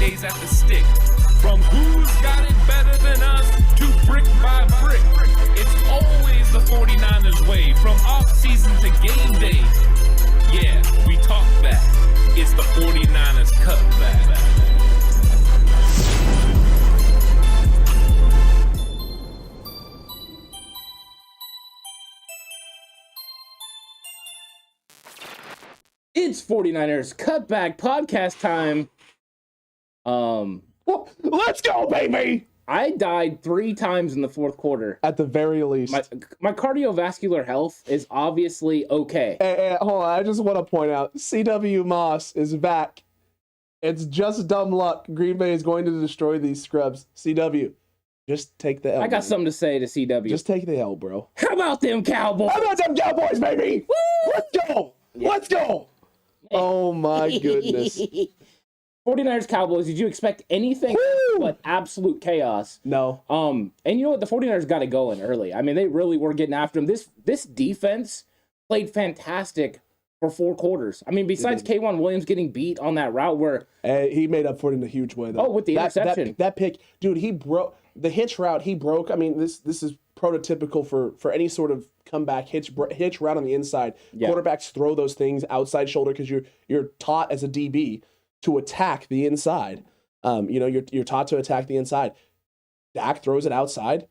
days at the stick. From who's got it better than us to brick by brick. It's always the 49ers way, from offseason to game day. Yeah, we talk back. It's the 49ers Cutback. It's 49ers Cutback Podcast time. Let's go, baby! I died 3 times in the fourth quarter. At the very least. My cardiovascular health is obviously okay. Hey, hold on, I just want to point out, CW Moss is back. It's just dumb luck. Green Bay is going to destroy these scrubs. CW, just take the L. I got something to say to CW. Just take the L, bro. How about them Cowboys? How about them Cowboys, baby? Woo! Let's go! Yeah. Let's go! Oh, my goodness. 49ers Cowboys, did you expect anything but absolute chaos? No. And you know what? The 49ers got it going early. I mean, they really were getting after them. This defense played fantastic for 4 quarters. I mean, besides Kwan Williams getting beat on that route where... he made up for it in a huge way, though. Oh, with the interception. That pick, dude, he broke... The hitch route, he broke. I mean, this is prototypical for any sort of comeback hitch route on the inside. Yeah. Quarterbacks throw those things outside shoulder because you're taught as a DB to attack the inside. You're taught to attack the inside. Dak throws it outside.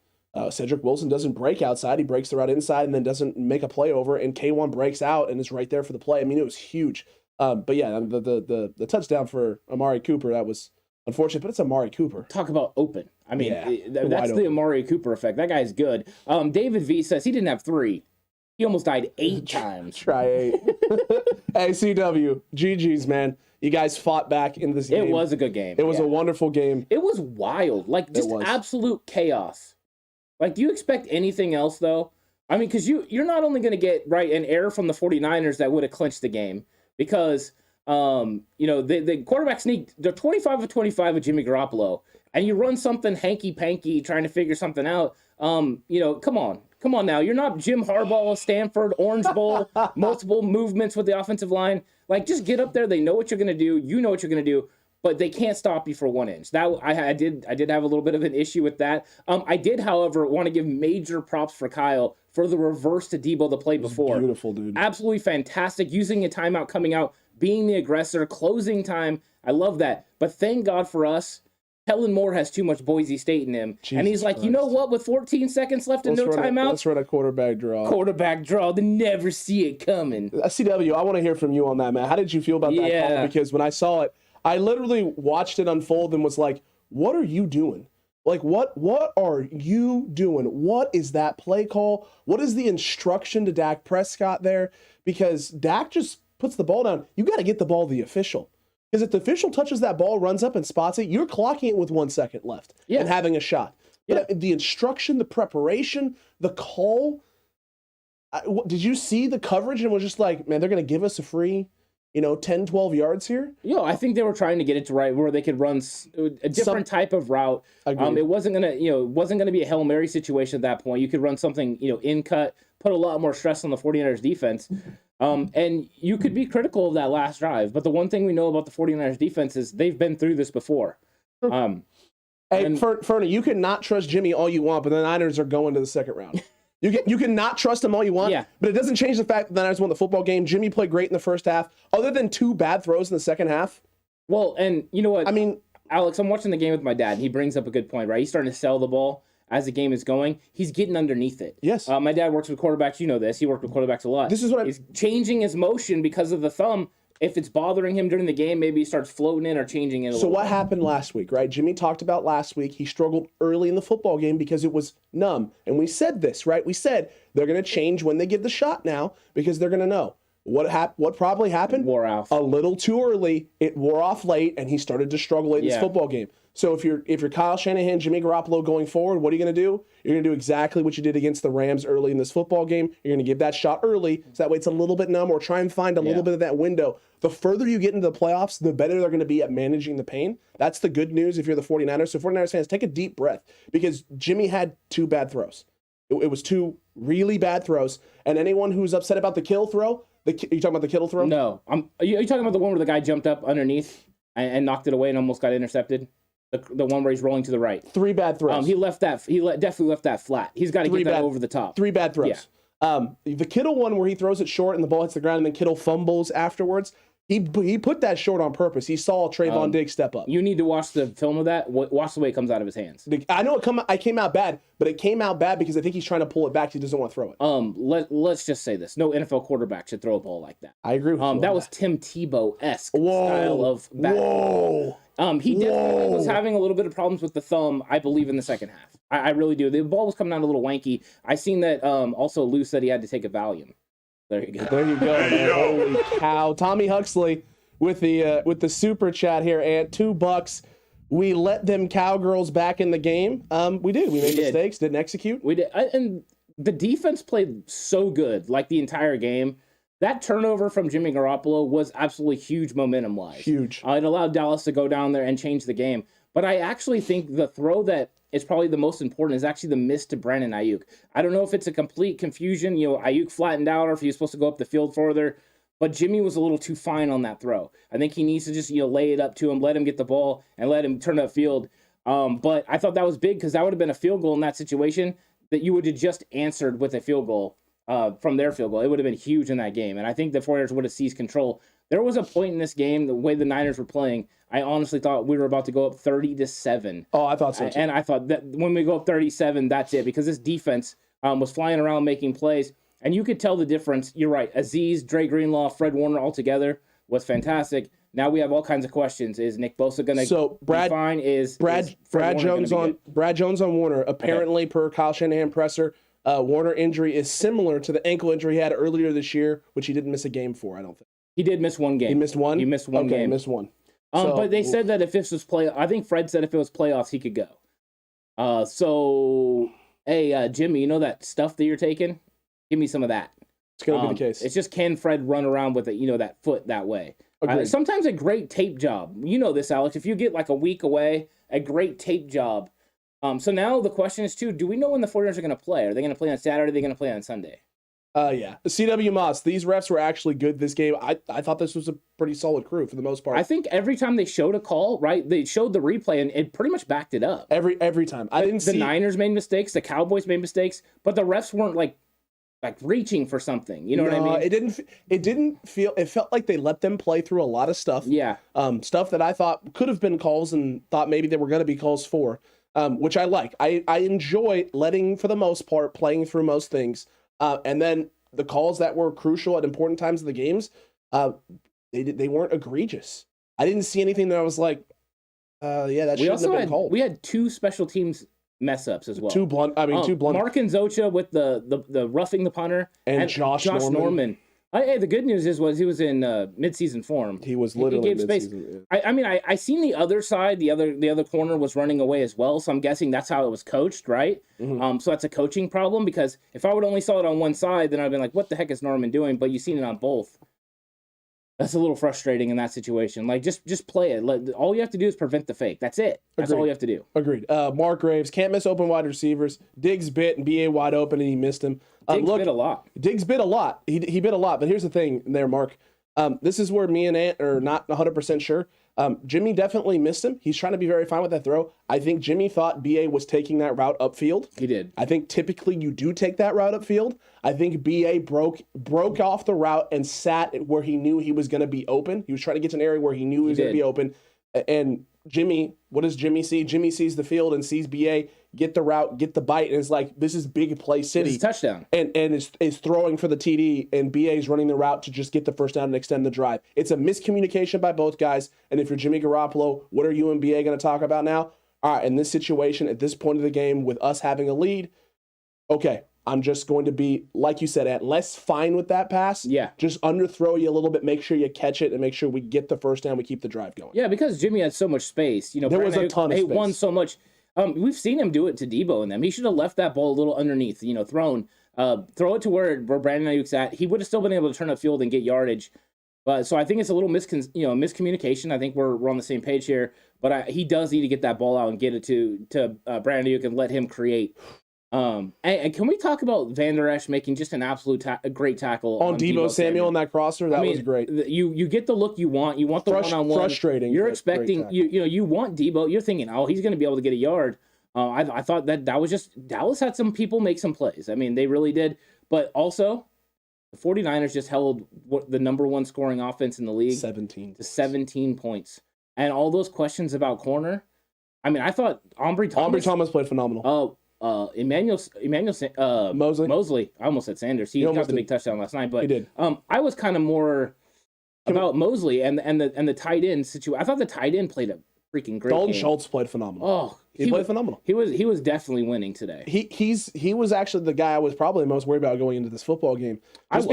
Cedric Wilson doesn't break outside. He breaks the route inside and then doesn't make a play over. And K1 breaks out and is right there for the play. I mean, it was huge. But yeah, the touchdown for Amari Cooper, that was unfortunate, but it's Amari Cooper. Talk about open. I mean, that's the Amari Cooper effect. That guy's good. David V says he didn't have 3. He almost died 8 times. Try 8. Hey, CW, GG's, man. You guys fought back in this game. It was a good game. It was a wonderful game. It was wild. Like, just absolute chaos. Like, do you expect anything else, though? I mean, because you're not only going to get, an error from the 49ers that would have clinched the game, because, the quarterback sneak, they're 25 of 25 with Jimmy Garoppolo, and you run something hanky-panky trying to figure something out. Come on now. You're not Jim Harbaugh, Stanford, Orange Bowl, multiple movements with the offensive line. Like, just get up there. They know what you're going to do. You know what you're going to do. But they can't stop you for 1 inch. That I did have a little bit of an issue with that. I did, however, want to give major props for Kyle for the reverse to Deebo the play before. Beautiful, dude. Absolutely fantastic. Using a timeout, coming out, being the aggressor, closing time. I love that. But thank God for us, Kellen Moore has too much Boise State in him. Jesus and he's like, Christ. You know what? With 14 seconds left and no timeout. Let's run a quarterback draw. They never see it coming. CW, I want to hear from you on that, man. How did you feel about that call? Because when I saw it, I literally watched it unfold and was like, what are you doing? Like, what are you doing? What is that play call? What is the instruction to Dak Prescott there? Because Dak just puts the ball down. You got to get the ball to the official. Because if the official touches that ball, runs up and spots it, you're clocking it with 1 second left and having a shot. Yeah. But the instruction, the preparation, the call, did you see the coverage and was just like, man, they're going to give us a free 10, 12 yards here? I think they were trying to get it to right where they could run a different type of route. It wasn't gonna be a Hail Mary situation at that point. You could run something, in cut, put a lot more stress on the 49ers defense. And you could be critical of that last drive. But the one thing we know about the 49ers defense is they've been through this before. Fernie, you can not trust Jimmy all you want, but the Niners are going to the second round. You can not trust him all you want, but it doesn't change the fact that the Niners won the football game. Jimmy played great in the first half, other than 2 bad throws in the second half. Well, and you know what? I mean, Alex, I'm watching the game with my dad, and he brings up a good point, right? He's starting to sell the ball as the game is going. He's getting underneath it. Yes. My dad works with quarterbacks. You know this. He worked with quarterbacks a lot. This is what he's changing his motion because of the thumb. If it's bothering him during the game, maybe he starts floating in or changing it a little. So what happened last week, right? Jimmy talked about last week. He struggled early in the football game because it was numb. And we said this, right? We said they're going to change when they give the shot now because they're going to know. What probably happened? Wore off. A little too early. It wore off late, and he started to struggle late in his football game. So if you're Kyle Shanahan, Jimmy Garoppolo going forward, what are you going to do? You're going to do exactly what you did against the Rams early in this football game. You're going to give that shot early, so that way it's a little bit numb, or try and find a little bit of that window. The further you get into the playoffs, the better they're going to be at managing the pain. That's the good news if you're the 49ers. So 49ers fans, take a deep breath, because Jimmy had 2 bad throws. It was 2 really bad throws. And anyone who's upset about the kill throw, are you talking about the Kittle throw? No. Are you talking about the one where the guy jumped up underneath? and knocked it away and almost got intercepted. The one where he's rolling to the right. 3 bad throws. He definitely left that flat. He's got to get that over the top. 3 bad throws. Yeah. The Kittle one where he throws it short and the ball hits the ground and then Kittle fumbles afterwards. He put that short on purpose. He saw Trayvon Diggs step up. You need to watch the film of that. Watch the way it comes out of his hands. I know it came out bad, but it came out bad because I think he's trying to pull it back. He doesn't want to throw it. Let's just say this: no NFL quarterback should throw a ball like that. I agree with you. That was Tim Tebow-esque style of bat. Whoa. He definitely was having a little bit of problems with the thumb, I believe, in the second half. I really do. The ball was coming out a little wanky. I seen that. Also, Lou said he had to take a Valium. There you go. There you go, man. Holy cow! Tommy Huxley with the super chat here at $2. We let them Cowgirls back in the game. We did. We made mistakes. Didn't execute. We did, and the defense played so good, like the entire game. That turnover from Jimmy Garoppolo was absolutely huge momentum-wise. Huge. It allowed Dallas to go down there and change the game. But I actually think the throw that is probably the most important is actually the miss to Brandon Ayuk. I don't know if it's a complete confusion. Ayuk flattened out or if he was supposed to go up the field further. But Jimmy was a little too fine on that throw. I think he needs to just lay it up to him, let him get the ball, and let him turn upfield. But I thought that was big because that would have been a field goal in that situation that you would have just answered with a field goal. From their field goal. It would have been huge in that game. And I think the 49ers would have seized control. There was a point in this game, the way the Niners were playing, I honestly thought we were about to go up 30-7. Oh, I thought so too. And I thought that when we go up 37, that's it. Because this defense was flying around making plays. And you could tell the difference. You're right. Azeez, Dre Greenlaw, Fred Warner all together was fantastic. Now we have all kinds of questions. Is Nick Bosa going to be fine? Brad Jones on Warner. Apparently, per Kyle Shanahan presser, Warner injury is similar to the ankle injury he had earlier this year, which he didn't miss a game for, I don't think. He did miss one game. He missed one? He missed one game. Okay, he missed one. But they said that if this was I think Fred said if it was playoffs, he could go. Hey, Jimmy, you know that stuff that you're taking? Give me some of that. It's going to be the case. It's just, can Fred run around with it, that foot that way? Sometimes a great tape job. You know this, Alex. If you get like a week away, a great tape job. So now the question is, too, do we know when the 49ers are going to play? Are they going to play on Saturday? Are they going to play on Sunday? Yeah. CW Moss, these refs were actually good this game. I thought this was a pretty solid crew for the most part. I think every time they showed a call, right, they showed the replay, and it pretty much backed it up. Every time. The Niners made mistakes, the Cowboys made mistakes, but the refs weren't like reaching for something. You know what I mean? It felt like they let them play through a lot of stuff. Yeah. Stuff that I thought could have been calls and thought maybe they were going to be calls for. Which I like. I enjoy letting, for the most part, playing through most things. And then the calls that were crucial at important times of the games, they weren't egregious. I didn't see anything that I was like, that shouldn't have been called. We had 2 special teams mess-ups as well. 2 blunders. Mark and Zocha with the roughing the punter. And Josh Norman. Hey, the good news was he was in mid-season form. He was literally mid-season. Yeah. I seen the other side. The other corner was running away as well. So I'm guessing that's how it was coached, right? Mm-hmm. So that's a coaching problem, because if I would only saw it on one side, then I'd been like, "What the heck is Norman doing?" But you've seen it on both. That's a little frustrating in that situation. Like, just play it. All you have to do is prevent the fake. That's it. That's all you have to do. Agreed. Mark Graves, can't miss open wide receivers. Diggs bit and BA wide open, and he missed him. Diggs bit a lot. Diggs bit a lot. He bit a lot. But here's the thing there, Mark. This is where me and Ant are not 100% sure. Jimmy definitely missed him. He's trying to be very fine with that throw. I think Jimmy thought BA was taking that route upfield. He did. I think typically you do take that route upfield. I think BA broke off the route and sat where he knew he was going to be open. He was trying to get to an area where he knew he was going to be open. And Jimmy, what does Jimmy see? Jimmy sees the field and sees BA get the route, get the bite, and it's like, this is big play city. It's a touchdown. And is throwing for the TD, and BA is running the route to just get the first down and extend the drive. It's a miscommunication by both guys. And if you're Jimmy Garoppolo, what are you and BA going to talk about now? All right, in this situation, at this point of the game, with us having a lead, okay, I'm just going to be, like you said, at less fine with that pass. Yeah. Just underthrow you a little bit, make sure you catch it, and make sure we get the first down, we keep the drive going. Yeah, because Jimmy had so much space. There was a ton of space. He won so much. We've seen him do it to Deebo and them. He should have left that ball a little underneath, throw it to where Brandon Ayuk's at. He would have still been able to turn upfield and get yardage. But so I think it's a little miscommunication. I think we're on the same page here. But he does need to get that ball out and get it to Brandon Ayuk and let him create. And can we talk about Van Der Esch making just an absolute a great tackle on Deebo Samuel in that crosser? That was great. You get the look you want. You want the one-on-one. Frustrating. You're expecting you want Deebo. You're thinking, oh, he's going to be able to get a yard. I thought that was just Dallas had some people make some plays. I mean, they really did. But also, the 49ers just held the number one scoring offense in the league 17 points. And all those questions about corner. I mean, I thought Ambry Thomas played phenomenal. Emmanuel Mosley. I almost said Sanders. He got the big touchdown last night, but he did. I was kind of more about Mosley and the tight end situation. I thought the tight end played a freaking great Dalton game. Schultz played phenomenal. Oh, he played phenomenal. He was definitely winning today. He was actually the guy I was probably most worried about going into this football game. I've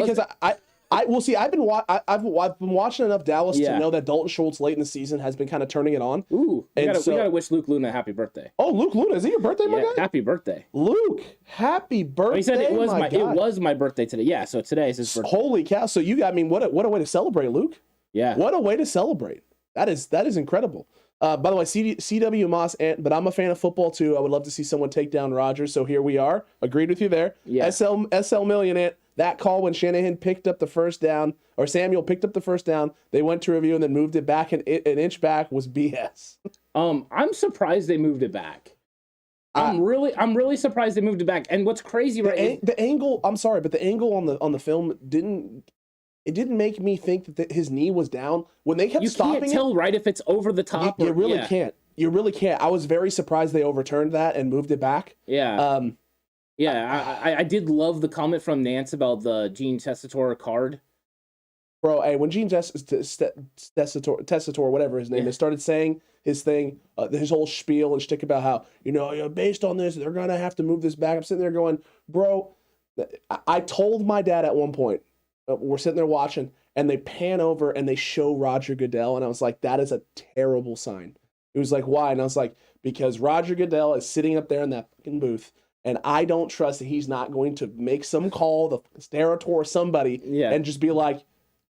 been watching enough Dallas to know that Dalton Schultz late in the season has been kind of turning it on. Ooh, we gotta wish Luke Luna a happy birthday. Oh, Luke Luna, is it your birthday, my guy? Happy birthday, Luke! Happy birthday! He said it was my birthday today. Yeah, so today is his birthday. Holy cow! So you got what a way to celebrate, Luke. Yeah, what a way to celebrate. That is incredible. By the way, CW Moss, but I'm a fan of football too. I would love to see someone take down Rodgers. So here we are. Agreed with you there. Yeah. SL Million Ant. That call when Shanahan picked up the first down, or Samuel picked up the first down, they went to review and then moved it back an inch back was BS. I'm surprised they moved it back. I'm really surprised they moved it back. And what's crazy, the angle. I'm sorry, but the angle on the film didn't make me think that his knee was down when they kept stopping. You can't tell, right, if it's over the top. You really can't. You really can't. I was very surprised they overturned that and moved it back. Yeah. I did love the comment from Nance about the Gene Tessitore card. Bro, hey, when Gene Tessitore, whatever his name is, started saying his thing, his whole spiel and shtick about how, based on this, they're going to have to move this back. I'm sitting there going, bro, I told my dad at one point, we're sitting there watching, and they pan over and they show Roger Goodell, and I was like, that is a terrible sign. It was like, why? And I was like, because Roger Goodell is sitting up there in that fucking booth, and I don't trust that he's not going to make some call, the Sterator or somebody, and just be like,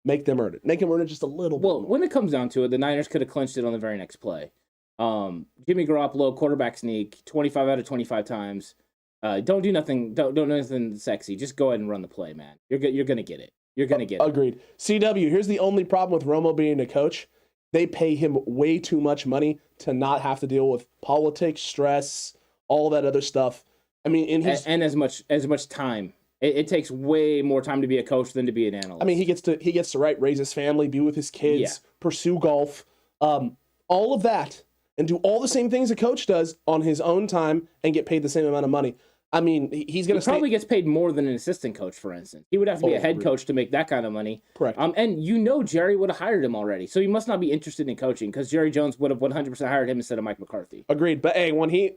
make them earn it. Make them earn it just a little bit more. When it comes down to it, the Niners could have clinched it on the very next play. Jimmy Garoppolo, quarterback sneak, 25 out of 25 times. Don't do nothing. Don't do nothing sexy. Just go ahead and run the play, man. You're going to get it. You're going to get it. Agreed. CW, here's the only problem with Romo being a coach. They pay him way too much money to not have to deal with politics, stress, all that other stuff. I mean, and as much time. It takes way more time to be a coach than to be an analyst. I mean, he gets to raise his family, be with his kids, pursue golf, all of that, and do all the same things a coach does on his own time and get paid the same amount of money. I mean, he probably gets paid more than an assistant coach, for instance. He would have to be a head coach to make that kind of money. Correct. And Jerry would have hired him already, so he must not be interested in coaching because Jerry Jones would have 100% hired him instead of Mike McCarthy. Agreed. But hey, when he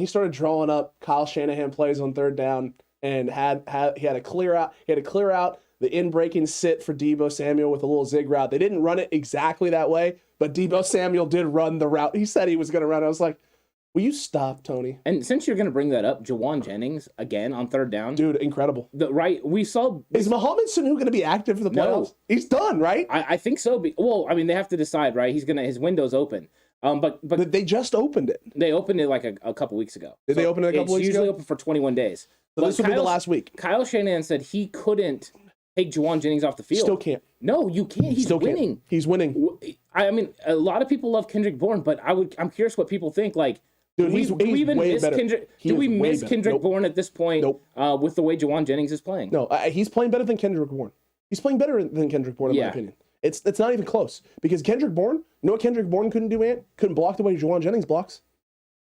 started drawing up Kyle Shanahan plays on third down and he had to clear out the in-breaking sit for Deebo Samuel with a little zig route. They didn't run it exactly that way, but Deebo Samuel did run the route. He said he was going to run it. I was like, will you stop, Tony? And since you're going to bring that up, Jauan Jennings, again, on third down. Dude, incredible. We saw... Is Mohamed Sanu going to be active for the playoffs? No. He's done, right? I think so. Well, I mean, they have to decide, right? His window's open. But they just opened it. They opened it like a couple weeks ago. Did they open it a couple weeks ago? It's usually open for 21 days. So this will be the last week. Kyle Shanahan said he couldn't take Jauan Jennings off the field. Still can't. No, you can't. He's winning. He's winning. I mean, a lot of people love Kendrick Bourne, but I'm curious what people think. Like, dude, do we even miss Kendrick? Do we miss Kendrick Bourne at this point? Nope. With the way Jauan Jennings is playing. No, he's playing better than Kendrick Bourne. He's playing better than Kendrick Bourne, in my opinion. It's not even close because Kendrick Bourne. You know what Kendrick Bourne couldn't do? Ant couldn't block the way Jauan Jennings blocks.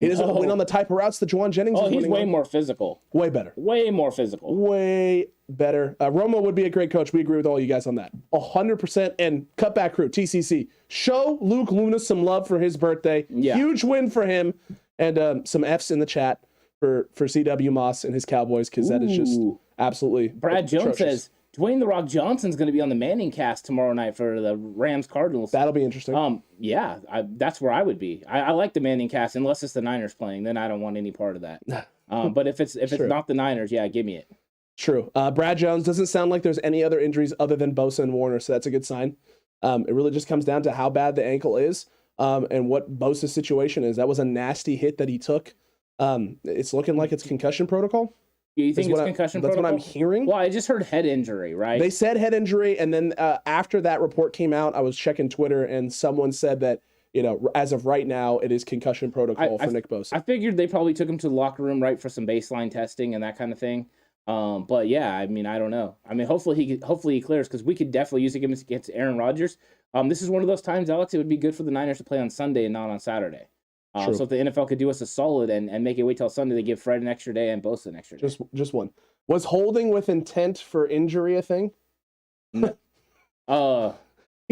He doesn't win on the type of routes that Jauan Jennings is winning. He's way more physical. Way better. Way more physical. Way better. Romo would be a great coach. We agree with all you guys on that. 100%. And Cutback Crew, TCC. Show Luke Luna some love for his birthday. Yeah. Huge win for him. And some Fs in the chat for CW Moss and his Cowboys because that is just absolutely Brad Jones says, Dwayne "The Rock" Johnson's going to be on the Manning cast tomorrow night for the Rams Cardinals. That'll be interesting. That's where I would be. I like the Manning cast unless it's the Niners playing. Then I don't want any part of that. But if it's not the Niners, give me it. True. Brad Jones doesn't sound like there's any other injuries other than Bosa and Warner, so that's a good sign. It really just comes down to how bad the ankle is and what Bosa's situation is. That was a nasty hit that he took. It's looking like it's concussion protocol. You think it's concussion protocol? That's what I'm hearing. Well, I just heard head injury, right? They said head injury, and then after that report came out, I was checking Twitter, and someone said that, as of right now, it is concussion protocol for Nick Bosa. I figured they probably took him to the locker room, right, for some baseline testing and that kind of thing. But yeah, I mean, I don't know. I mean, hopefully he clears, because we could definitely use it against Aaron Rodgers. This is one of those times, Alex, it would be good for the Niners to play on Sunday and not on Saturday. So if the NFL could do us a solid and make it wait till Sunday, they give Fred an extra day and Bosa an extra day. Just one. Was holding with intent for injury a thing? You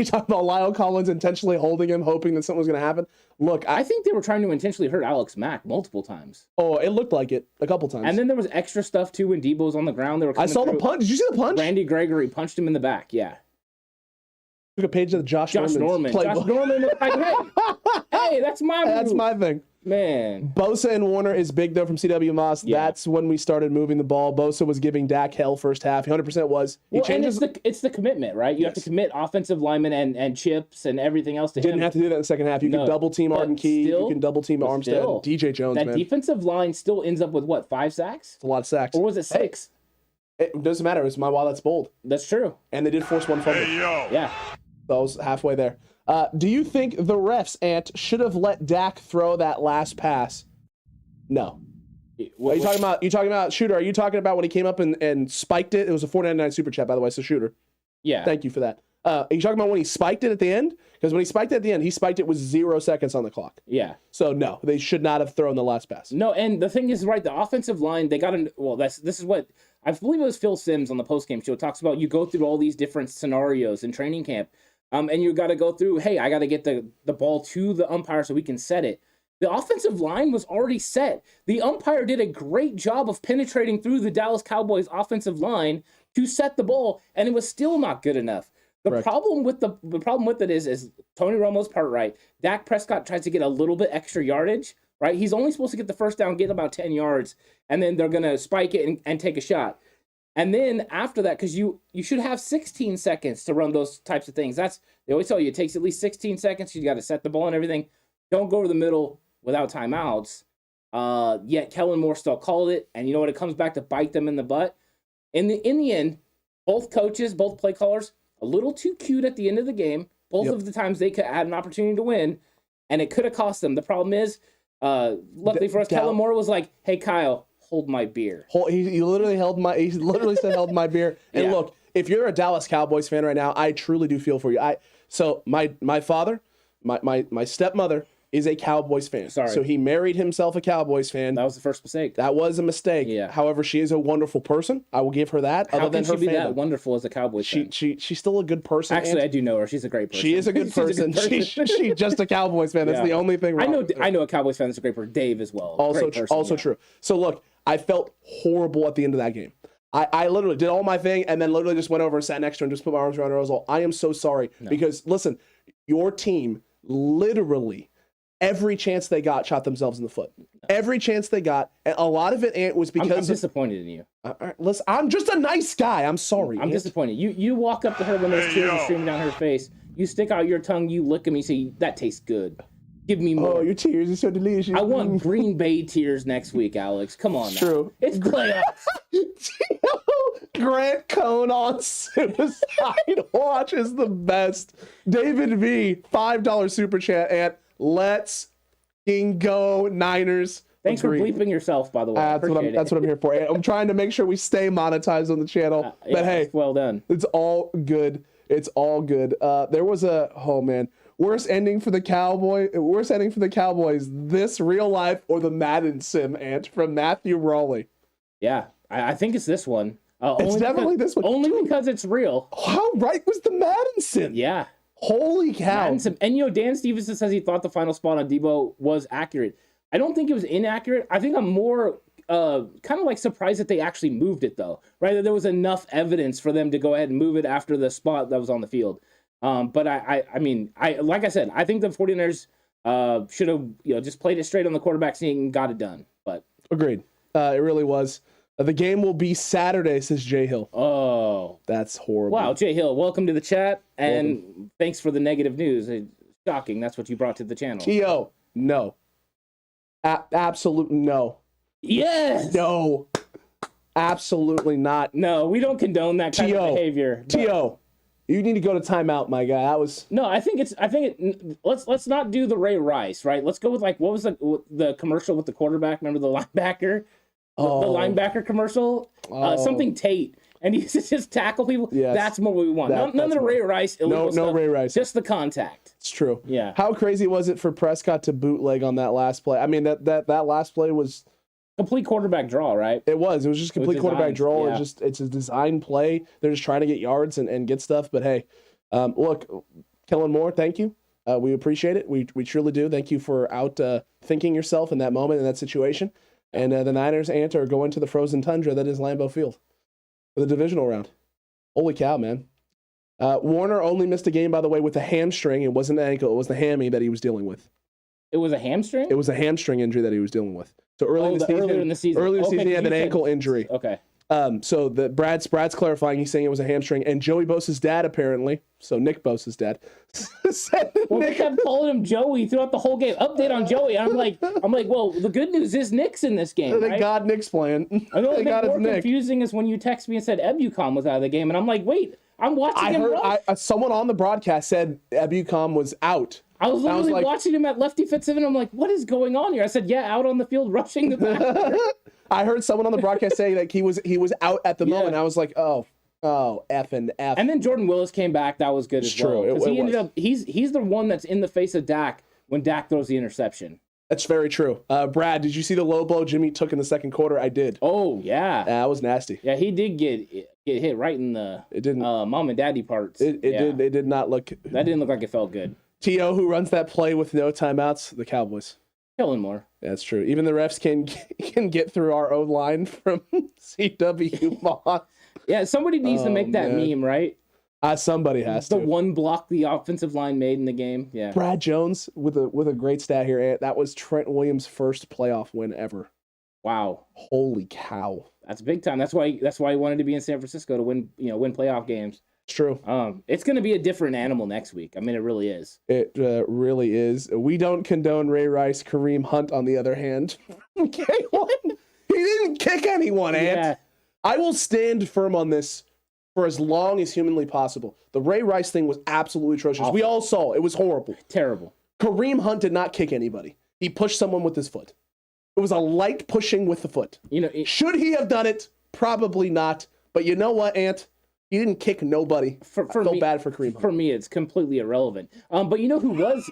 talking about Lyle Collins intentionally holding him, hoping that something was going to happen? Look, I think they were trying to intentionally hurt Alex Mack multiple times. Oh, it looked like it a couple times. And then there was extra stuff too when Deebo was on the ground. I saw the punch. Did you see the punch? Randy Gregory punched him in the back. Yeah. Took a page of Josh Norman. Josh Norman was like, hey, that's my move. That's my thing. Man. Bosa and Warner is big, though, from CW Moss. Yeah. That's when we started moving the ball. Bosa was giving Dak hell first half. 100% was. And it's the commitment, right? You have to commit offensive linemen and chips and everything else to him. Didn't have to do that in the second half. You can double-team Arden Key. You can double-team Armstead and DJ Jones, that defensive line still ends up with, 5 sacks? It's a lot of sacks. Or was it 6? It doesn't matter. It's my that's bold. That's true. And they did force one fumble. Yeah. That was halfway there. Do you think the refs, Ant, should have let Dak throw that last pass? No. Are you talking about Shooter? Are you talking about when he came up and spiked it? It was a $4.99 super chat, by the way, so Shooter. Yeah. Thank you for that. Are you talking about when he spiked it at the end? Because when he spiked it at the end, he spiked it with 0 seconds on the clock. Yeah. So no, they should not have thrown the last pass. No, and the thing is, right, the offensive line, they got this is what I believe it was Phil Simms on the postgame show talks about. You go through all these different scenarios in training camp. And you got to go through, hey, I got to get the ball to the umpire so we can set it. The offensive line was already set. The umpire did a great job of penetrating through the Dallas Cowboys offensive line to set the ball, and it was still not good enough. The problem with it is Tony Romo's part right. Dak Prescott tries to get a little bit extra yardage, right? He's only supposed to get the first down, get about 10 yards, and then they're going to spike it and take a shot. And then after that, because you should have 16 seconds to run those types of things. They always tell you it takes at least 16 seconds. You got to set the ball and everything. Don't go to the middle without timeouts. Yet Kellen Moore still called it, and you know what? It comes back to bite them in the butt. In the end, both coaches, both play callers, a little too cute at the end of the game. Both of the times they could add an opportunity to win, and it could have cost them. The problem is, luckily for us, Kellen Moore was like, "Hey Kyle, hold my beer." He literally said hold my beer. And look, if you're a Dallas Cowboys fan right now, I truly do feel for you. So my father, my stepmother is a Cowboys fan. Sorry. So he married himself a Cowboys fan. That was the first mistake. That was a mistake. Yeah. However, she is a wonderful person. I will give her that. How can she be that wonderful as a Cowboys fan? She's still a good person. Actually, I do know her. She's a great person. She is a good person. She's just a Cowboys fan. That's the only thing wrong. I know a Cowboys fan that's a great person. Dave as well. Also true. So look, I felt horrible at the end of that game. I literally did all my thing and then literally just went over and sat next to her and just put my arms around her. I was like, I am so sorry. Because listen, your team literally every chance they got shot themselves in the foot. Every chance they got. And a lot of it was because I'm disappointed in you. Listen, I'm just a nice guy. I'm sorry. I'm disappointed. You walk up to her when there's tears are streaming down her face. You stick out your tongue. You lick them. You say, that tastes good. Give me more. Oh, your tears are so delicious. I want Green Bay tears next week, Alex. Come on now. True. It's playoffs. Grant Cohn on Suicide Watch is the best. David V, $5 super chat, and let's go Niners. Thanks for bleeping yourself, by the way. That's what I'm here for. I'm trying to make sure we stay monetized on the channel. But hey, well done. It's all good. It's all good. There was worst ending for the Cowboys. This real life or the Madden sim, Ant, from Matthew Rawley. Yeah, I think it's this one. It's definitely this one. Only because it's real. How right was the Madden sim? Yeah. Holy cow. And Dan Stevenson says he thought the final spot on Deebo was accurate. I don't think it was inaccurate. I think I'm more kind of like surprised that they actually moved it, though. Right? That there was enough evidence for them to go ahead and move it after the spot that was on the field. But I mean, like I said, I think the 49ers should have just played it straight on the quarterback sneak and got it done. But agreed. It really was. The game will be Saturday, says Jay Hill. Oh. That's horrible. Wow, Jay Hill, welcome to the chat, and thanks for the negative news. Shocking, that's what you brought to the channel. T.O., no. Absolute no. Yes. No. Absolutely not. No, we don't condone that kind of behavior. T.O., you need to go to timeout, my guy. Let's not do the Ray Rice, right? Let's go with what was the commercial with the quarterback? Remember the linebacker? The linebacker commercial? Something Tate. And he just tackle people. Yes. That's what we want. None of the Ray Rice illegal stuff. No Ray Rice. Just the contact. It's true. Yeah. How crazy was it for Prescott to bootleg on that last play? I mean, that last play was complete quarterback draw, right? It was just complete quarterback draw. Yeah. It's a design play. They're just trying to get yards and get stuff. But hey, look, Kellen Moore, thank you. We appreciate it. We truly do. Thank you for thinking yourself in that moment, in that situation. And the Niners are going to the frozen tundra that is Lambeau Field for the divisional round. Holy cow, man. Warner only missed a game, by the way, with a hamstring. It wasn't an ankle. It was the hammy that he was dealing with. It was a hamstring? It was a hamstring injury that he was dealing with. So earlier in the season, he had an ankle injury. Okay. So Brad's clarifying. He's saying it was a hamstring, and Joey Bosa's dad apparently. So Nick Bosa's dad said. Well, we kept calling him Joey throughout the whole game. Update on Joey. I'm like, well, the good news is Nick's in this game. Thank God Nick's playing. I know what's more confusing is when you text me and said Ebucom was out of the game, and I'm like, wait, I'm watching him. Someone on the broadcast said Ebucom was out. I was literally watching him at lefty fit 7. I'm like, what is going on here? I said, yeah, out on the field rushing the back. I heard someone on the broadcast say that he was out at the moment. I was like, oh, F and F. And then Jordan Willis came back. That was good as well. Because he ended up he's the one that's in the face of Dak when Dak throws the interception. That's very true. Brad, did you see the low blow Jimmy took in the second quarter? I did. Oh yeah, that was nasty. Yeah, he did get hit right in the mom and daddy parts. It did not look. That didn't look like it felt good. T.O., who runs that play with no timeouts, the Cowboys. Kellen Moore. That's true. Even the refs can get through our own line from C.W. Moss. Yeah, somebody needs to make that meme, right? Somebody has to. The one block the offensive line made in the game. Yeah. Brad Jones with a great stat here. That was Trent Williams' first playoff win ever. Wow. Holy cow. That's big time. That's why he wanted to be in San Francisco to win playoff games. It's true. It's going to be a different animal next week. I mean, it really is. It really is. We don't condone Ray Rice. Kareem Hunt, on the other hand, he didn't kick anyone, Ant. Yeah. I will stand firm on this for as long as humanly possible. The Ray Rice thing was absolutely atrocious. Awful. We all saw it. It was horrible. Terrible. Kareem Hunt did not kick anybody. He pushed someone with his foot. It was a light pushing with the foot. Should he have done it? Probably not. But you know what, Ant? He didn't kick nobody. I felt bad for Kareem Hunt. For me, it's completely irrelevant. But you know who was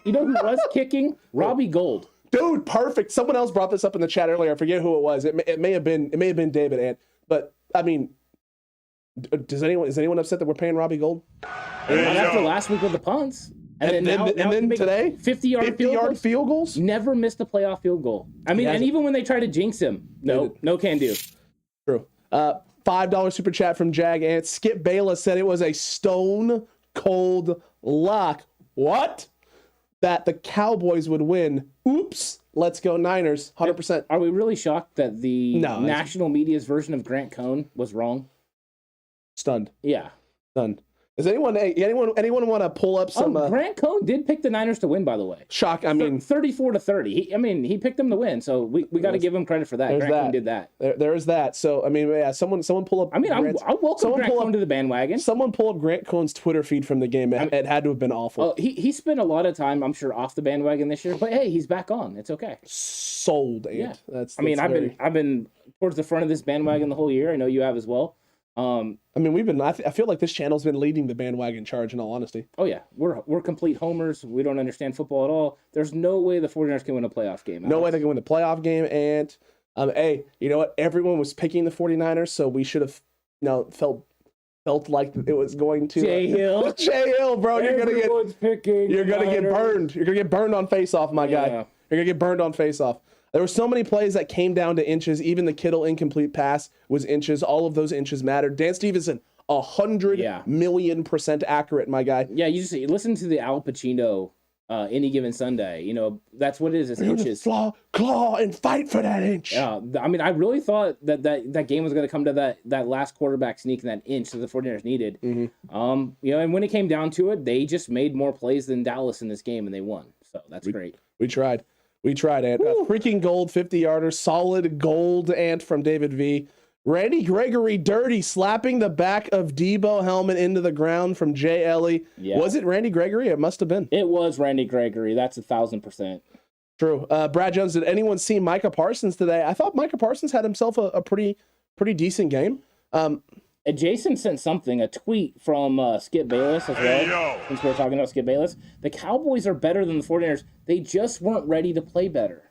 kicking? Robbie Gould. Dude, perfect. Someone else brought this up in the chat earlier. I forget who it was. It may have been David, Ant. But I mean, is anyone upset that we're paying Robbie Gould? Not after last week with the punts. And then today, 50-yard field goals. Never missed a playoff field goal. I mean, and even when they try to jinx him, no can do. True. $5 super chat from Jag Ant. Skip Bayless said it was a stone cold lock. What? That the Cowboys would win. Oops. Let's go Niners. 100%. Are we really shocked that the national media's version of Grant Cohn was wrong? Stunned. Yeah. Stunned. Does anyone want to pull up some? Grant Cohn did pick the Niners to win, by the way. Shock. I mean, 34-30. He picked them to win, so we got to give him credit for that. Grant Cohn did that. There is that. So I mean, yeah. Someone pull up. I mean, I welcome Grant Cohn to the bandwagon. Someone pull up Grant Cohn's Twitter feed from the game. It had to have been awful. He spent a lot of time, I'm sure, off the bandwagon this year, but hey, he's back on. It's okay. Sold. Ant. Yeah. That's I've been towards the front of this bandwagon the whole year. I know you have as well. I mean, I feel like this channel's been leading the bandwagon charge, in all honesty. Oh, yeah. We're complete homers. We don't understand football at all. There's no way the 49ers can win a playoff game. No way they can win the playoff game. And, hey, you know what? Everyone was picking the 49ers, so we should have, felt like it was going to. Jay Hill. Jay Hill, bro. You're going to get burned. You're going to get burned on face-off, my guy. You're going to get burned on face-off. There were so many plays that came down to inches. Even the Kittle incomplete pass was inches. All of those inches mattered. Dan Stevenson, 100,000,000% accurate, my guy. Yeah, you listen to the Al Pacino Any Given Sunday. That's what it is. It's inches. Claw, and fight for that inch. Yeah, I mean, I really thought that game was going to come to that last quarterback sneak and that inch that the 49ers needed. Mm-hmm. And when it came down to it, they just made more plays than Dallas in this game, and they won. So that's great. We tried. We tried, Ant. Freaking Gould 50-yarder. Solid Gould, Ant, from David V. Randy Gregory dirty, slapping the back of Deebo helmet into the ground from Jay Ellie. Yeah. Was it Randy Gregory? It must have been. It was Randy Gregory. That's 1,000%. True. Brad Jones, did anyone see Micah Parsons today? I thought Micah Parsons had himself a pretty decent game. Jason sent a tweet from Skip Bayless as well, since we're talking about Skip Bayless. The Cowboys are better than the 49ers. They just weren't ready to play better.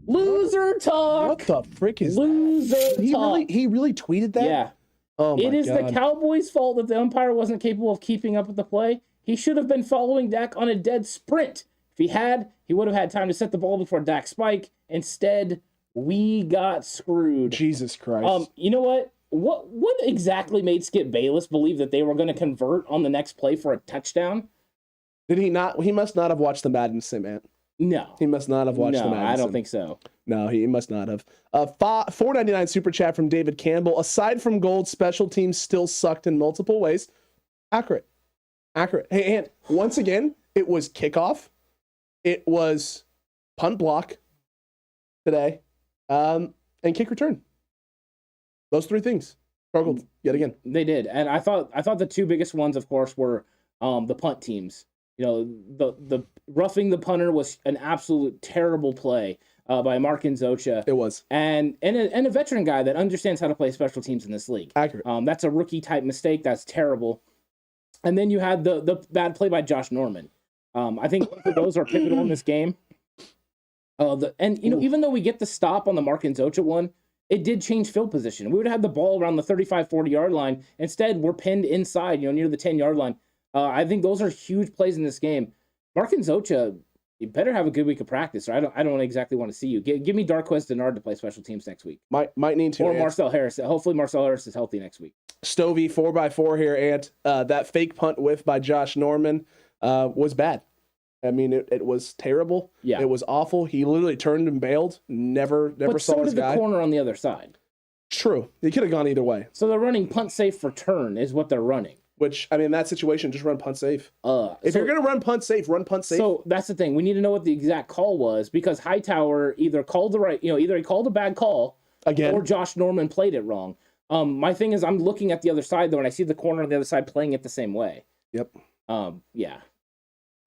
Loser talk. What the frick is loser that? talk? He really tweeted that? Yeah. Oh my God. It is the Cowboys' fault that the umpire wasn't capable of keeping up with the play. He should have been following Dak on a dead sprint. If he had, he would have had time to set the ball before Dak spike. Instead, we got screwed. Jesus Christ. You know what? What exactly made Skip Bayless believe that they were going to convert on the next play for a touchdown? Did he not? He must not have watched the Madden sim, man. No. He must not have watched the Madden sim. I don't think so. No, he must not have. $4.99 super chat from David Campbell. Aside from Gould, special teams still sucked in multiple ways. Accurate. Hey, and once again, it was kickoff. It was punt block today, and kick return. Those three things struggled yet again. They did, and I thought the two biggest ones, of course, were the punt teams. You know, the roughing the punter was an absolute terrible play by Mark Nzocha. It was, and a veteran guy that understands how to play special teams in this league. Accurate. That's a rookie type mistake. That's terrible. And then you had the bad play by Josh Norman. I think both of those are pivotal in this game. Even though we get the stop on the Mark Nzocha one, it did change field position. We would have had the ball around the 35, 40-yard line. Instead, we're pinned inside, near the 10-yard line. I think those are huge plays in this game. Mark Nzocha, you better have a good week of practice, or I don't exactly want to see you. Give me Darquez Denard to play special teams next week. Might need to. Or Marcel Harris. Hopefully Marcel Harris is healthy next week. Stovey 4x4 here, Ant. That fake punt whiff by Josh Norman was bad. I mean, it was terrible. Yeah. It was awful. He literally turned and bailed. Never saw his guy. But so did the corner on the other side. True. He could have gone either way. So they're running punt safe return is what they're running. Which, I mean, in that situation, just run punt safe. If you're going to run punt safe, run punt safe. So that's the thing. We need to know what the exact call was, because Hightower either called either he called a bad call again, or Josh Norman played it wrong. My thing is, I'm looking at the other side, though, and I see the corner on the other side playing it the same way. Yep. Yeah.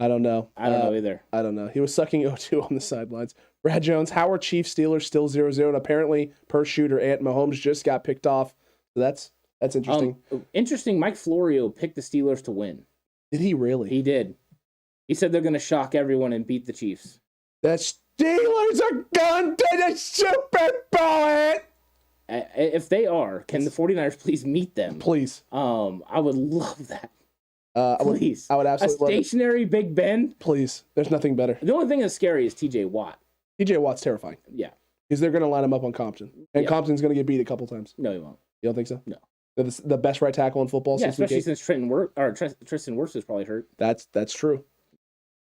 I don't know. I don't know either. I don't know. He was sucking O2 on the sidelines. Brad Jones, how are Chiefs Steelers still 0-0? And apparently, per shooter, Ant Mahomes just got picked off. So that's interesting. Interesting. Mike Florio picked the Steelers to win. Did he really? He did. He said they're going to shock everyone and beat the Chiefs. The Steelers are going to the Super Bowl. If they are, can the 49ers please meet them? Please. I would love that. Please. I would absolutely love it. A stationary Big Ben? Please. There's nothing better. The only thing that's scary is TJ Watt. TJ Watt's terrifying. Yeah. Because they're going to line him up on Compton. And Compton's going to get beat a couple times. No, he won't. You don't think so? No. The best right tackle in football since especially since Tristan Wirfs is probably hurt. That's true.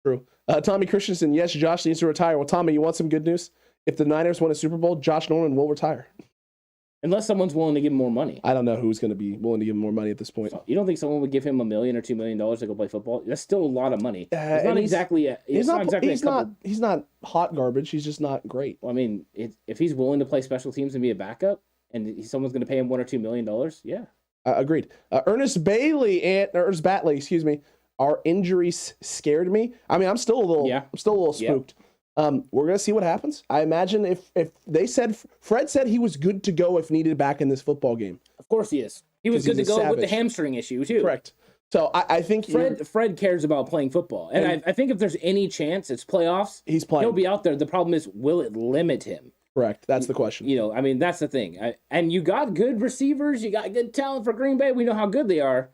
True. Tommy Christensen, yes, Josh needs to retire. Well, Tommy, you want some good news? If the Niners win a Super Bowl, Josh Norman will retire. Unless someone's willing to give him more money. I don't know who's going to be willing to give him more money at this point. So you don't think someone would give him $1 million or $2 million to go play football? That's still a lot of money. It's not exactly. He's not hot garbage. He's just not great. Well, I mean, if he's willing to play special teams and be a backup, and someone's going to pay him $1 or $2 million, yeah. Agreed. Ernest Batley, excuse me. Our injuries scared me. I mean, I'm still a little spooked. We're gonna see what happens. I imagine if they said Fred said he was good to go if needed back in this football game. Of course he is. He was good to go with the hamstring issue too. Correct. So I think Fred cares about playing football, and I think if there's any chance it's playoffs, he's playing. He'll be out there. The problem is, will it limit him? Correct. That's the question. I mean, that's the thing. And you got good receivers. You got good talent for Green Bay. We know how good they are.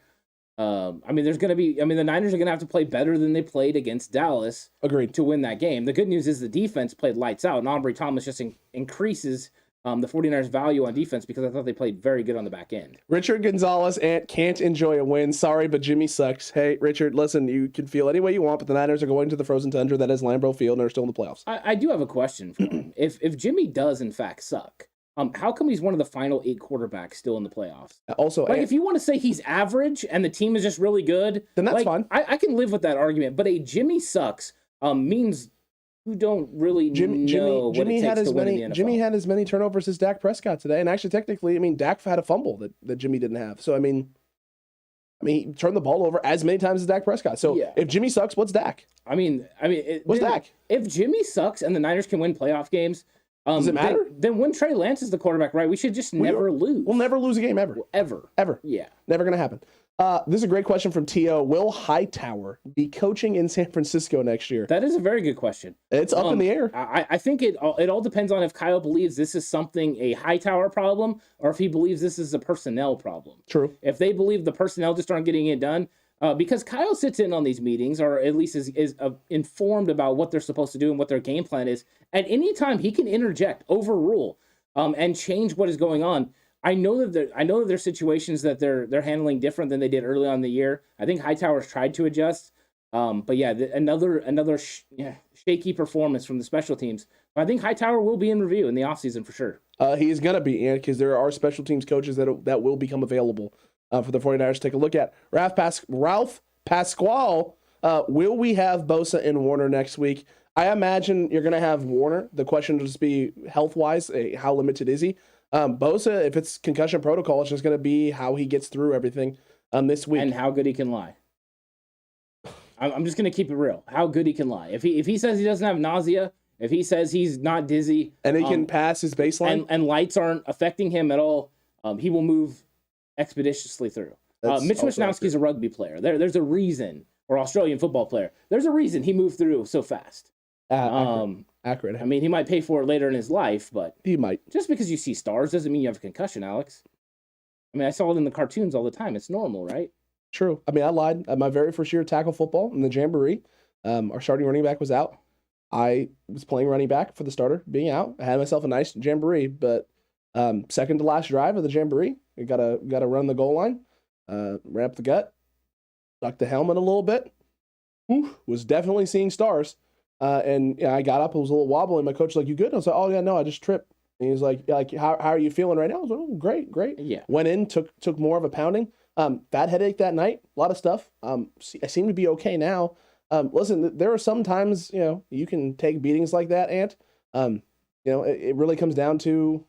The Niners are going to have to play better than they played against Dallas. Agreed. To win that game. The good news is the defense played lights out, and Ambry Thomas just increases the 49ers' value on defense because I thought they played very good on the back end. Richard Gonzalez can't enjoy a win. Sorry, but Jimmy sucks. Hey, Richard, listen, you can feel any way you want, but the Niners are going to the frozen tundra that is Lambeau Field and are still in the playoffs. I do have a question for him. If Jimmy does, in fact, suck, how come he's one of the final 8 quarterbacks still in the playoffs? Also, if you want to say he's average and the team is just really good, then that's fine. I can live with that argument. But a Jimmy sucks means who don't really know what it takes to win in the NFL. Jimmy had as many turnovers as Dak Prescott today, and actually, technically, I mean, Dak had a fumble that Jimmy didn't have. So, I mean, he turned the ball over as many times as Dak Prescott. So, if Jimmy sucks, what's Dak? What's Dak? If Jimmy sucks and the Niners can win playoff games, does it matter? Then when Trey Lance is the quarterback, right? We should just never lose. We'll never lose a game ever. Ever. Yeah. Never going to happen. This is a great question from T.O. Will Hightower be coaching in San Francisco next year? That is a very good question. It's up in the air. I think it all depends on if Kyle believes this is a Hightower problem, or if he believes this is a personnel problem. True. If they believe the personnel just aren't getting it done, because Kyle sits in on these meetings, or at least is informed about what they're supposed to do and what their game plan is. At any time, he can interject, overrule, and change what is going on. I know that there's situations that they're handling different than they did early on in the year. I think Hightower's tried to adjust, but yeah, another shaky performance from the special teams. But I think Hightower will be in review in the offseason for sure. He is going to be, because there are special teams coaches that will become available for the 49ers to take a look at. Ralph Pasquale, will we have Bosa and Warner next week? I imagine you're going to have Warner. The question will just be health-wise, how limited is he? Bosa, if it's concussion protocol, it's just going to be how he gets through everything this week. And how good he can lie. I'm just going to keep it real. How good he can lie. If he says he doesn't have nausea, if he says he's not dizzy. And he can pass his baseline. And lights aren't affecting him at all, he will move expeditiously through. Mitch Wisnowski's a rugby player. There's a reason, or Australian football player. There's a reason he moved through so fast. Accurate. I mean, he might pay for it later in his life, but he might. Just because you see stars doesn't mean you have a concussion, Alex. I mean, I saw it in the cartoons all the time. It's normal, right? True. I mean, I lied. At my very first year of tackle football in the Jamboree, our starting running back was out. I was playing running back for the starter, being out. I had myself a nice Jamboree, but second to last drive of the Jamboree, you gotta run the goal line, ramp the gut, duck the helmet a little bit. Was definitely seeing stars. And I got up, it was a little wobbly. My coach was like, "You good?" I was like, "Oh yeah, no, I just tripped." And he was like, how are you feeling right now?" I was like, "Oh, great." Yeah. Went in, took more of a pounding. Bad headache that night, a lot of stuff. I seem to be okay now. Listen, there are some times, you can take beatings like that, Ant. It really comes down to,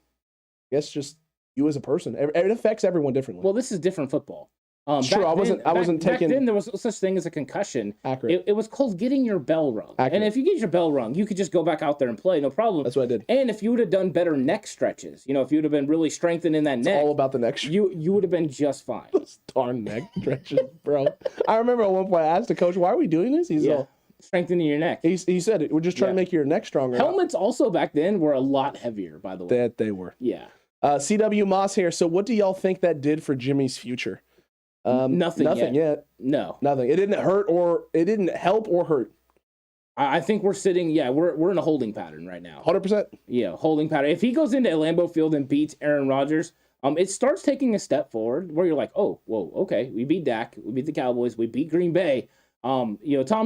I guess, just you as a person. It affects everyone differently. Well, this is different football. True. I wasn't taking. Back then, there was no such thing as a concussion. Accurate. It was called getting your bell rung. Accurate. And if you get your bell rung, you could just go back out there and play, no problem. That's what I did. And if you would have done better neck stretches, if you would have been really strengthened in that neck, all about the neck. You would have been just fine. Those darn neck stretches, bro. I remember at one point I asked the coach, "Why are we doing this?" He's all, strengthening your neck. He said, "We're just trying to make your neck stronger." Helmets also back then were a lot heavier, by the way. That they were. Yeah. CW Moss here. So what do y'all think that did for Jimmy's future? Nothing yet. No. Nothing. It didn't help or hurt. I think we're sitting, we're in a holding pattern right now. 100%. Yeah, holding pattern. If he goes into Lambeau Field and beats Aaron Rodgers, it starts taking a step forward where you're like, oh, whoa, okay, we beat Dak, we beat the Cowboys, we beat Green Bay. Tom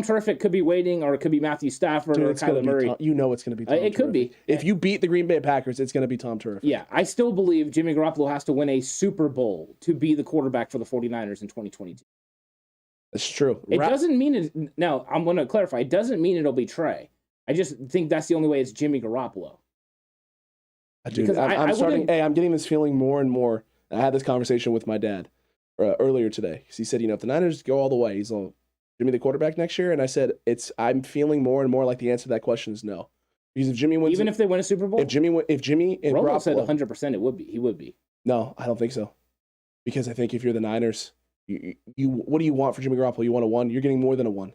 Terrific could be waiting, or it could be Matthew Stafford or Kyler Murray. It's going to be Tom It could be. If you beat the Green Bay Packers, it's going to be Tom Terrific. Yeah, I still believe Jimmy Garoppolo has to win a Super Bowl to be the quarterback for the 49ers in 2022. That's true. It doesn't mean it. Now, I'm going to clarify. It doesn't mean it'll be Trey. I just think that's the only way it's Jimmy Garoppolo. I'm getting this feeling more and more. I had this conversation with my dad earlier today. He said, if the Niners go all the way, he's all, Jimmy the quarterback next year? And I said, I'm feeling more and more like the answer to that question is no. Because if Jimmy wins, even if they win a Super Bowl, if Jimmy and Romo Garoppolo said 100%, he would be. No, I don't think so. Because I think if you're the Niners, you what do you want for Jimmy Garoppolo? You want a 1? You're getting more than a 1.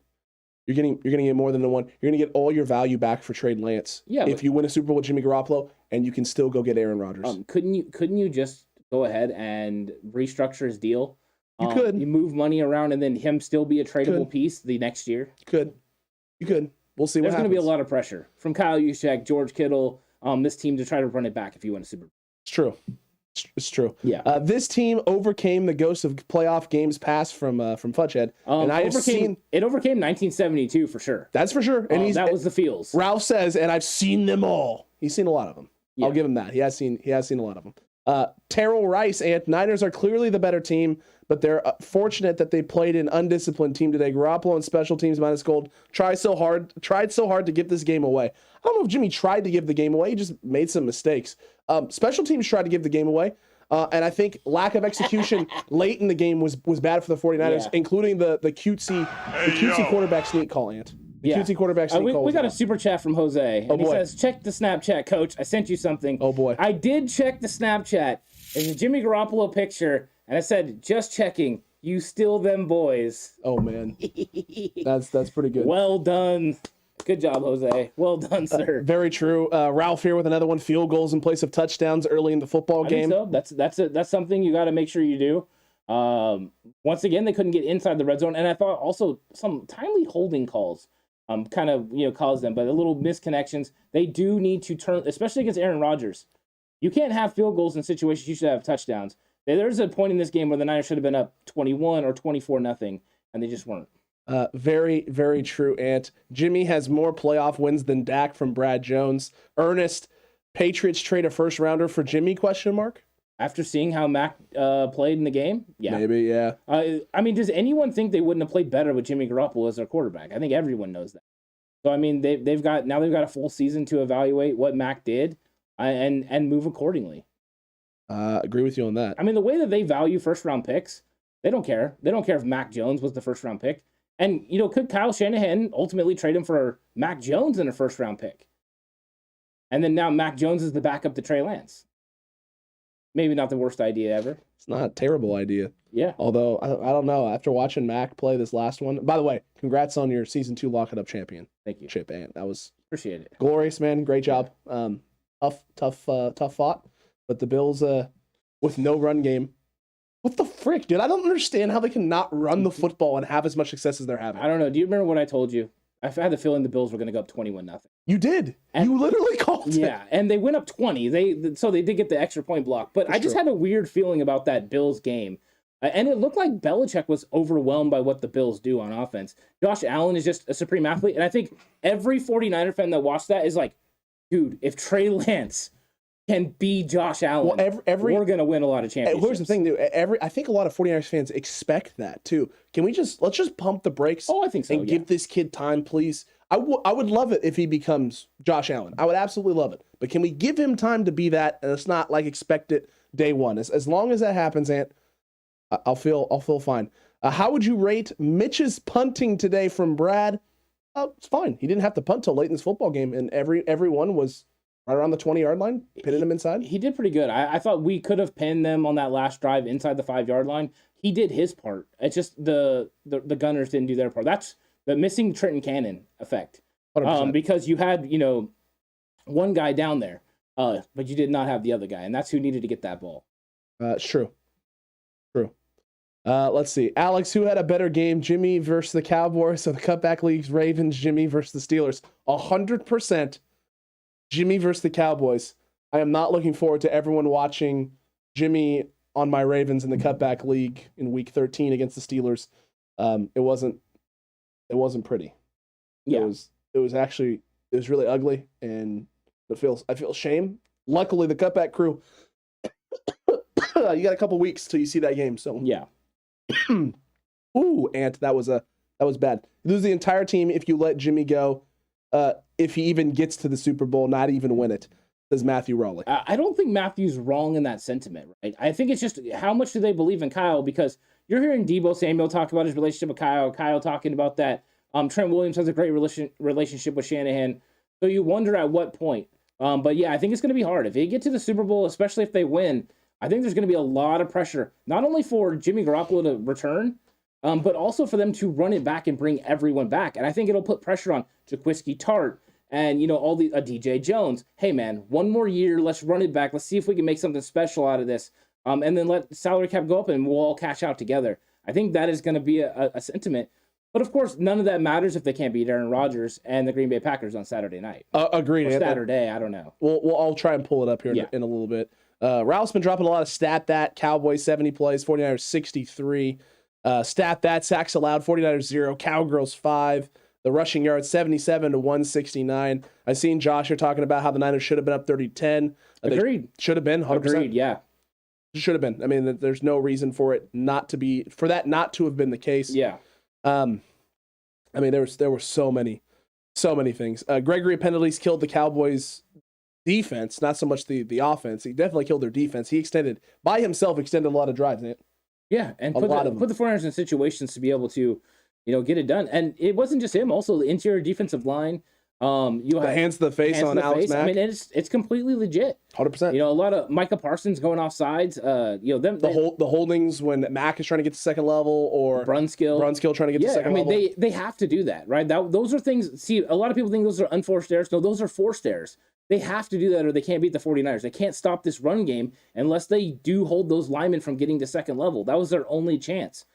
You're going to get more than a 1. You're going to get all your value back for Trey Lance. Yeah. If you win a Super Bowl with Jimmy Garoppolo, and you can still go get Aaron Rodgers. Couldn't you just go ahead and restructure his deal? You could. You move money around and then him still be a tradable piece the next year? You could. We'll see what happens. There's going to be a lot of pressure from Kyle Juszczyk, George Kittle, this team to try to run it back if you win a Super Bowl. It's true. It's true. Yeah. This team overcame the ghost of playoff games past from Fudgehead. And it overcame 1972 for sure. That's for sure. And that was the feels. Ralph says, and I've seen them all. He's seen a lot of them. Yeah. I'll give him that. He has seen a lot of them. Terrell Rice, and Niners are clearly the better team, but they're fortunate that they played an undisciplined team today. Garoppolo and special teams minus Gould tried so hard to give this game away. I don't know if Jimmy tried to give the game away. He just made some mistakes. Special teams tried to give the game away. And I think lack of execution late in the game was bad for the 49ers, including the cutesy quarterback sneak call, Ant. Cutesy quarterback sneak call. We got a super chat from Jose. And he says, check the Snapchat, coach. I sent you something. Oh, boy. I did check the Snapchat. There's a Jimmy Garoppolo picture, and I said, just checking. You still them boys. Oh, man. That's pretty good. Well done. Good job, Jose. Well done, sir. Very true. Ralph here with another one. Field goals in place of touchdowns early in the football game. I think so. That's something you got to make sure you do. Once again, they couldn't get inside the red zone, and I thought also some timely holding calls kind of caused them, but a little misconnections. They do need to turn, especially against Aaron Rodgers. You can't have field goals in situations you should have touchdowns. There's a point in this game where the Niners should have been up 21 or 24-0, and they just weren't. Very, very true, Ant. Jimmy has more playoff wins than Dak from Brad Jones. Ernest, Patriots trade a first rounder for Jimmy, ? After seeing how Mac played in the game? Yeah. Maybe, yeah. I mean, does anyone think they wouldn't have played better with Jimmy Garoppolo as their quarterback? I think everyone knows that. So, I mean, they've got a full season to evaluate what Mac did and move accordingly. Agree with you on that. I mean, the way that they value first-round picks, they don't care. They don't care if Mac Jones was the first-round pick. And, could Kyle Shanahan ultimately trade him for Mac Jones in a first-round pick? And then now Mac Jones is the backup to Trey Lance. Maybe not the worst idea ever. It's not a terrible idea. Yeah. Although, I don't know. After watching Mac play this last one. By the way, congrats on your Season 2 Lock It Up champion. Thank you. Chip, Ant. That was appreciate it. Glorious, man. Great job. Tough fought. But the Bills, with no run game. What the frick, dude? I don't understand how they can not run the football and have as much success as they're having. I don't know. Do you remember what I told you? I had the feeling the Bills were going to go up 21-0. You did. You literally called it. Yeah, and they went up 20. So they did get the extra point block. But I just had a weird feeling about that Bills game. And it looked like Belichick was overwhelmed by what the Bills do on offense. Josh Allen is just a supreme athlete. And I think every 49er fan that watched that is like, dude, if Trey Lance can be Josh Allen, we're going to win a lot of championships. Here's the thing, dude. I think a lot of 49ers fans expect that, too. Can we let's just pump the brakes? Oh, I think so, and give this kid time, please? I would love it if he becomes Josh Allen. I would absolutely love it. But can we give him time to be that, and it's not like expect it day one? As long as that happens, Ant, I'll feel fine. How would you rate Mitch's punting today from Brad? It's fine. He didn't have to punt till late in this football game, and everyone was right around the 20-yard line, pinning him inside. He did pretty good. I thought we could have pinned them on that last drive inside the 5-yard line. He did his part. It's just the Gunners didn't do their part. That's the missing Trenton Cannon effect. 100%. Because you had, one guy down there, but you did not have the other guy, and that's who needed to get that ball. It's true. Let's see. Alex, who had a better game, Jimmy versus the Cowboys? So the Cutback League's Ravens, Jimmy versus the Steelers. 100% Jimmy versus the Cowboys. I am not looking forward to everyone watching Jimmy on my Ravens in the Cutback League in Week 13 against the Steelers. It wasn't pretty. Yeah. It was really ugly, and I feel shame. Luckily, the Cutback crew, you got a couple weeks till you see that game. So yeah. Ooh, Ant, that was bad. You lose the entire team if you let Jimmy go. If he even gets to the Super Bowl, not even win it, says Matthew Rowley. I don't think Matthew's wrong in that sentiment, right? I think it's just how much do they believe in Kyle, because you're hearing Deebo Samuel talk about his relationship with Kyle talking about that. Trent Williams has a great relationship with Shanahan. So you wonder at what point. But yeah, I think it's going to be hard. If they get to the Super Bowl, especially if they win, I think there's going to be a lot of pressure, not only for Jimmy Garoppolo to return, but also for them to run it back and bring everyone back. And I think it'll put pressure on Jaquiski Tart and, all the DJ Jones. Hey, man, one more year. Let's run it back. Let's see if we can make something special out of this. And then let the salary cap go up and we'll all cash out together. I think that is going to be a sentiment. But, of course, none of that matters if they can't beat Aaron Rodgers and the Green Bay Packers on Saturday night. Agreed. Or Saturday, I don't know. Well, I'll try and pull it up here in a little bit. Ralph's been dropping a lot of stat that. Cowboys 70 plays, 49ers 63. Stat that, sacks allowed, 49ers 0. Cowgirls 5. The rushing yards 77 to 169. I've seen Josh here talking about how the Niners should have been up 30-10. Agreed. Should have been 100%. Agreed, yeah. Should have been. I mean, there's no reason for that not to have been the case. Yeah. I mean, there were so many things. Gregory penalties killed the Cowboys defense, not so much the offense. He definitely killed their defense. He extended a lot of drives. Yeah, and put the 49ers in situations to be able to, get it done. And it wasn't just him. Also, the interior defensive line. You have hands to the face on Alex Mack. I mean, it's completely legit. 100%. A lot of Micah Parsons going off sides. The holdings when Mack is trying to get to second level, or Brunskill trying to get to second level. They have to do that, right? Those are things. See, a lot of people think those are unforced errors. No, those are forced errors. They have to do that, or they can't beat the 49ers. They can't stop this run game unless they do hold those linemen from getting to second level. That was their only chance.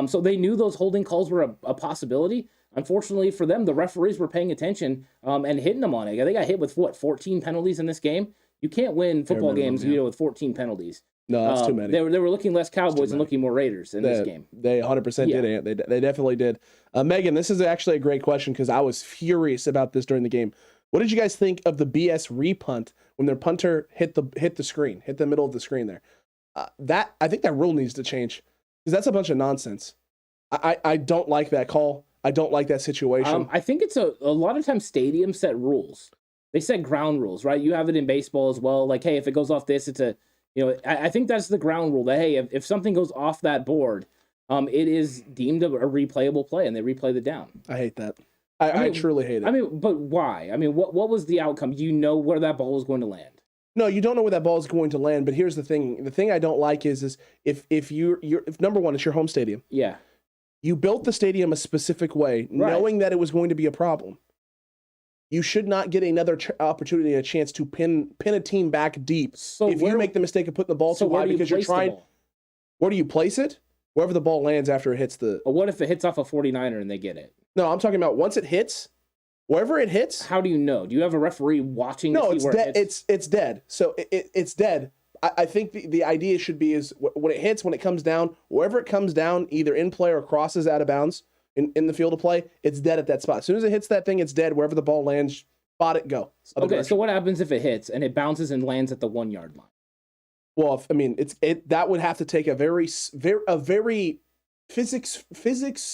So they knew those holding calls were a possibility. Unfortunately for them, the referees were paying attention and hitting them on it. They got hit with 14 penalties in this game. You can't win football games with 14 penalties. No, that's too many. They were looking less Cowboys and looking more Raiders in this game. They 100% did. They definitely did. Megan, this is actually a great question because I was furious about this during the game. What did you guys think of the BS repunt when their punter hit the screen, hit the middle of the screen there? I think that rule needs to change because that's a bunch of nonsense. I don't like that call. I don't like that situation. I think it's a lot of times stadiums set rules. They set ground rules, right? You have it in baseball as well. Like, hey, if it goes off this, it's I think that's the ground rule that, hey, if something goes off that board, it is deemed a replayable play and they replay the down. I hate that. I truly hate it. I mean, but why? I mean, what was the outcome? You know where that ball was going to land. No, you don't know where that ball is going to land, but here's the thing. The thing I don't like is if number one, it's your home stadium. Yeah. You built the stadium a specific way, knowing that it was going to be a problem. You should not get another opportunity, a chance to pin a team back deep. So if you make the mistake of putting the ball too high because you're trying, where do you place it? Wherever the ball lands after it hits the... Or what if it hits off a 49er and they get it? No, I'm talking about once it hits, wherever it hits... How do you know? Do you have a referee watching? No, it's dead. It's dead. So it's dead. I think the idea should be is when it hits, when it comes down, wherever it comes down, either in play or crosses out of bounds in the field of play, it's dead at that spot. As soon as it hits that thing, it's dead. Wherever the ball lands, spot it, go. Okay, so what happens if it hits and it bounces and lands at the 1 yard line? Well, that would have to take a very physics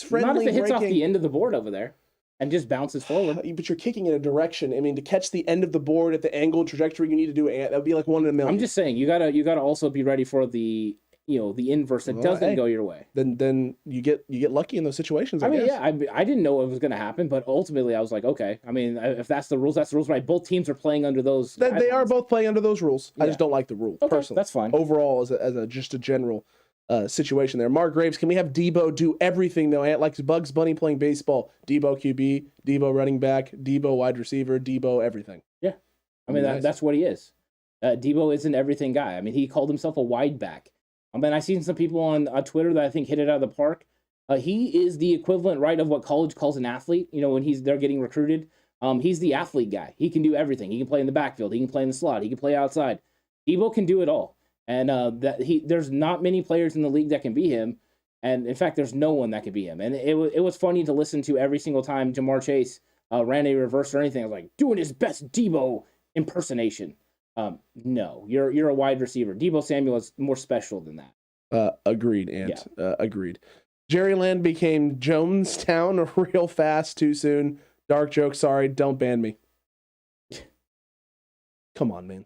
friendly. Not if it hits off the end of the board over there and just bounces forward. But you're kicking in a direction. I mean, to catch the end of the board at the angle trajectory you need to do, that would be like 1 in a million. I'm just saying you gotta also be ready for the inverse that doesn't go your way. Then you get lucky in those situations. I guess. I didn't know it was going to happen, but ultimately I was like, okay. I mean, if that's the rules, that's the rules, right? Both teams are playing under those. They are both playing under those rules. Yeah. I just don't like the rule personally. That's fine. Overall, as just a general situation there. Mark Graves, can we have Deebo do everything though? Like Bugs Bunny playing baseball. Deebo QB, Deebo running back, Deebo wide receiver, Deebo everything. Yeah, I mean that's what he is. Deebo is an everything guy. I mean, he called himself a wide back. I mean, I've seen some people on Twitter that I think hit it out of the park. He is the equivalent, right, of what college calls an athlete. When they're getting recruited, he's the athlete guy. He can do everything. He can play in the backfield. He can play in the slot. He can play outside. Deebo can do it all. And there's not many players in the league that can be him. And in fact, there's no one that can be him. And it was funny to listen to every single time Jamar Chase ran a reverse or anything. I was like, doing his best Deebo impersonation. No, you're a wide receiver. Deebo Samuel is more special than that. Agreed, Ant. Yeah. Agreed. Jerryland became Jonestown real fast too soon. Dark joke. Sorry, don't ban me. Come on, man.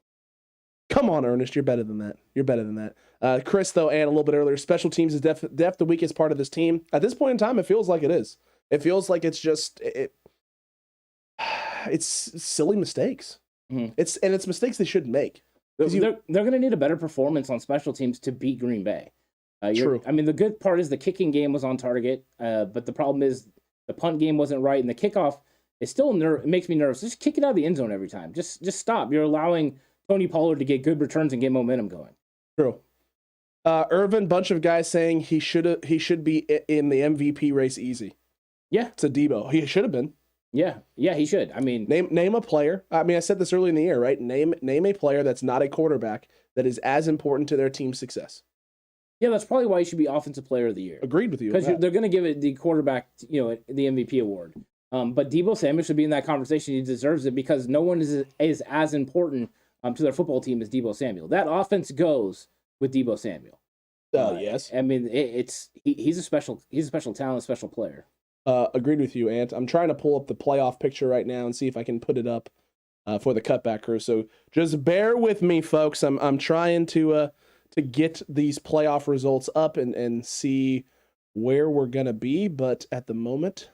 Come on, Ernest. You're better than that. Chris, though, and a little bit earlier, special teams is def the weakest part of this team. At this point in time, it feels like it is. It feels like it's just it's silly mistakes. Mm-hmm. It's mistakes they shouldn't make. They're going to need a better performance on special teams to beat Green Bay. True. I mean, the good part is the kicking game was on target, but the problem is the punt game wasn't right, and the kickoff is still it makes me nervous. Just kick it out of the end zone every time. Just stop. You're allowing Tony Pollard to get good returns and get momentum going. True. Irvin, bunch of guys saying he should be in the MVP race easy. Yeah, it's a Deebo. He should have been. Yeah, he should. I mean, name a player. I mean, I said this early in the year, right? Name a player that's not a quarterback that is as important to their team's success. Yeah, that's probably why he should be Offensive Player of the Year. Agreed with you. Because they're going to give it the quarterback, the MVP award. But Deebo Samuel should be in that conversation. He deserves it because no one is as important to their football team as Deebo Samuel. That offense goes with Deebo Samuel. Yes. I mean, he's a special talent, special player. Agreed with you, Ant. I'm trying to pull up the playoff picture right now and see if I can put it up for the Cutback crew. So just bear with me, folks. I'm trying to get these playoff results up and see where we're gonna be. But at the moment,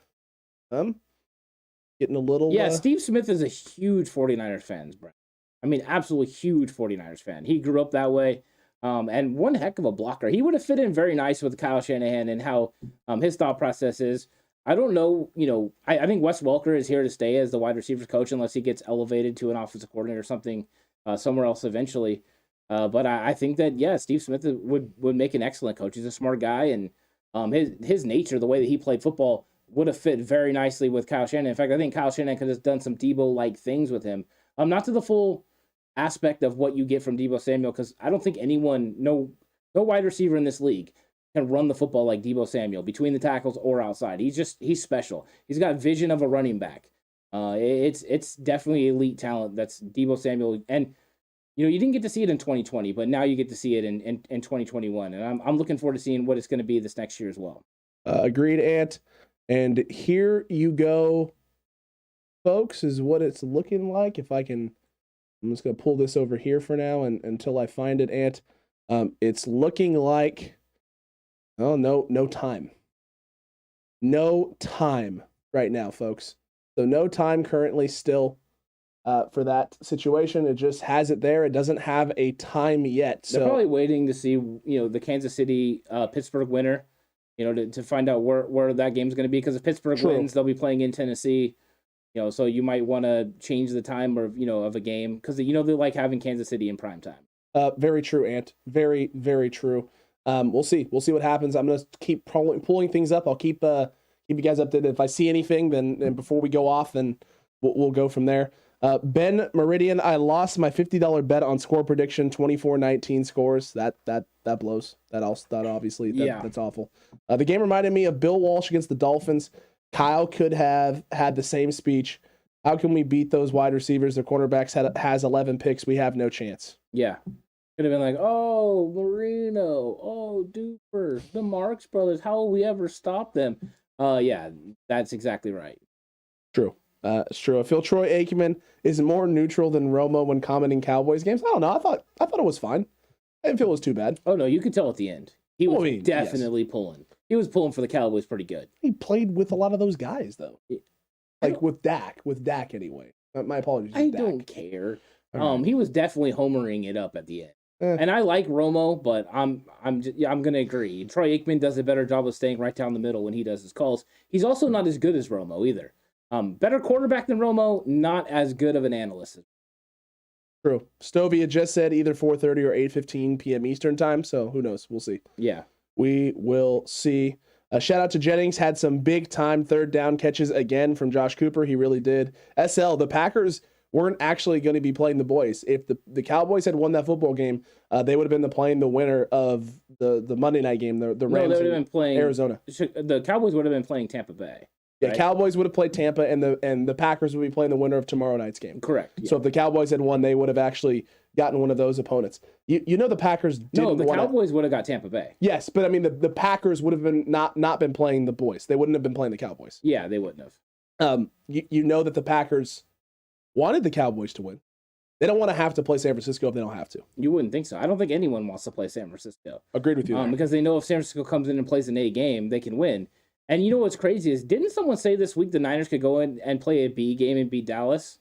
getting a little. Yeah, Steve Smith is a huge 49ers fan, bro. I mean, absolutely huge 49ers fan. He grew up that way. And one heck of a blocker. He would have fit in very nice with Kyle Shanahan and how his thought process is. I don't know, I think Wes Welker is here to stay as the wide receivers coach unless he gets elevated to an offensive coordinator or something somewhere else eventually. But I think that, yeah, Steve Smith would make an excellent coach. He's a smart guy, and his nature, the way that he played football, would have fit very nicely with Kyle Shanahan. In fact, I think Kyle Shanahan could have done some Deebo-like things with him. Not to the full aspect of what you get from Deebo Samuel, because I don't think no wide receiver in this league can run the football like Deebo Samuel between the tackles or outside. He's special. He's got vision of a running back. It's definitely elite talent. That's Deebo Samuel, and you didn't get to see it in 2020, but now you get to see it in 2021, and I'm looking forward to seeing what it's going to be this next year as well. Agreed, Ant. And here you go, folks, is what it's looking like. I'm just going to pull this over here for now and until I find it, Ant. It's looking like, no time. No time right now, folks. So no time currently still for that situation. It just has it there. It doesn't have a time yet. So they're probably waiting to see, the Kansas City Pittsburgh winner, to find out where that game's going to be. Because if Pittsburgh wins, they'll be playing in Tennessee. So you might want to change the time of a game because they like having Kansas City in prime time. Very true, Ant. Very, very true. We'll see. We'll see what happens. I'm gonna keep pulling things up. I'll keep you guys updated. If I see anything, then before we go off, then we'll go from there. Ben Meridian, I lost my $50 bet on score prediction. 24-19 scores. That blows. That's awful. The game reminded me of Bill Walsh against the Dolphins. Kyle could have had the same speech. How can we beat those wide receivers? Their quarterbacks has 11 picks. We have no chance. Yeah. Could have been like, oh, Marino, oh, Duper, the Marks brothers. How will we ever stop them? Yeah, that's exactly right. True. It's true. I feel Troy Aikman is more neutral than Romo when commenting Cowboys games. I don't know. I thought it was fine. I didn't feel it was too bad. Oh, no, you could tell at the end. He was definitely pulling. He was pulling for the Cowboys pretty good. He played with a lot of those guys, though. With Dak anyway. My apologies. I don't care. Right. He was definitely homering it up at the end. And I like Romo, but I'm gonna agree. Troy Aikman does a better job of staying right down the middle when he does his calls. He's also not as good as Romo either. Better quarterback than Romo, not as good of an analyst. True. Stovia just said either 4:30 or 8:15 p.m. Eastern time, so who knows? We'll see. Yeah. We will see. Shout out to Jennings. Had some big time third down catches again from Josh Cooper. He really did. SL, the Packers weren't actually going to be playing the boys. If the Cowboys had won that football game, they would have been playing the winner of the Monday night game, the Rams. No, they would have been playing Arizona. The Cowboys would have been playing Tampa Bay. Yeah, right? Cowboys would have played Tampa, and the Packers would be playing the winner of tomorrow night's game. Correct. Yeah. So if the Cowboys had won, they would have actually gotten one of those opponents. The Packers didn't. No, the Cowboys would have got Tampa Bay. Yes, but I mean the Packers would have been not been playing the boys. They wouldn't have been playing the Cowboys. Yeah, they wouldn't have. That the Packers wanted the Cowboys to win. They don't want to have to play San Francisco if they don't have to. You wouldn't think so. I don't think anyone wants to play San Francisco. Agreed with you. Because they know if San Francisco comes in and plays an A game, they can win. And you know what's crazy is, didn't someone say this week the Niners could go in and play a B game and beat Dallas?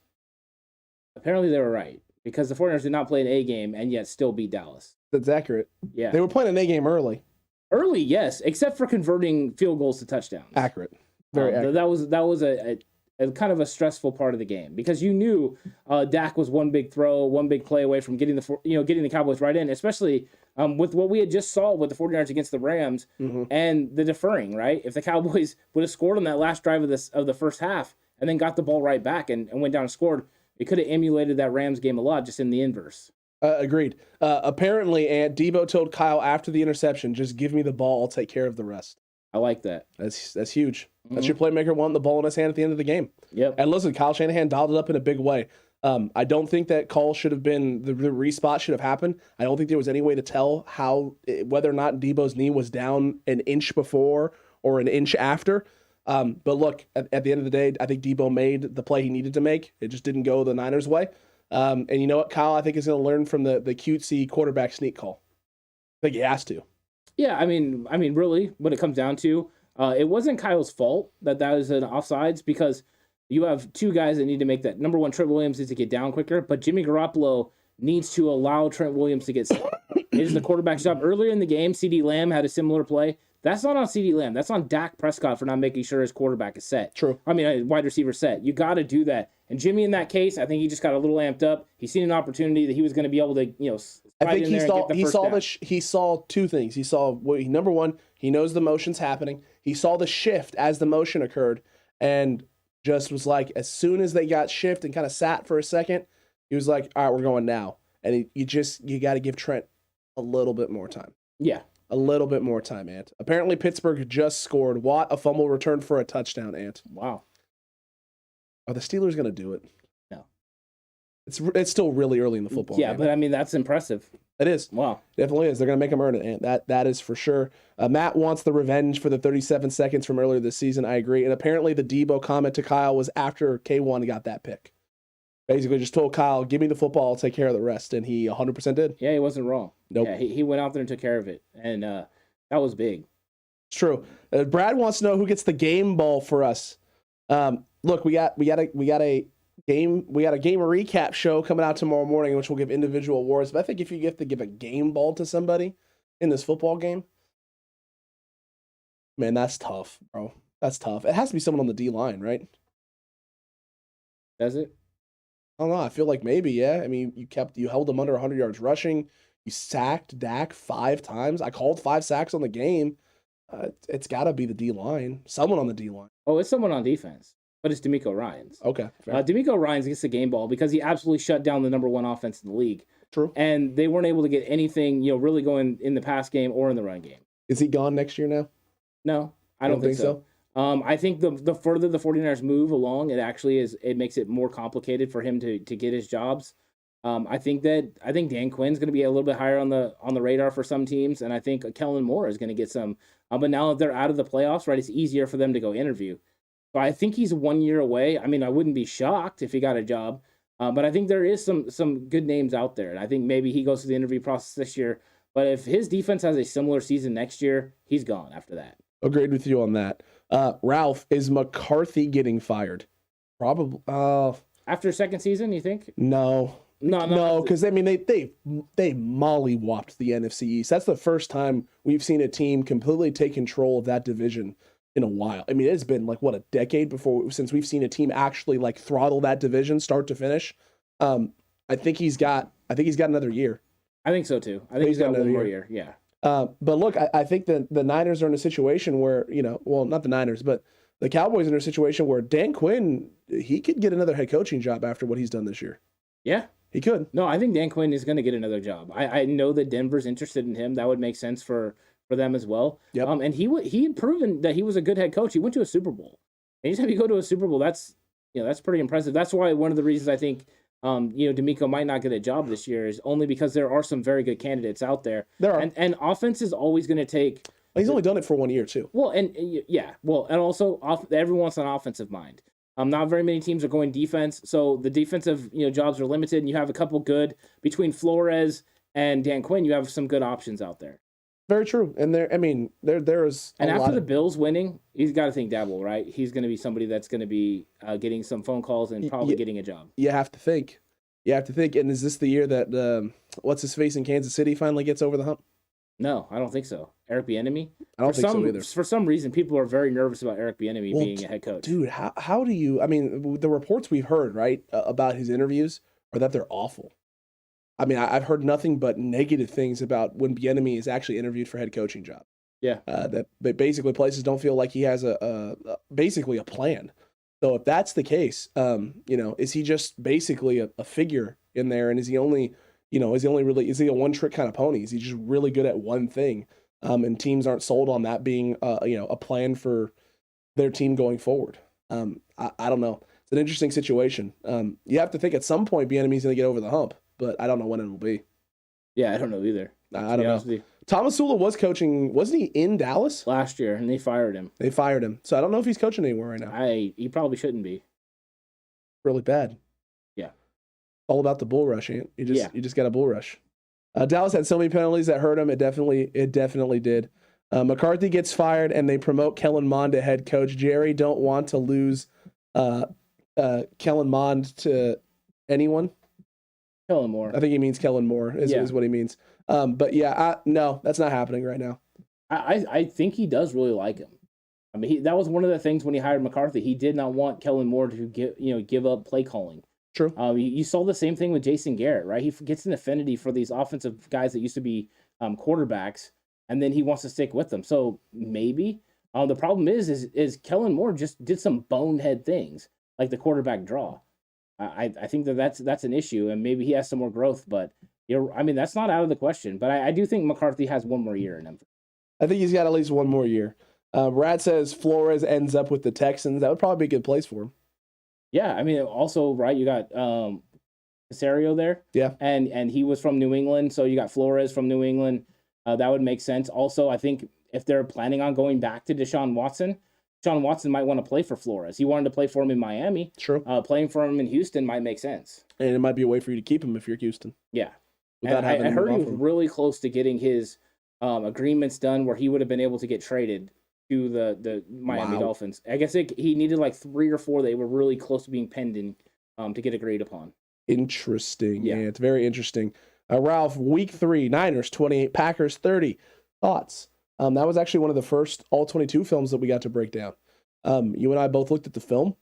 Apparently they were right, because the 49ers did not play an A game and yet still beat Dallas. That's accurate. Yeah. They were playing an A game early. Early, yes, except for converting field goals to touchdowns. Accurate. Very accurate. That was a kind of a stressful part of the game, because you knew Dak was one big throw, one big play away from getting the Cowboys right in, especially with what we had just saw with the 49ers against the Rams and the deferring, right? If the Cowboys would have scored on that last drive of the first half and then got the ball right back and went down and scored, it could have emulated that Rams game a lot, just in the inverse. Agreed. Apparently, Deebo told Kyle after the interception, just give me the ball, I'll take care of the rest. I like that. That's huge. That's your playmaker wanting the ball in his hand at the end of the game. Yep. And listen, Kyle Shanahan dialed it up in a big way. I don't think that call should have been the respot should have happened. I don't think there was any way to tell whether or not Deebo's knee was down an inch before or an inch after. But look, at the end of the day, I think Deebo made the play he needed to make. It just didn't go the Niners' way. And you know what, Kyle, I think is going to learn from the cutesy quarterback sneak call. I think he has to. Yeah, I mean, really, what it comes down to, it wasn't Kyle's fault that was an offsides, because you have two guys that need to make that. Number one, Trent Williams needs to get down quicker, but Jimmy Garoppolo needs to allow Trent Williams to get set. It is the quarterback's job. Earlier in the game, CeeDee Lamb had a similar play. That's not on CeeDee Lamb. That's on Dak Prescott for not making sure his quarterback is set. True. Wide receiver set. You got to do that. And Jimmy, in that case, I think he just got a little amped up. He seen an opportunity that he was going to be able to, I think he saw two things. He saw, number one, he knows the motion's happening. He saw the shift as the motion occurred, and just was like, as soon as they got shift and kind of sat for a second, he was like, all right, we're going now. And you got to give Trent a little bit more time. Yeah. A little bit more time, Ant. Apparently, Pittsburgh just scored. Watt, a fumble return for a touchdown, Ant. Wow. Are the Steelers going to do it? No. It's still really early in the football game. Yeah, but that's impressive. It is. Wow. Definitely is. They're going to make him earn it, Ant. That is for sure. Matt wants the revenge for the 37 seconds from earlier this season. I agree. And apparently the Deebo comment to Kyle was after K1 got that pick. Basically just told Kyle, give me the football, I'll take care of the rest. And he 100% did. Yeah, he wasn't wrong. Nope. Yeah, he went out there and took care of it. And that was big. It's true. Brad wants to know who gets the game ball for us. Look, we got a game recap show coming out tomorrow morning, in which we'll give individual awards. But I think if you get to give a game ball to somebody in this football game, man, that's tough, bro. That's tough. It has to be someone on the D line, right? Does it? I don't know. I feel like maybe, yeah. I mean, you held them under 100 yards rushing. You sacked Dak 5 times. I called 5 sacks on the game. It's got to be the D line. Someone on the D line. Oh, it's someone on defense. But it's D'Amico Ryans. Okay. D'Amico Ryans gets the game ball because he absolutely shut down the number one offense in the league. True. And they weren't able to get anything, really going in the pass game or in the run game. Is he gone next year now? No, I don't think so. I think the further the 49ers move along, it makes it more complicated for him to get his jobs. I think Dan Quinn's going to be a little bit higher on the radar for some teams, and I think Kellen Moore is going to get some. But now that they're out of the playoffs, right, it's easier for them to go interview. So I think he's 1 year away. I mean, I wouldn't be shocked if he got a job, but I think there is some good names out there, and I think maybe he goes through the interview process this year. But if his defense has a similar season next year, he's gone after that. Agreed with you on that. Ralph, is McCarthy getting fired? Probably. After second season, you think? No, because I mean they mollywopped the NFC East. That's the first time we've seen a team completely take control of that division in a while. I mean, it's been like a decade since we've seen a team actually like throttle that division start to finish. I think he's got another year. I think so too. I think he's got one more year. Yeah. But look, I think that the Niners are in a situation where, not the Niners, but the Cowboys are in a situation where Dan Quinn, he could get another head coaching job after what he's done this year. Yeah. He could. No, I think Dan Quinn is going to get another job. I know that Denver's interested in him. That would make sense for them as well. Yep. And he had proven that he was a good head coach. He went to a Super Bowl. Anytime you go to a Super Bowl, that's pretty impressive. That's why one of the reasons I think D'Amico might not get a job this year is only because there are some very good candidates out there. There are. And offense is always going to take. He's only done it for 1 year too. Well, and also everyone's on offensive mind. Not very many teams are going defense, so the defensive jobs are limited, and you have a couple good between Flores and Dan Quinn. You have some good options out there. Very true, and there is. And after the Bills winning, he's got to think Dabble, right? He's going to be somebody that's going to be getting some phone calls and probably getting a job. You have to think. And is this the year that what's his face in Kansas City finally gets over the hump? No, I don't think so. Eric Bieniemy? I don't think so either. For some reason, people are very nervous about Eric Bieniemy being a head coach. Dude, how do you? I mean, the reports we've heard, right, about his interviews are that they're awful. I mean, I've heard nothing but negative things about when Bieniemy is actually interviewed for head coaching job. Yeah, that basically places don't feel like he has basically a plan. So if that's the case, is he just basically a figure in there, and is he a one-trick kind of pony? Is he just really good at one thing? And teams aren't sold on that being a plan for their team going forward. I don't know. it's an interesting situation. You have to think at some point Bieniemy's going to get over the hump, but I don't know when it will be. Yeah, I don't know either. I don't know. Thomasula was coaching, wasn't he in Dallas? Last year, and they fired him. So I don't know if he's coaching anywhere right now. He probably shouldn't be. Really bad. Yeah. All about the bull rush, Ant. You just got a bull rush. Dallas had so many penalties that hurt him. It definitely did. McCarthy gets fired, and they promote Kellen Mond to head coach. Jerry don't want to lose Kellen Mond to anyone. Kellen Moore. I think he means Kellen Moore is what he means. But yeah, no, that's not happening right now. I think he does really like him. I mean, that was one of the things when he hired McCarthy. He did not want Kellen Moore to give up play calling. True. You saw the same thing with Jason Garrett, right? He gets an affinity for these offensive guys that used to be quarterbacks, and then he wants to stick with them. So maybe the problem is Kellen Moore just did some bonehead things like the quarterback draw. I think that's an issue, and maybe he has some more growth. But that's not out of the question. But I do think McCarthy has one more year in him. I think he's got at least one more year. Brad says Flores ends up with the Texans. That would probably be a good place for him. Yeah, I mean, also, right, you got Casario there. Yeah. And he was from New England, so you got Flores from New England. That would make sense. Also, I think if they're planning on going back to Deshaun Watson might want to play for Flores. He wanted to play for him in Miami. True. Playing for him in Houston might make sense. And it might be a way for you to keep him if you're Houston. Yeah. And I heard he was really close to getting his agreements done where he would have been able to get traded to the Miami Dolphins. I guess he needed like 3 or 4 that were really close to being penned in to get agreed upon. Interesting. Yeah, it's very interesting. Ralph, week 3, Niners 28, Packers 30. Thoughts? That was actually one of the first all-22 films that we got to break down. You and I both looked at the film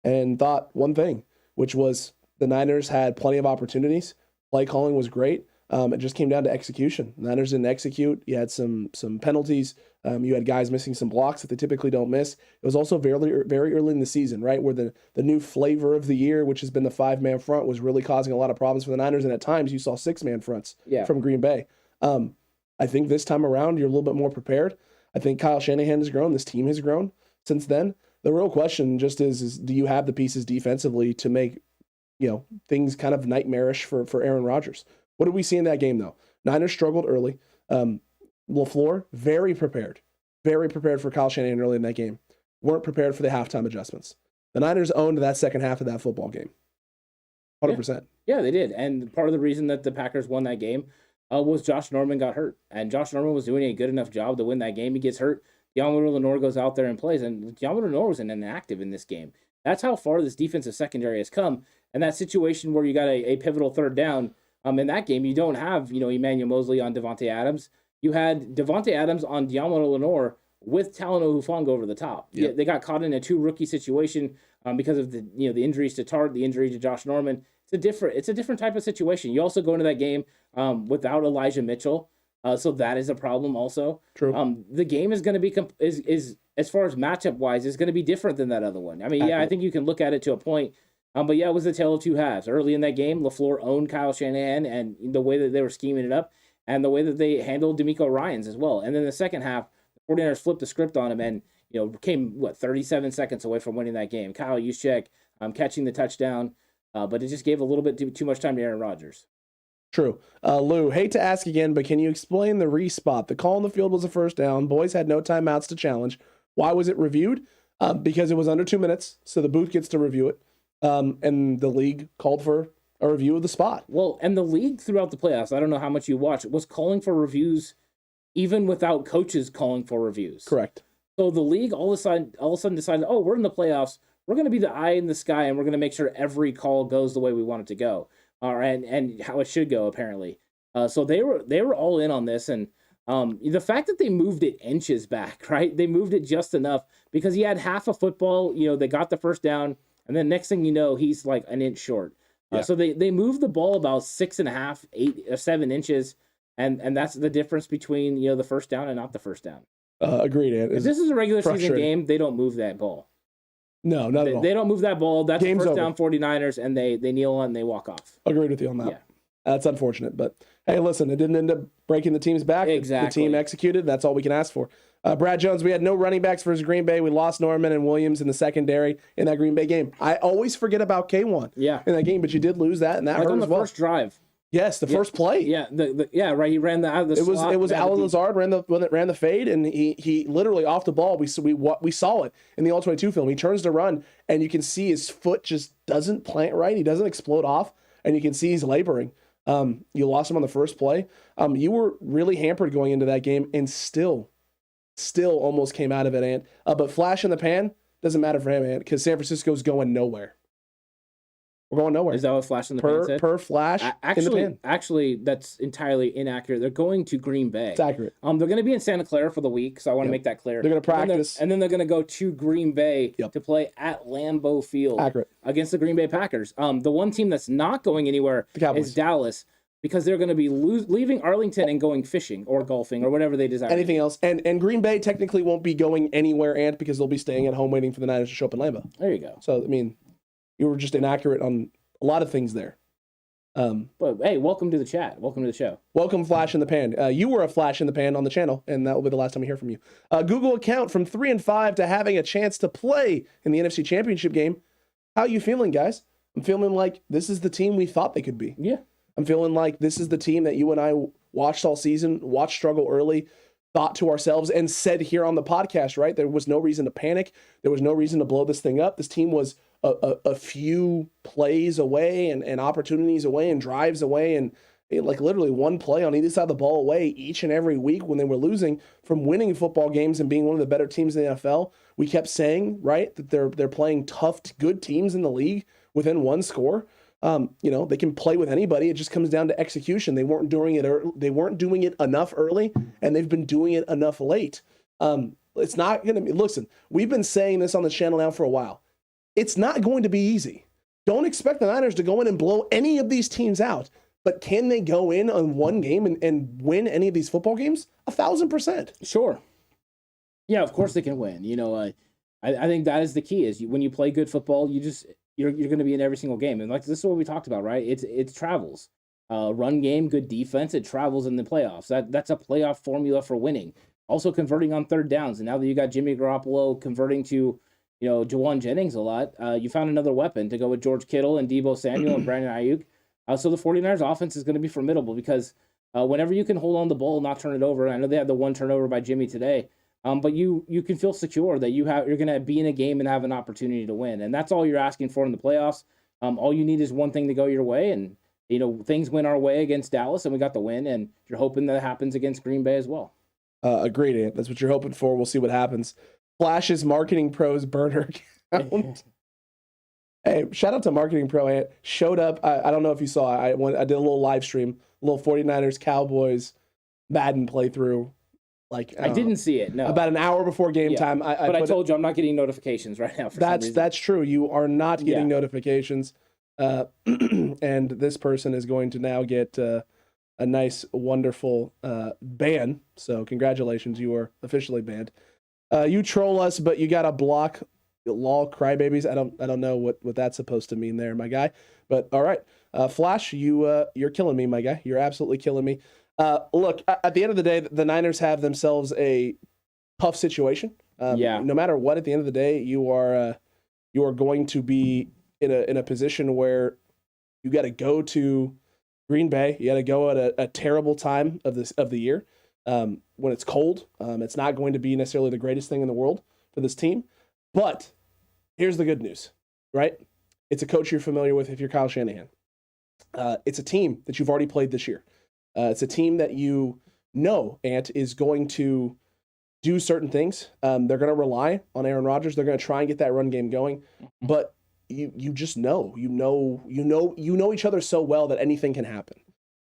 and thought one thing, which was the Niners had plenty of opportunities. Play calling was great. It just came down to execution. The Niners didn't execute. You had some penalties. You had guys missing some blocks that they typically don't miss. It was also very, very early in the season, right, where the new flavor of the year, which has been the 5-man front, was really causing a lot of problems for the Niners. And at times you saw 6-man fronts from Green Bay. I think this time around you're a little bit more prepared. I think Kyle Shanahan has grown. This team has grown since then. The real question just is do you have the pieces defensively to make things kind of nightmarish for Aaron Rodgers? What did we see in that game, though? Niners struggled early. LaFleur, very prepared for Kyle Shanahan early in that game. Weren't prepared for the halftime adjustments. The Niners owned that second half of that football game. 100%. Yeah, they did. And part of the reason that the Packers won that game was Josh Norman got hurt. And Josh Norman was doing a good enough job to win that game. He gets hurt. Deommodore Lenoir goes out there and plays. And Deommodore Lenoir was inactive in this game. That's how far this defensive secondary has come. And that situation where you got a pivotal third down, in that game, you don't have, Emmanuel Mosley on Devontae Adams. You had Devontae Adams on Deommodore Lenoir with Talanoa Hufanga over the top. Yep. They got caught in a 2-rookie situation because of the injuries to Tart, the injury to Josh Norman. It's a different type of situation. You also go into that game without Elijah Mitchell, so that is a problem also. True. The game is going to be is as far as matchup wise is going to be different than that other one. I mean, I think you can look at it to a point. But yeah, it was the tale of two halves. Early in that game, LaFleur owned Kyle Shanahan and the way that they were scheming it up and the way that they handled DeMeco Ryans as well. And then the second half, the 49ers flipped the script on him and, came, 37 seconds away from winning that game. Kyle Juszczyk catching the touchdown, but it just gave a little bit too much time to Aaron Rodgers. True. Lou, hate to ask again, but can you explain the respot? The call on the field was a first down. Boys had no timeouts to challenge. Why was it reviewed? Because it was under 2 minutes, so the booth gets to review it. And the league called for a review of the spot. Well, and the league throughout the playoffs, I don't know how much you watch, was calling for reviews even without coaches calling for reviews. Correct. So the league all of a sudden decided, we're in the playoffs. We're going to be the eye in the sky, and we're going to make sure every call goes the way we want it to go, and how it should go, apparently. So they were all in on this, and the fact that they moved it inches back, right? They moved it just enough because he had half a football. They got the first down. And then next thing you know, he's like an inch short. So they moved the ball about 6.5, 8 or 7 inches, and that's the difference between the first down and not the first down. Agreed. If this is a regular season game, they don't move that ball. No, not at all. They don't move that ball. That's Game's first over. down 49ers, and they kneel and they walk off. Agreed with you on that. Yeah. That's unfortunate, but Hey, listen, it didn't end up breaking the team's back. Exactly. The team executed. That's all we can ask for. Brad Jones, we had no running backs versus Green Bay. We lost Norman and Williams in the secondary in that Green Bay game. I always forget about K1 in that game, but you did lose that, and that hurt on as the well. first drive. Yes, the first play. Yeah, right. He ran out of the slot. It was Alan Lazard ran the fade, and he literally off the ball. We saw it in the All-22 film. He turns to run, and you can see his foot just doesn't plant right. He doesn't explode off, and you can see he's laboring. You lost him on the first play. You were really hampered going into that game, and still almost came out of it, Ant. But flash in the pan doesn't matter for him, Ant, because San Francisco's going nowhere. We're going nowhere. Is that what flash in the pan said? Per flash in the pan. Actually, that's entirely inaccurate. They're going to Green Bay. It's accurate. They're going to be in Santa Clara for the week, so I want to make that clear. They're going to practice. And then they're going to go to Green Bay to play at Lambeau Field against the Green Bay Packers. The one team that's not going anywhere is Dallas, because they're going to be leaving Arlington and going fishing or golfing or whatever they desire. Anything else. And Green Bay technically won't be going anywhere, Ant, because they'll be staying at home waiting for the Niners to show up in Lambeau. There you go. So, I mean, you were just inaccurate on a lot of things there. But hey, welcome to the chat. Welcome to the show. Welcome, Flash in the Pan. You were a Flash in the Pan on the channel, and that will be the last time we hear from you. Google account from 3-5 to having a chance to play in the NFC Championship game. How are you feeling, guys? I'm feeling like this is the team we thought they could be. Yeah. I'm feeling like this is the team that you and I watched all season, watched struggle early, thought to ourselves, and said here on the podcast, right? There was no reason to panic. There was no reason to blow this thing up. This team was a few plays away and opportunities away and drives away and like literally one play on either side of the ball away each and every week when they were losing from winning football games and being one of the better teams in the NFL. We kept saying, right, that they're playing tough, good teams in the league within one score. They can play with anybody. It just comes down to execution. They weren't doing it enough early, and they've been doing it enough late. It's not going to be. Listen, we've been saying this on the channel now for a while. It's not going to be easy. Don't expect the Niners to go in and blow any of these teams out. But can they go in on one game and win any of these football games? 1,000%. Sure. Yeah, of course they can win. I think that is the key. Is when you play good football, you're going to be in every single game. And like this is what we talked about, right? It travels. Run game, good defense, it travels in the playoffs. That's a playoff formula for winning. Also converting on third downs. And now that you got Jimmy Garoppolo converting to Jauan Jennings a lot, you found another weapon to go with George Kittle and Deebo Samuel and Brandon Ayuk. So the 49ers offense is going to be formidable because whenever you can hold on the ball and not turn it over, I know they had the one turnover by Jimmy today, but you can feel secure that you're going to be in a game and have an opportunity to win. And that's all you're asking for in the playoffs. All you need is one thing to go your way, and things went our way against Dallas and we got the win, and you're hoping that happens against Green Bay as well. Agreed, Ant. That's what you're hoping for. We'll see what happens. Flash's Marketing Pro's burner account. Hey, shout out to Marketing Pro, Ant. Showed up. I don't know if you saw. I did a little live stream, a little 49ers Cowboys Madden playthrough. I didn't see it. No, about an hour before game time. But I told you I'm not getting notifications right now. That's true. You are not getting notifications, and this person is going to now get a nice, wonderful ban. So congratulations, you are officially banned. You troll us, but you got to block. Lol, crybabies. I don't know what that's supposed to mean there, my guy. But all right, Flash, you're killing me, my guy. You're absolutely killing me. Look, at the end of the day, the Niners have themselves a tough situation. No matter what, at the end of the day, you are going to be in a position where you got to go to Green Bay. You got to go at a terrible time of the year when it's cold. It's not going to be necessarily the greatest thing in the world for this team. But here's the good news, right? It's a coach you're familiar with if you're Kyle Shanahan. It's a team that you've already played this year. It's a team that Ant, is going to do certain things. They're going to rely on Aaron Rodgers. They're going to try and get that run game going. But you just know each other so well that anything can happen.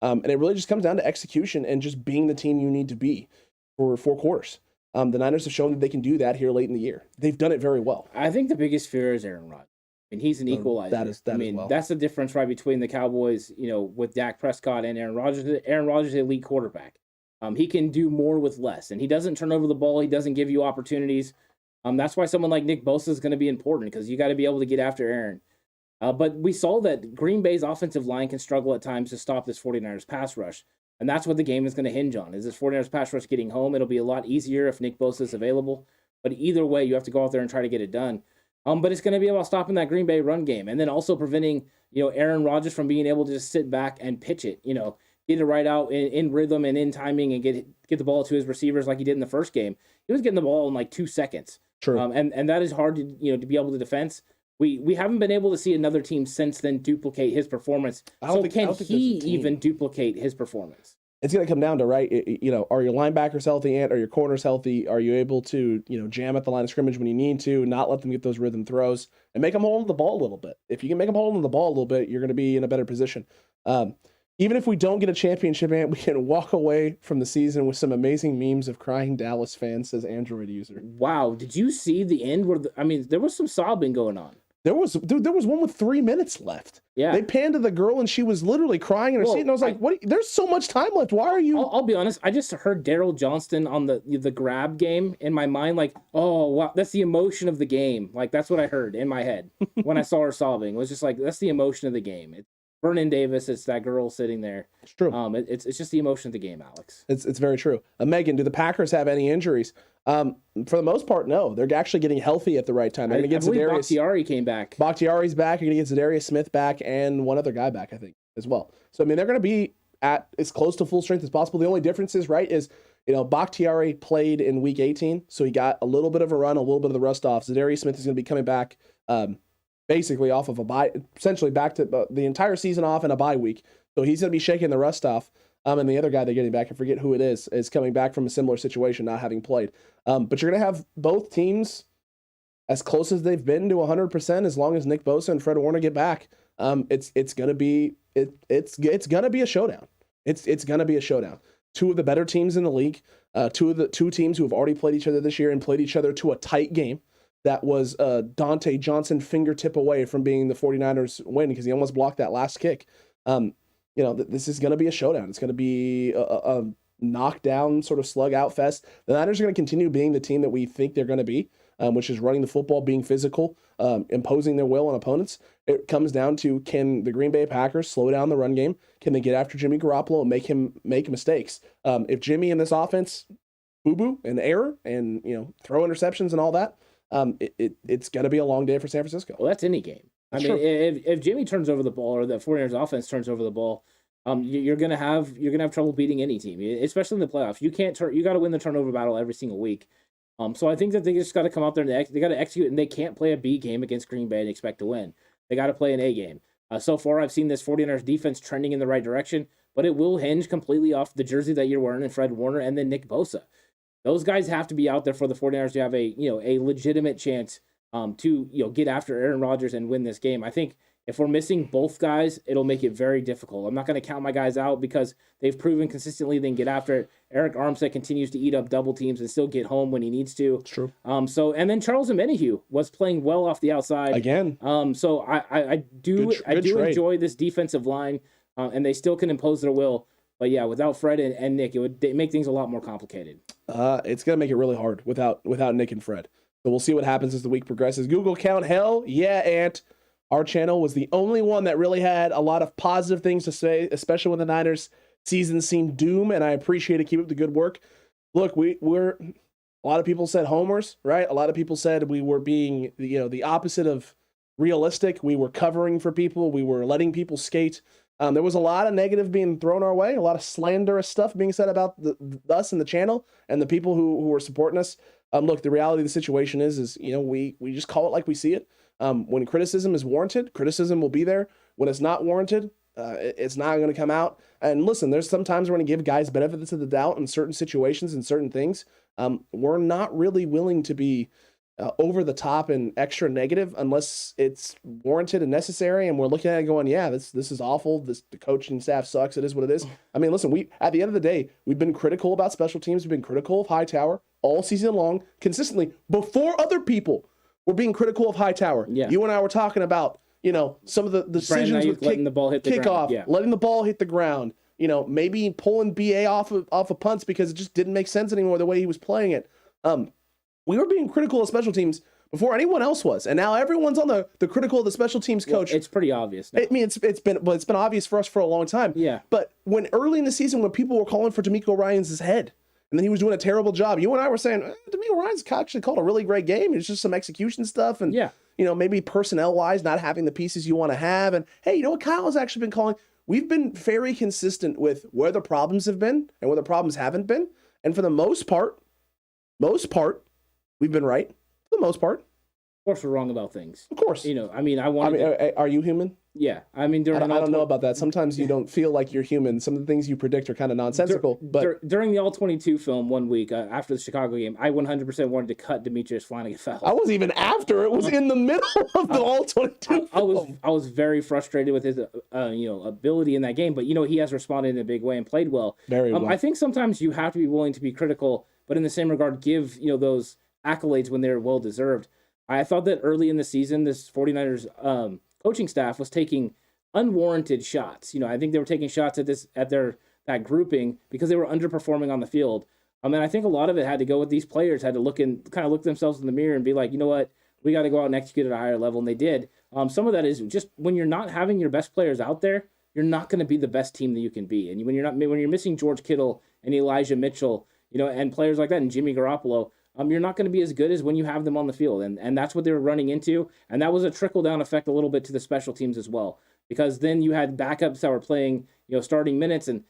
And it really just comes down to execution and just being the team you need to be for 4 quarters. The Niners have shown that they can do that here late in the year. They've done it very well. I think the biggest fear is Aaron Rodgers. I mean, he's an equalizer. That's the difference, right, between the Cowboys, with Dak Prescott and Aaron Rodgers. Aaron Rodgers is an elite quarterback. He can do more with less, and he doesn't turn over the ball. He doesn't give you opportunities. That's why someone like Nick Bosa is going to be important, because you got to be able to get after Aaron. But we saw that Green Bay's offensive line can struggle at times to stop this 49ers pass rush. And that's what the game is going to hinge on. Is this 49ers pass rush getting home? It'll be a lot easier if Nick Bosa is available. But either way, you have to go out there and try to get it done. But it's going to be about stopping that Green Bay run game and then also preventing, Aaron Rodgers from being able to just sit back and pitch it, get it right out in rhythm and in timing and get the ball to his receivers like he did in the first game. He was getting the ball in like 2 seconds. True. And that is hard to be able to defend. We haven't been able to see another team since then duplicate his performance. Can he even duplicate his performance? It's going to come down to, right, are your linebackers healthy, and are your corners healthy? Are you able to, jam at the line of scrimmage when you need to, not let them get those rhythm throws, and make them hold the ball a little bit? If you can make them hold the ball a little bit, you're going to be in a better position. Even if we don't get a championship, we can walk away from the season with some amazing memes of crying Dallas fans, says Android user. Wow, did you see the end where there was some sobbing going on? There was one with 3 minutes left. Yeah. They panned to the girl and she was literally crying in her seat. And I was like, "What? There's so much time left. Why are you?" I'll be honest. I just heard Daryl Johnston on the grab game in my mind. Like, oh, wow, that's the emotion of the game. Like, that's what I heard in my head when I saw her sobbing. It was just like, that's the emotion of the game. It's Vernon Davis. It's that girl sitting there. It's true. It's just the emotion of the game, Alex. It's very true. Megan, do the Packers have any injuries? For the most part, no. They're actually getting healthy at the right time. They're going to get Zadarius. Bakhtiari came back. Bakhtiari's back. You're going to get Zadarius Smith back and one other guy back, I think, as well. So, they're going to be at as close to full strength as possible. The only difference is, right, is, Bakhtiari played in Week 18, so he got a little bit of a run, a little bit of the rust off. Zadarius Smith is going to be coming back basically off of a bye, essentially back to the entire season off in a bye week. So he's going to be shaking the rust off. And the other guy they're getting back, I forget who it is coming back from a similar situation, not having played. But you're going to have both teams as close as they've been to 100% as long as Nick Bosa and Fred Warner get back. It's going to be it's going to be a showdown. It's going to be a showdown. Two of the better teams in the league, two teams who have already played each other this year and played each other to a tight game. That was Dante Johnson fingertip away from being the 49ers win because he almost blocked that last kick. This is going to be a showdown. It's going to be a knockdown sort of slug out fest. The Niners are going to continue being the team that we think they're going to be, which is running the football, being physical, imposing their will on opponents. It comes down to, can the Green Bay Packers slow down the run game? Can they get after Jimmy Garoppolo and make him make mistakes? If Jimmy in this offense boo-boo and error and throw interceptions and all that, it's going to be a long day for San Francisco. Well, that's any game. If Jimmy turns over the ball or the 49ers offense turns over the ball, you're gonna have trouble beating any team, especially in the playoffs. You got to win the turnover battle every single week. So I think that they just got to come out there and they got to execute, and they can't play a B game against Green Bay and expect to win. They got to play an A game. So far, I've seen this 49ers defense trending in the right direction, but it will hinge completely off the jersey that you're wearing and Fred Warner and then Nick Bosa. Those guys have to be out there for the 49ers to have a legitimate chance to get after Aaron Rodgers and win this game. I think if we're missing both guys, it'll make it very difficult. I'm not going to count my guys out because they've proven consistently they can get after it. Eric Armstead continues to eat up double teams and still get home when he needs to. It's true. And then Charles Omenihu was playing well off the outside again. So I do enjoy this defensive line, and they still can impose their will. But yeah, without Fred and Nick, it would make things a lot more complicated. It's going to make it really hard without Nick and Fred. So we'll see what happens as the week progresses. Google count, hell yeah, Ant. Our channel was the only one that really had a lot of positive things to say, especially when the Niners season seemed doom, and I appreciate it. Keep up the good work. Look, we're a lot of people said homers, right? A lot of people said we were being the opposite of realistic. We were covering for people. We were letting people skate. There was a lot of negative being thrown our way, a lot of slanderous stuff being said about us and the channel and the people who were supporting us. Look, the reality of the situation is we just call it like we see it. When criticism is warranted, criticism will be there. When it's not warranted, it's not going to come out. And listen, there's sometimes we're going to give guys benefits of the doubt in certain situations and certain things. We're not really willing to be over the top and extra negative unless it's warranted and necessary. And we're looking at it going, yeah, this is awful. The coaching staff sucks. It is what it is. I mean, listen, at the end of the day, we've been critical about special teams. We've been critical of Hightower all season long, consistently, before other people were being critical of Hightower. Yeah. You and I were talking about, some of the decisions with letting the ball hit the kickoff, ground. Yeah. letting the ball hit the ground, maybe pulling BA off of punts because it just didn't make sense anymore the way he was playing it. We were being critical of special teams before anyone else was. And now everyone's on the critical of the special teams coach. Well, it's pretty obvious now. I mean, it's been obvious for us for a long time. Yeah. But when early in the season, when people were calling for DeMeco Ryans' head, and then he was doing a terrible job, you and I were saying, DeMeco Ryans actually called a really great game. It's just some execution stuff. And, maybe personnel-wise, not having the pieces you want to have. And, hey, you know what Kyle has actually been calling? We've been very consistent with where the problems have been and where the problems haven't been. And for the most part, we've been right. For the most part. Of course, we're wrong about things. Of course. Are you human? Yeah. I mean, I don't know about that. Sometimes you don't feel like you're human. Some of the things you predict are kind of nonsensical. But during the All-22 film 1 week after the Chicago game, I 100% wanted to cut Demetrius Flanagan foul. I wasn't even after. It was in the middle of the All-22 film. I was very frustrated with his ability in that game. But, he has responded in a big way and played well. Very well. I think sometimes you have to be willing to be critical, but in the same regard, give, those accolades when they're well-deserved. I thought that early in the season, this 49ers coaching staff was taking unwarranted shots. I think they were taking shots at that grouping because they were underperforming on the field. And I think a lot of it had to go with these players had to look themselves in the mirror and be like, you know what, we got to go out and execute at a higher level, and they did. Some of that is just when you're not having your best players out there, you're not going to be the best team that you can be. And when you're missing George Kittle and Elijah Mitchell, and players like that, and Jimmy Garoppolo, you're not going to be as good as when you have them on the field. And that's what they were running into. And that was a trickle-down effect a little bit to the special teams as well. Because then you had backups that were playing, starting minutes. And,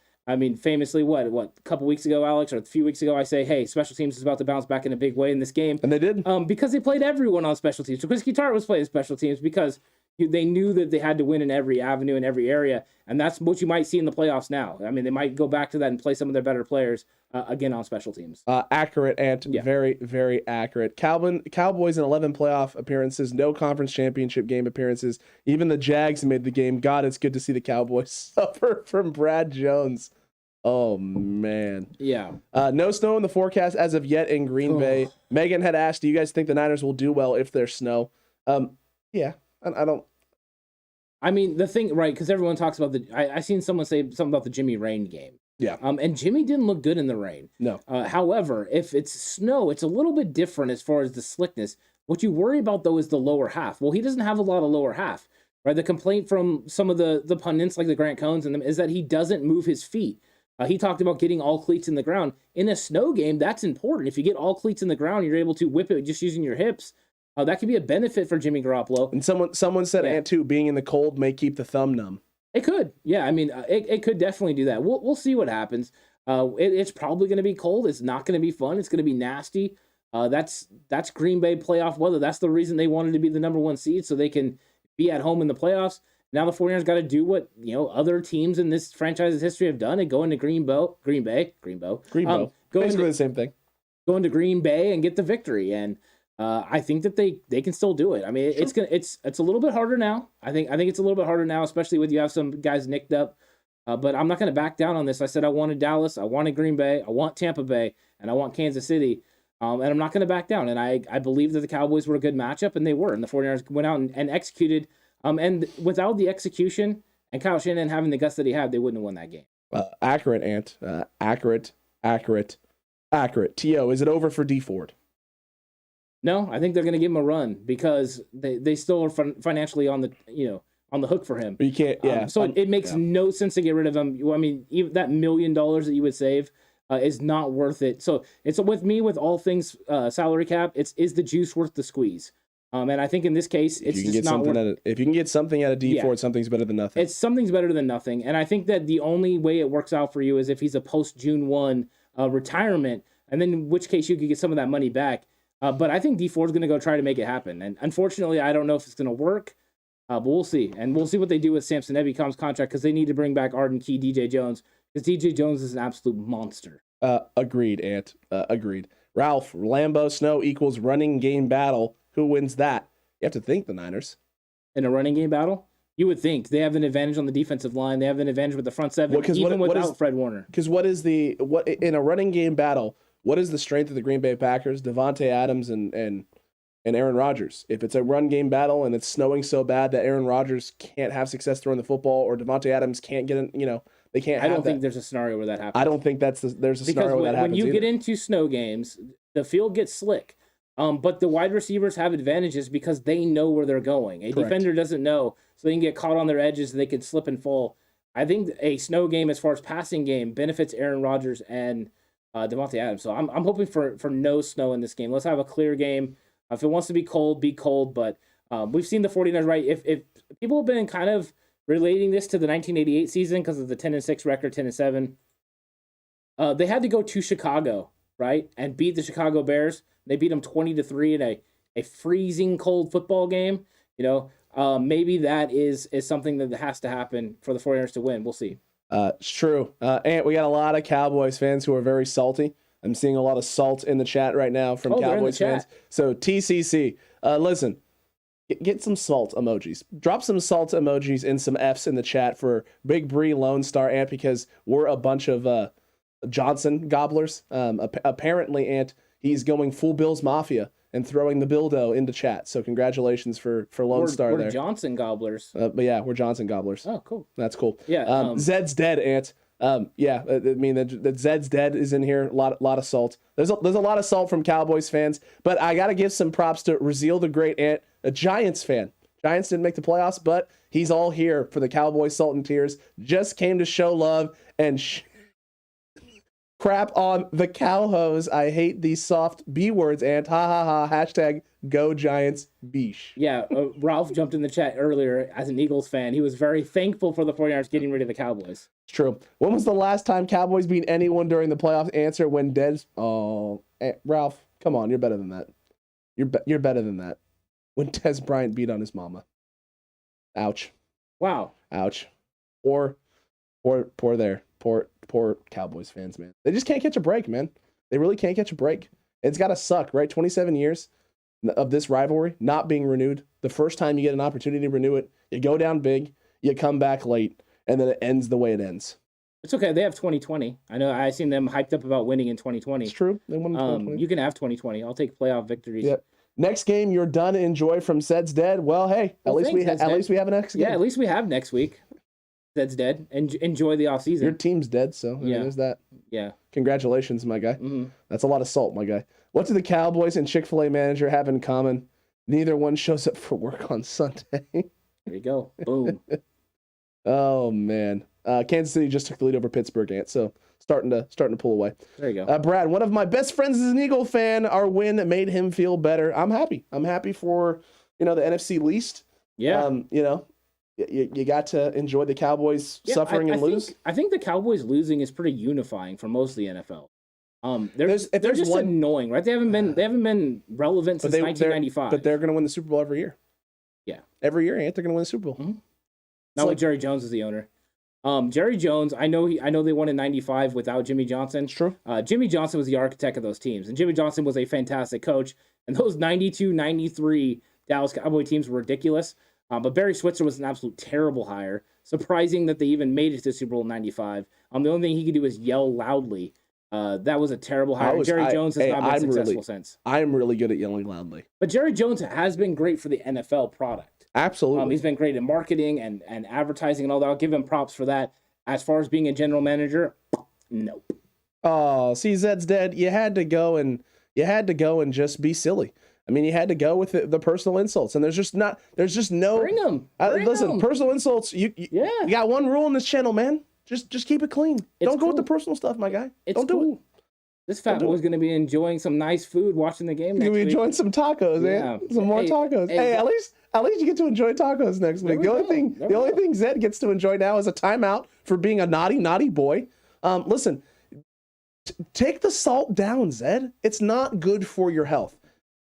famously, what a couple weeks ago, Alex, or a few weeks ago, I say, hey, special teams is about to bounce back in a big way in this game. And they did. Because they played everyone on special teams. Trubisky Tart was playing special teams because they knew that they had to win in every avenue, in every area. And that's what you might see in the playoffs now. They might go back to that and play some of their better players again on special teams. Accurate, and very, very accurate. Cowboys in 11 playoff appearances, no conference championship game appearances. Even the Jags made the game. God, it's good to see the Cowboys suffer from Brad Jones. Oh, man. Yeah. No snow in the forecast as of yet in Green Bay. Megan had asked, do you guys think the Niners will do well if there's snow? Yeah. I don't. The thing, right, because everyone talks about I seen someone say something about the Jimmy Rain game. Yeah. And Jimmy didn't look good in the rain. No. However, if it's snow, it's a little bit different as far as the slickness. What you worry about, though, is the lower half. Well, he doesn't have a lot of lower half, right? The complaint from some of the pundits, like the Grant Cohns and them, is that he doesn't move his feet. He talked about getting all cleats in the ground. In a snow game, that's important. If you get all cleats in the ground, you're able to whip it just using your hips. That could be a benefit for Jimmy Garoppolo. And someone said, Ant, too, being in the cold may keep the thumb numb. It could. Yeah, it could definitely do that. We'll see what happens. It's probably going to be cold. It's not going to be fun. It's going to be nasty. That's Green Bay playoff weather. That's the reason they wanted to be the number 1 seed, so they can be at home in the playoffs. Now the 49ers got to do what other teams in this franchise's history have done and go into Green Bay. Basically the same thing. Go into Green Bay and get the victory. And I think that they can still do it. Sure. It's a little bit harder now. I think it's a little bit harder now, especially with you have some guys nicked up. But I'm not going to back down on this. I said I wanted Dallas, I wanted Green Bay, I want Tampa Bay, and I want Kansas City. And I'm not going to back down. And I believe that the Cowboys were a good matchup, and they were. And the 49ers went out and executed. And without the execution and Kyle Shanahan having the guts that he had, they wouldn't have won that game. Accurate, Ant. Accurate. T.O., is it over for D Ford? No, I think they're going to give him a run because they still are financially on the hook for him. You can't, yeah. So it makes no sense to get rid of him. Even that $1 million that you would save is not worth it. So it's with me with all things salary cap. Is the juice worth the squeeze? And I think in this case, it's just not worth it. If you can get something out of D Ford, something's better than nothing. Something's better than nothing. And I think that the only way it works out for you is if he's a post-June 1 retirement, and then in which case you could get some of that money back. But I think D Ford's going to go try to make it happen. And unfortunately, I don't know if it's going to work, but we'll see. And we'll see what they do with Samson Ebicom's contract because they need to bring back Arden Key, DJ Jones, because DJ Jones is an absolute monster. Agreed, Ant. Agreed. Ralph, Lambeau Snow equals running game battle. Who wins that? You have to think the Niners. In a running game battle? You would think. They have an advantage on the defensive line. They have an advantage with the front seven, without Fred Warner. Because what in a running game battle, what is the strength of the Green Bay Packers? Devontae Adams and Aaron Rodgers. If it's a run game battle and it's snowing so bad that Aaron Rodgers can't have success throwing the football, or Devontae Adams can't get in, they can't. I don't think there's a scenario where that happens. I don't think there's a scenario where that happens. Because when you get into snow games, the field gets slick. But the wide receivers have advantages because they know where they're going. A defender doesn't know, so they can get caught on their edges and they can slip and fall. I think a snow game, as far as passing game, benefits Aaron Rodgers and Devontae Adams. So I'm hoping for no snow in this game. Let's have a clear game. If it wants to be cold, be cold. But we've seen the 49ers, right? If people have been kind of relating this to the 1988 season because of the 10-6 record, 10-7, they had to go to Chicago, right, and beat the Chicago Bears. They beat them 20-3 in a freezing cold football game. Maybe that is something that has to happen for the 49ers to win. We'll see. It's true. And we got a lot of Cowboys fans who are very salty. I'm seeing a lot of salt in the chat right now from Cowboys fans. So TCC, listen, get some salt emojis. Drop some salt emojis and some Fs in the chat for Big Bree Lone Star Ant, because we're a bunch of Johnson gobblers. Apparently, Ant, he's going full Bills Mafia and throwing the Bildo into chat. So congratulations for Lone Star there. We're Johnson gobblers. But yeah, we're Johnson gobblers. Oh, cool. That's cool. Yeah. Zed's dead, Ant. I mean that Zed's dead is in here. A lot of salt. There's a lot of salt from Cowboys fans, but I got to give some props to Raziel the Great Ant, a Giants fan. Giants didn't make the playoffs, but he's all here for the Cowboys Salt and Tears. Just came to show love and crap on the cow hose. I hate these soft B words, Ant. Ha ha ha. Hashtag go Giants beesh. Yeah, Ralph jumped in the chat earlier as an Eagles fan. He was very thankful for the 49ers getting rid of the Cowboys. It's true. When was the last time Cowboys beat anyone during the playoffs? Answer: when Dez. Oh, Ralph, come on, you're better than that. You're better than that. When Dez Bryant beat on his mama. Ouch. Wow. Ouch. Poor Cowboys fans, man. They just can't catch a break, man. They really can't catch a break. It's got to suck, right? 27 years of this rivalry not being renewed. The first time you get an opportunity to renew it, you go down big, you come back late, and then it ends the way it ends. It's okay. They have 2020. I know. I seen them hyped up about winning in 2020. It's true. They won in 2020. You can have 2020. I'll take playoff victories. Yep. Next game, you're done. Enjoy from Zed's dead. Well, hey, at least we have a next game. Yeah, at least we have next week. Zed's dead. And enjoy the offseason. Your team's dead, so yeah, there's that. Yeah. Congratulations, my guy. Mm-hmm. That's a lot of salt, my guy. What do the Cowboys and Chick-fil-A manager have in common? Neither one shows up for work on Sunday. There you go. Boom. Oh man. Kansas City just took the lead over Pittsburgh, Ant, so starting to pull away. There you go. Brad, one of my best friends is an Eagle fan. Our win made him feel better. I'm happy. I'm happy for the NFC least. Yeah. You got to enjoy the Cowboys suffering and lose. I think the Cowboys losing is pretty unifying for most of the NFL. They're just annoying, right? They haven't been relevant since 1995. But they're going to win the Super Bowl every year. Yeah, every year, Ant, they're going to win the Super Bowl. Mm-hmm. Not like Jerry Jones is the owner. Jerry Jones, I know they won in 95 without Jimmy Johnson. It's true. Jimmy Johnson was the architect of those teams, and Jimmy Johnson was a fantastic coach. And those 92, 93 Dallas Cowboy teams were ridiculous. But Barry Switzer was an absolute terrible hire. Surprising that they even made it to Super Bowl 95. The only thing he could do is yell loudly. That was a terrible hire. Jerry Jones has not been successful since. I'm really good at yelling loudly. But Jerry Jones has been great for the NFL product. Absolutely. He's been great in marketing and advertising and all that. I'll give him props for that. As far as being a general manager, nope. Oh, see, Zed's dead. You had to go and and just be silly. I mean, you had to go with the personal insults, and there's just no. Bring them. Listen, personal insults. You got one rule in this channel, man. Just keep it clean. Don't go with the personal stuff, my guy. Don't do it. This fat boy's going to be enjoying some nice food watching the game next week. You'll be enjoying some tacos, man. Some more tacos. Hey, at least you get to enjoy tacos next week. The only thing Zed gets to enjoy now is a timeout for being a naughty boy. Listen, take the salt down, Zed. It's not good for your health.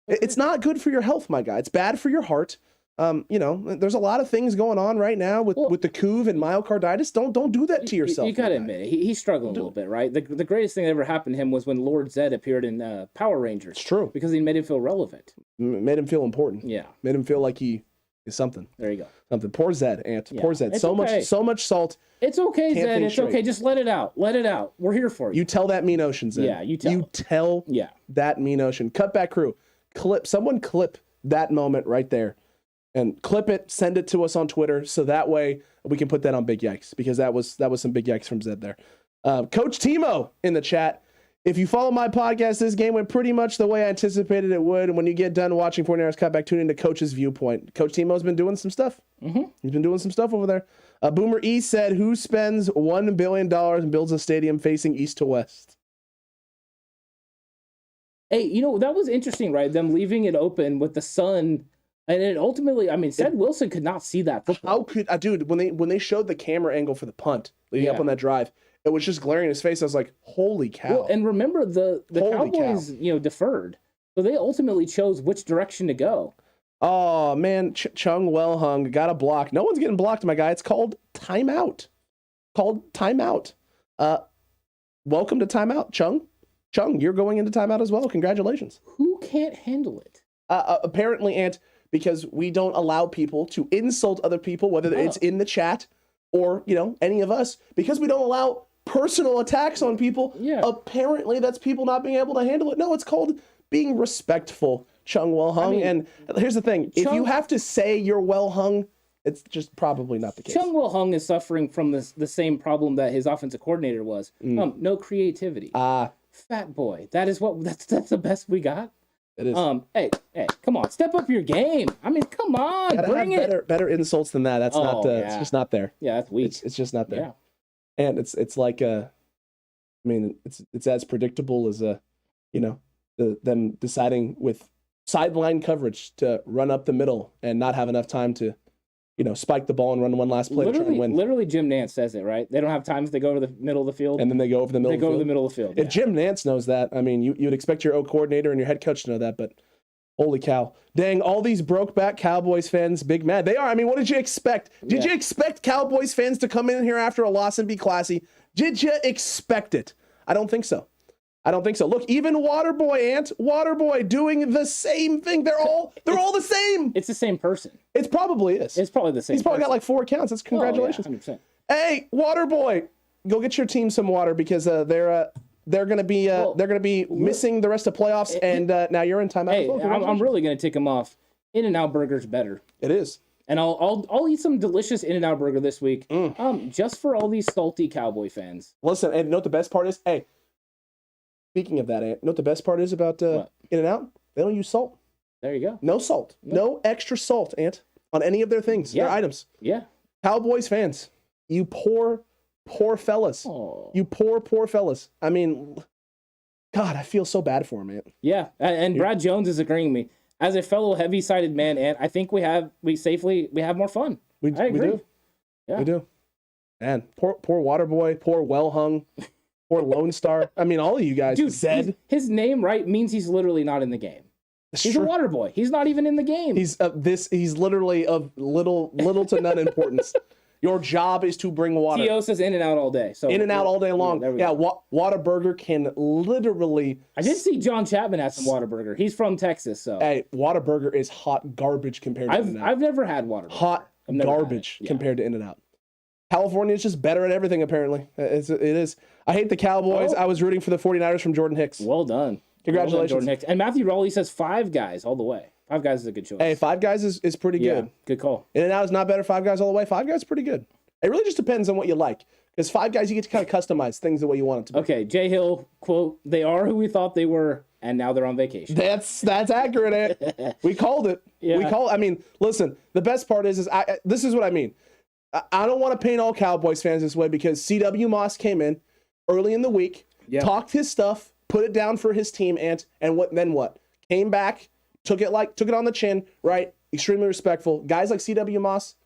It's not good for your health, my guy. It's bad for your heart. There's a lot of things going on right now with the couve and myocarditis. Don't do that to yourself. You gotta admit it. He's struggling a little bit, right? The greatest thing that ever happened to him was when Lord Zed appeared in Power Rangers. It's true. Because he made him feel relevant. Made him feel important. Yeah. Made him feel like he is something. There you go. Something. Poor Zed, Ant. Yeah. Poor Zed. It's so much salt. It's okay, Zed. It's okay. Just let it out. Let it out. We're here for you. You tell that mean ocean, Zed. Yeah, you tell. That mean ocean. Cutback crew. Someone clip that moment right there. And clip it, send it to us on Twitter, so that way we can put that on Big Yikes, because that was some big yikes from Zed there. Coach Timo in the chat. If you follow my podcast, this game went pretty much the way I anticipated it would. And when you get done watching 49ers Cutback, tune into Coach's viewpoint. Coach Timo's been doing some stuff. Mm-hmm. He's been doing some stuff over there. Boomer E said, who spends $1 billion and builds a stadium facing east to west? Hey, that was interesting, right? Them leaving it open with the sun. And then ultimately, I mean, Ced Wilson could not see that football. How could, dude, when they showed the camera angle for the punt leading up on that drive, it was just glaring in his face. I was like, holy cow. Well, and remember, the Cowboys, deferred. So they ultimately chose which direction to go. Oh, man, Chung well hung, got a block. No one's getting blocked, my guy. It's called timeout. Welcome to timeout, Chung. Chung, you're going into timeout as well. Congratulations. Who can't handle it? Apparently, Ant, because we don't allow people to insult other people, whether it's in the chat or, any of us, because we don't allow personal attacks on people. Yeah. Apparently, that's people not being able to handle it. No, it's called being respectful, Chung well hung. And here's the thing. If you have to say you're well hung, it's just probably not the case. Chung Will Hung is suffering from the same problem that his offensive coordinator was. No creativity. Fat boy. That's the best we got. It is. Hey, come on, step up your game. I mean, come on, bring it. Better insults than that. That's not. It's just not there. Yeah, that's weak. It's just not there. Yeah. And it's like it's as predictable as them deciding with sideline coverage to run up the middle and not have enough time to, spike the ball and run one last play to try and win. Literally, Jim Nantz says it, right? They don't have time if they go to the middle of the field. And then they go over the middle of the field. They go to the middle of the field. If Jim Nantz knows that, I mean, you'd expect your O coordinator and your head coach to know that, but holy cow. Dang, all these broke back Cowboys fans, big mad. They are. I mean, what did you expect? Did you expect Cowboys fans to come in here after a loss and be classy? Did you expect it? I don't think so. Look, even Waterboy doing the same thing. They're all the same. It's the same person. It probably is. It's probably the same. He's probably got like 4 accounts. That's congratulations. 100%. Hey, Waterboy, go get your team some water because they're gonna be missing the rest of playoffs, and now you're in timeout. Hey, I'm really gonna tick him off. In-N-Out Burger's better. It is. And I'll eat some delicious In-N-Out Burger this week. Just for all these salty Cowboy fans. Listen, and you know what the best part is? Hey. Speaking of that, Ant, you know what the best part is about In-N-Out? They don't use salt. There you go. No salt. No extra salt, Ant, on any of their things, their items. Yeah. Cowboys fans, you poor fellas. Oh. You poor fellas. I mean, God, I feel so bad for him, Ant. Yeah, and Brad Jones is agreeing with me. As a fellow heavy-sided man, Ant, I think we have more fun. I agree. We do. Yeah. We do. Man, poor Waterboy, poor well-hung. Or Lone Star. I mean, all of you guys. Dude, Zed. His name, right, means he's literally not in the game. He's a water boy. He's not even in the game. He's literally of little to none importance. Your job is to bring water. T.O. says In-N-Out all day. So In-N-Out all day long. Whataburger can literally. I did see John Chapman at some Whataburger. He's from Texas, so. Hey, Whataburger is hot garbage compared to In-N-Out. I've never had Whataburger. Hot garbage compared to In-N-Out. California is just better at everything, apparently. It is. I hate the Cowboys. I was rooting for the 49ers from Jordan Hicks. Well done. Congratulations. Well done, Jordan Hicks. And Matthew Raleigh says 5 Guys all the way. 5 Guys is a good choice. Hey, 5 Guys is pretty good. Good call. In-N-Out is not better. 5 Guys all the way. 5 Guys is pretty good. It really just depends on what you like. Because 5 Guys, you get to kind of customize things the way you want it to be. Okay, Jay Hill, quote, "They are who we thought they were, and now they're on vacation." That's accurate, Ant. We called it. Yeah. I mean, listen, the best part is this is what I mean. I don't want to paint all Cowboys fans this way because C.W. Moss came in early in the week, talked his stuff, put it down for his team, and what? Came back, took it on the chin, right? Extremely respectful. Guys like C.W. Moss,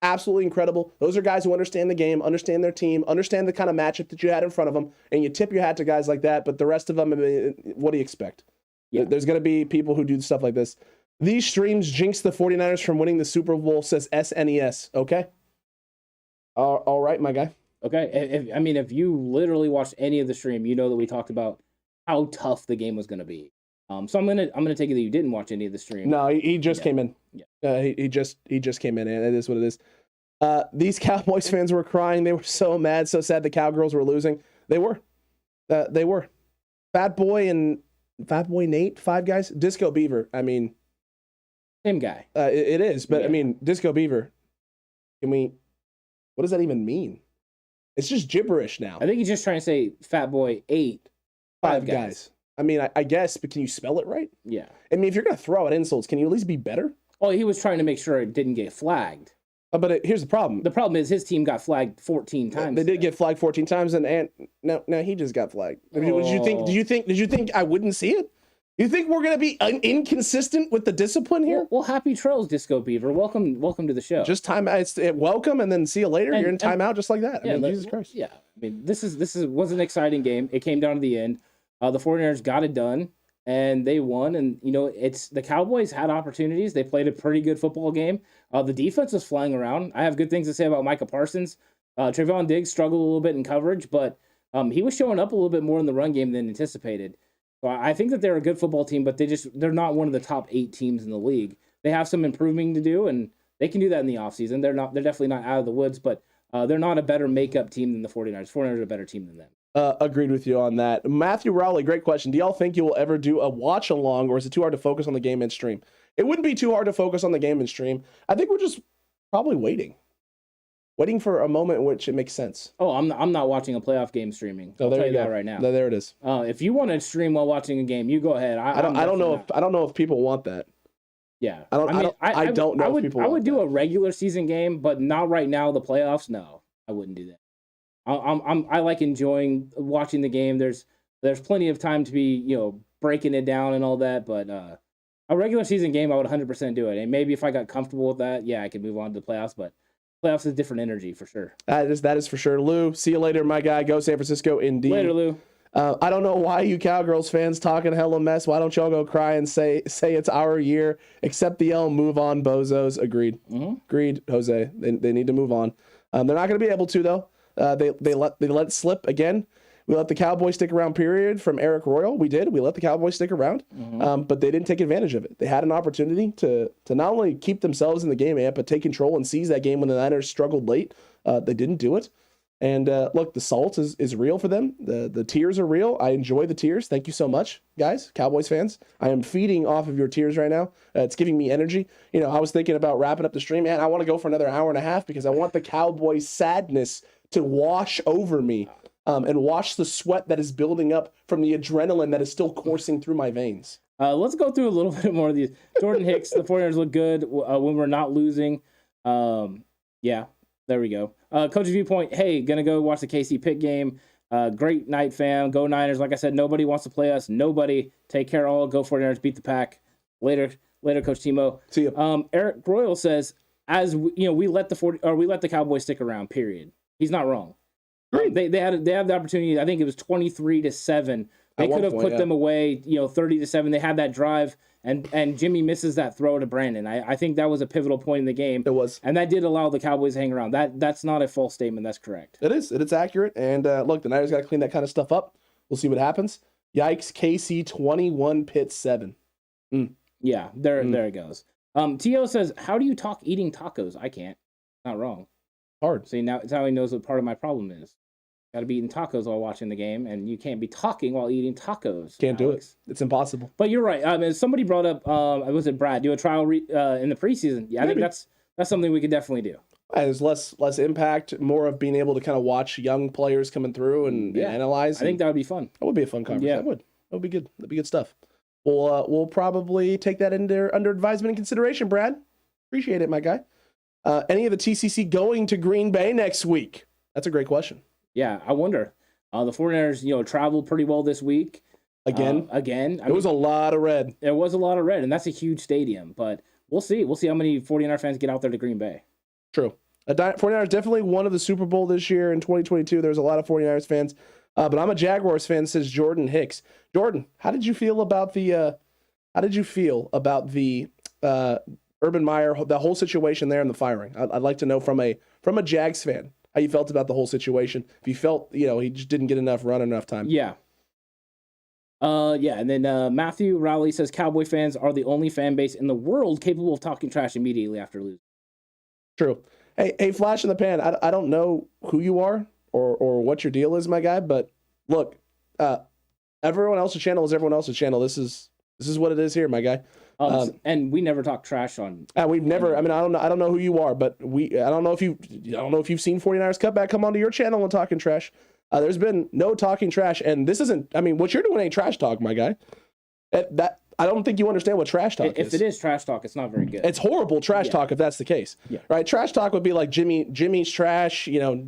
absolutely incredible. Those are guys who understand the game, understand their team, understand the kind of matchup that you had in front of them, and you tip your hat to guys like that, but the rest of them, I mean, what do you expect? Yeah. There's going to be people who do stuff like this. These streams jinx the 49ers from winning the Super Bowl, says SNES, okay? All right, my guy. Okay. If you literally watched any of the stream, you know that we talked about how tough the game was going to be. So I'm gonna take it that you didn't watch any of the stream. No, he just came in. Yeah. He just came in, and it is what it is. These Cowboys fans were crying. They were so mad, so sad the Cowgirls were losing. They were. Fat Boy Nate, 5 Guys. Disco Beaver. I mean, same guy. It is, but I mean, Disco Beaver. What does that even mean? It's just gibberish now. I think he's just trying to say Fat Boy 8 Five guys. I mean, I guess, but can you spell it right? Yeah. I mean, if you're going to throw out insults, can you at least be better? Well, he was trying to make sure it didn't get flagged. But here's the problem. The problem is his team got flagged 14 times. They did get flagged 14 times, and now he just got flagged. I mean, Did you think I wouldn't see it? You think we're going to be inconsistent with the discipline here? Well, happy trails, Disco Beaver. Welcome to the show. Just welcome, and then see you later. You're in timeout just like that. I mean, Jesus Christ. Yeah. I mean, this was an exciting game. It came down to the end. The 49ers got it done, and they won. And, the Cowboys had opportunities. They played a pretty good football game. The defense was flying around. I have good things to say about Micah Parsons. Trayvon Diggs struggled a little bit in coverage, but he was showing up a little bit more in the run game than anticipated. So I think that they're a good football team, but they're not one of the top 8 teams in the league. They have some improving to do, and they can do that in the offseason. They're definitely not out of the woods, but they're not a better makeup team than the 49ers. 49ers are a better team than them. Agreed with you on that. Matthew Rowley, great question. Do y'all think you will ever do a watch along, or is it too hard to focus on the game and stream? It wouldn't be too hard to focus on the game and stream. I think we're just probably waiting for a moment in which it makes sense. Oh, I'm not watching a playoff game streaming. I'll tell you that right now. There it is. If you want to stream while watching a game, you go ahead. I don't know if people want that. Yeah, I don't know if people. I would do a regular season game, but not right now. The playoffs, no, I wouldn't do that. I like enjoying watching the game. There's plenty of time to be breaking it down and all that, but a regular season game, I would 100% do it. And maybe if I got comfortable with that, yeah, I could move on to the playoffs, but. Playoffs is different energy for sure. That is for sure. Lou, see you later, my guy. Go San Francisco, indeed. Later, Lou. I don't know why you Cowgirls fans talking hella mess. Why don't y'all go cry and say it's our year? Accept the L, move on, bozos. Agreed. Mm-hmm. Agreed, Jose. They need to move on. They're not going to be able to though. They let it slip again. We let the Cowboys stick around, period, from Eric Royal. We did. We let the Cowboys stick around, but they didn't take advantage of it. They had an opportunity to not only keep themselves in the game, but take control and seize that game when the Niners struggled late. They didn't do it. And look, the salt is real for them. The tears are real. I enjoy the tears. Thank you so much, guys, Cowboys fans. I am feeding off of your tears right now. It's giving me energy. I was thinking about wrapping up the stream. Man, I want to go for another hour and a half because I want the Cowboys sadness to wash over me. And wash the sweat that is building up from the adrenaline that is still coursing through my veins. Let's go through a little bit more of these. Jordan Hicks, the 49ers look good when we're not losing. Yeah, there we go. Coach's Viewpoint, hey, gonna go watch the KC Pitt game. Great night, fam. Go Niners. Like I said, nobody wants to play us. Nobody. Take care all. Go 49ers. Beat the pack. Later, Coach Timo. See you. Eric Royal says, we let the Cowboys stick around, period. He's not wrong. They had the opportunity. I think it was 23-7. They could have put them away, 30-7. They had that drive, and Jimmy misses that throw to Brandon. I think that was a pivotal point in the game. It was, and that did allow the Cowboys to hang around. That's not a false statement. That's correct. It is. It's accurate. And look, the Niners got to clean that kind of stuff up. We'll see what happens. Yikes! KC 21, Pitt 7. Yeah, there it goes. T.O. says, "How do you talk eating tacos? I can't. Not wrong. Hard. See, now it's how he knows what part of my problem is. Got to be eating tacos while watching the game, and you can't be talking while eating tacos. Can't do it. It's impossible. But you're right. Somebody brought up, was it Brad? Do a trial in the preseason. Yeah, maybe. I think that's something we could definitely do. There's less impact, more of being able to kind of watch young players coming through and analyze. I think that would be fun. That would be a fun conference. Yeah. That would be good. That'd be good stuff. We'll probably take that under advisement and consideration, Brad. Appreciate it, my guy. Any of the TCC going to Green Bay next week? That's a great question. Yeah, I wonder. The 49ers, traveled pretty well this week. Again. It was a lot of red. There was a lot of red, and that's a huge stadium. But we'll see. We'll see how many 49er fans get out there to Green Bay. True. 49ers definitely won of the Super Bowl this year in 2022. There's a lot of 49ers fans. But I'm a Jaguars fan, says Jordan Hicks. Jordan, how did you feel about the Urban Meyer, the whole situation there and the firing? I'd like to know from a Jags fan how you felt about the whole situation. If you felt, he just didn't get enough run, enough time. Yeah. And then Matthew Rowley says Cowboy fans are the only fan base in the world capable of talking trash immediately after losing. True. Hey, flash in the pan. I don't know who you are or what your deal is, my guy, but look, everyone else's channel is everyone else's channel. This is what it is here, my guy. And we never talk trash on. We've never. I mean, I don't know who you are, but I don't know if you've seen 49ers Cutback come onto your channel and talking trash. There's been no talking trash, and this isn't. I mean, what you're doing ain't trash talk, my guy. That I don't think you understand what trash talk is. If it is trash talk, it's not very good. It's horrible trash talk if that's the case. Yeah. Right? Trash talk would be like Jimmy's trash,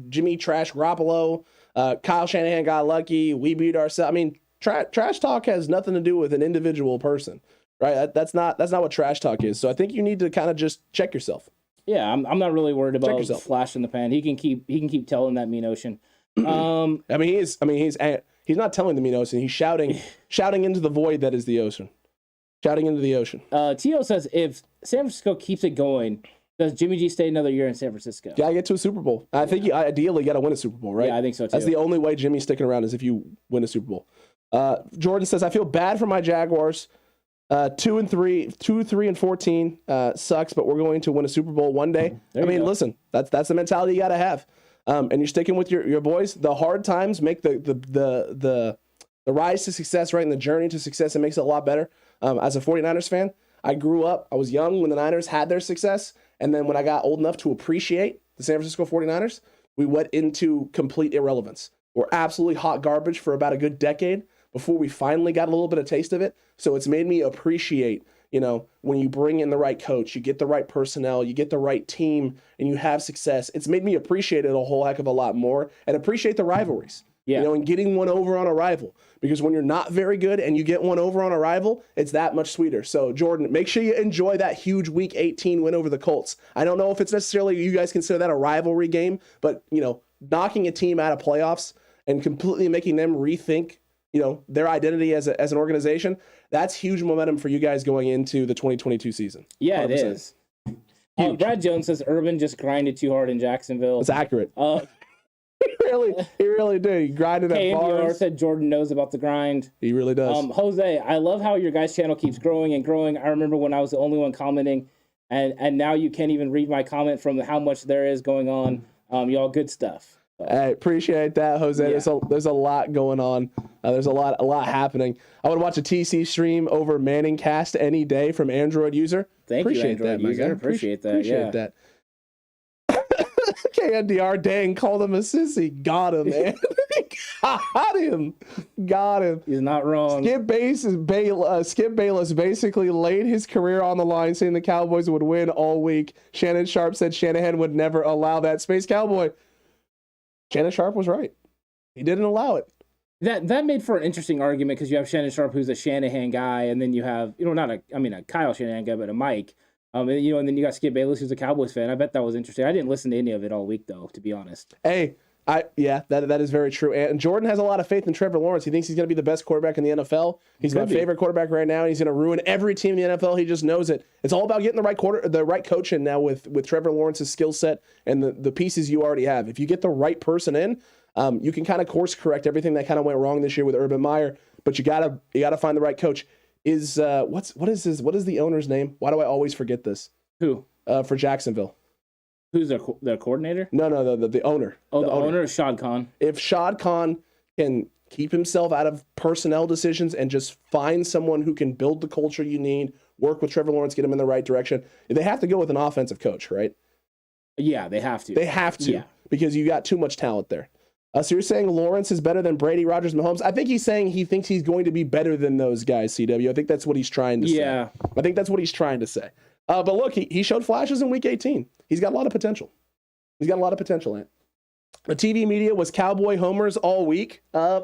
Jimmy trash Garoppolo, Kyle Shanahan got lucky, we beat ourselves. I mean, trash talk has nothing to do with an individual person, right? That's not what trash talk is. So I think you need to kind of just check yourself. Yeah, I'm not really worried about flash in the pan. He can keep telling that mean ocean. He's not telling the mean ocean. He's shouting into the void that is the ocean. Shouting into the ocean. Tio says, if San Francisco keeps it going, does Jimmy G stay another year in San Francisco? Yeah, get to a Super Bowl. I think you ideally got to win a Super Bowl, right? Yeah, I think so too. That's the only way Jimmy's sticking around is if you win a Super Bowl. Jordan says, I feel bad for my Jaguars. 2-3 and 14 sucks, but we're going to win a Super Bowl one day. Listen, that's the mentality you got to have. And you're sticking with your boys. The hard times make the rise to success, right? And the journey to success, it makes it a lot better. As a 49ers fan, I grew up, I was young when the Niners had their success. And then when I got old enough to appreciate the San Francisco 49ers, we went into complete irrelevance. We're absolutely hot garbage for about a good decade before we finally got a little bit of taste of it. So it's made me appreciate, when you bring in the right coach, you get the right personnel, you get the right team, and you have success. It's made me appreciate it a whole heck of a lot more and appreciate the rivalries. Yeah. And getting one over on a rival. Because when you're not very good and you get one over on a rival, it's that much sweeter. So, Jordan, make sure you enjoy that huge Week 18 win over the Colts. I don't know if it's necessarily you guys consider that a rivalry game, but, knocking a team out of playoffs and completely making them rethink, their identity as an organization, that's huge momentum for you guys going into the 2022 season. Yeah, 100%. It is. Brad Jones says Urban just grinded too hard in Jacksonville. It's accurate. He really did. He grinded at bars. Said Jordan knows about the grind. He really does. Jose, I love how your guys' channel keeps growing and growing. I remember when I was the only one commenting, and now you can't even read my comment from how much there is going on. Y'all good stuff. So. I appreciate that, Jose. Yeah. There's a lot going on. There's a lot happening. I would watch a TC stream over Manning Cast any day from Android user. Thank you, Android user. Appreciate that. Appreciate that. KNDR dang called him a sissy. Got him, man. Got him. He's not wrong. Skip Bayless basically laid his career on the line saying the Cowboys would win all week. Shannon Sharp said Shanahan would never allow that. Space Cowboy. Shannon Sharp was right. He didn't allow it. That made for an interesting argument because you have Shannon Sharp, who's a Shanahan guy, and then you have, not a Kyle Shanahan guy, but a Mike. And then you got Skip Bayless, who's a Cowboys fan. I bet that was interesting. I didn't listen to any of it all week, though, to be honest. Hey, that is very true. And Jordan has a lot of faith in Trevor Lawrence. He thinks he's going to be the best quarterback in the NFL. He's my favorite quarterback right now, and he's going to ruin every team in the NFL. He just knows it. It's all about getting the right coach in now with Trevor Lawrence's skill set and the pieces you already have. If you get the right person in, you can kind of course correct everything that kind of went wrong this year with Urban Meyer. But you gotta find the right coach. What is the owner's name? Why do I always forget this? Who? For Jacksonville. Who's their coordinator? No, the owner. Oh, the owner is Shad Khan. If Shad Khan can keep himself out of personnel decisions and just find someone who can build the culture you need, work with Trevor Lawrence, get him in the right direction, they have to go with an offensive coach, right? Yeah, they have to. They have to because you got too much talent there. So you're saying Lawrence is better than Brady, Rodgers, Mahomes? I think he's saying he thinks he's going to be better than those guys, CW. I think that's what he's trying to say. Yeah. I think that's what he's trying to say. But look, he showed flashes in Week 18. He's got a lot of potential. Ant. The TV media was Cowboy homers all week. I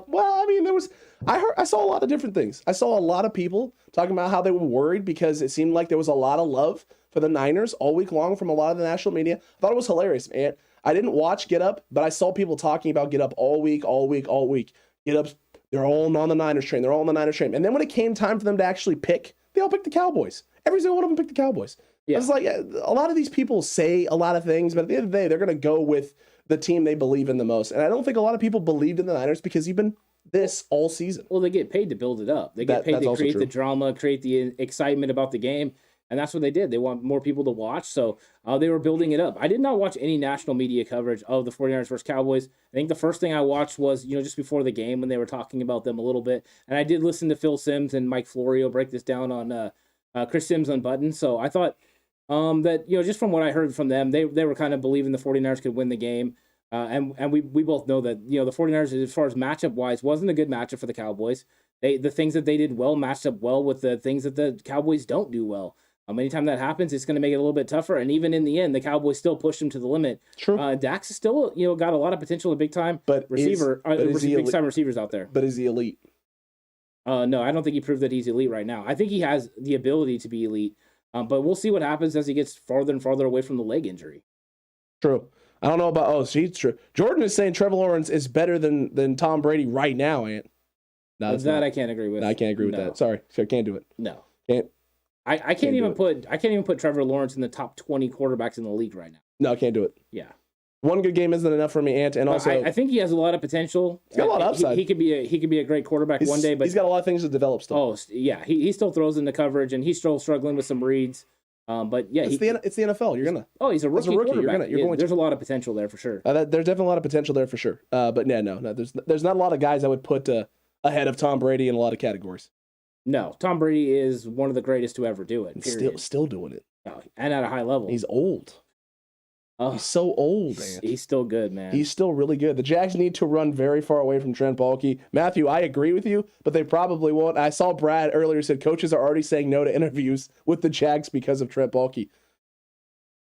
saw a lot of different things. I saw a lot of people talking about how they were worried because it seemed like there was a lot of love for the Niners all week long from a lot of the national media. I thought it was hilarious, man. I didn't watch Get Up, but I saw people talking about Get Up all week. Get Up's, they're all on the Niners train. And then when it came time for them to actually pick, they all picked the Cowboys. Every single one of them picked the Cowboys. Yeah. It's like a lot of these people say a lot of things, but at the end of the day, they're going to go with the team they believe in the most. And I don't think a lot of people believed in the Niners because you've been this all season. Well, they get paid to build it up. They get paid to create the drama, create the excitement about the game. And that's what they did. They want more people to watch, so they were building it up. I did not watch any national media coverage of the 49ers versus Cowboys. I think the first thing I watched was, just before the game when they were talking about them a little bit. And I did listen to Phil Simms and Mike Florio break this down on Chris Sims Unbuttoned. So I thought that, just from what I heard from them, they were kind of believing the 49ers could win the game. And we both know that, the 49ers, as far as matchup-wise, wasn't a good matchup for the Cowboys. The things that they did well matched up well with the things that the Cowboys don't do well. Anytime that happens, it's going to make it a little bit tougher. And even in the end, the Cowboys still pushed him to the limit. True. Dax is still, got a lot of potential, a big-time receiver, big-time receivers out there. But is he elite? No, I don't think he proved that he's elite right now. I think he has the ability to be elite. But we'll see what happens as he gets farther and farther away from the leg injury. True. I don't know about, she's true. Jordan is saying Trevor Lawrence is better than Tom Brady right now, Ant. No, that I can't agree with. No, I can't agree with that. Sorry. I can't do it. No. Can't. I can't even put Trevor Lawrence in the top 20 quarterbacks in the league right now. No, I can't do it. Yeah. One good game isn't enough for me, Ant, and also I think he has a lot of potential. He's got a lot of upside. He could be a great quarterback one day, but he's got a lot of things to develop still. Oh yeah, he still throws into coverage and he's still struggling with some reads. But yeah, it's the NFL. You're gonna. Oh, he's a rookie. Quarterback. There's a lot of potential there for sure. There's definitely a lot of potential there for sure. But no. There's not a lot of guys I would put ahead of Tom Brady in a lot of categories. No, Tom Brady is one of the greatest to ever do it. Still doing it. Oh, and at a high level. He's old. He's so old, man. He's still good, man. He's still really good. The Jags need to run very far away from Trent Baalke. Matthew, I agree with you, but they probably won't. I saw Brad earlier said coaches are already saying no to interviews with the Jags because of Trent Baalke.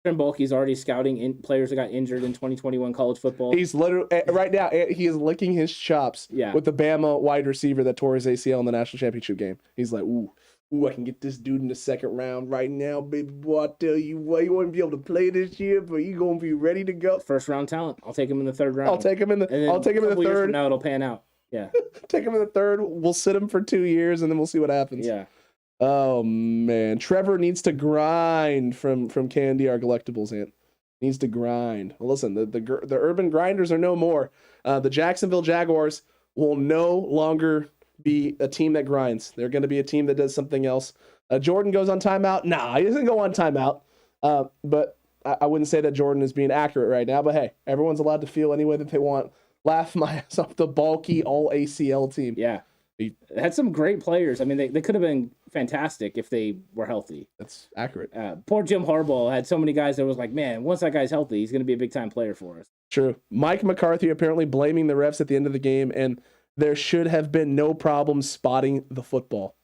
Trent Baalke's already scouting players that got injured in 2021 college football. He's literally right now. He is licking his chops with the Bama wide receiver that tore his ACL in the national championship game. He's like, ooh, I can get this dude in the second round right now, baby boy. I tell you what, you won't be able to play this year, but you gonna be ready to go. First round talent. I'll take him in the third round. I'll take him in the third. Years from now it'll pan out. Yeah. Take him in the third. We'll sit him for 2 years and then we'll see what happens. Yeah. Oh man, Trevor needs to grind from Candy our collectibles, Ant. Needs to grind. Well, listen, the urban grinders are no more. The Jacksonville Jaguars will no longer be a team that grinds. They're going to be a team that does something else. Jordan goes on timeout. Nah, he doesn't go on timeout. But I wouldn't say that Jordan is being accurate right now. But hey, everyone's allowed to feel any way that they want. Laugh my ass off the Baalke all ACL team. Yeah. They had some great players. I mean, they could have been fantastic if they were healthy. That's accurate. Poor Jim Harbaugh had so many guys that was like, man, once that guy's healthy, he's going to be a big-time player for us. True. Mike McCarthy apparently blaming the refs at the end of the game, and there should have been no problem spotting the football.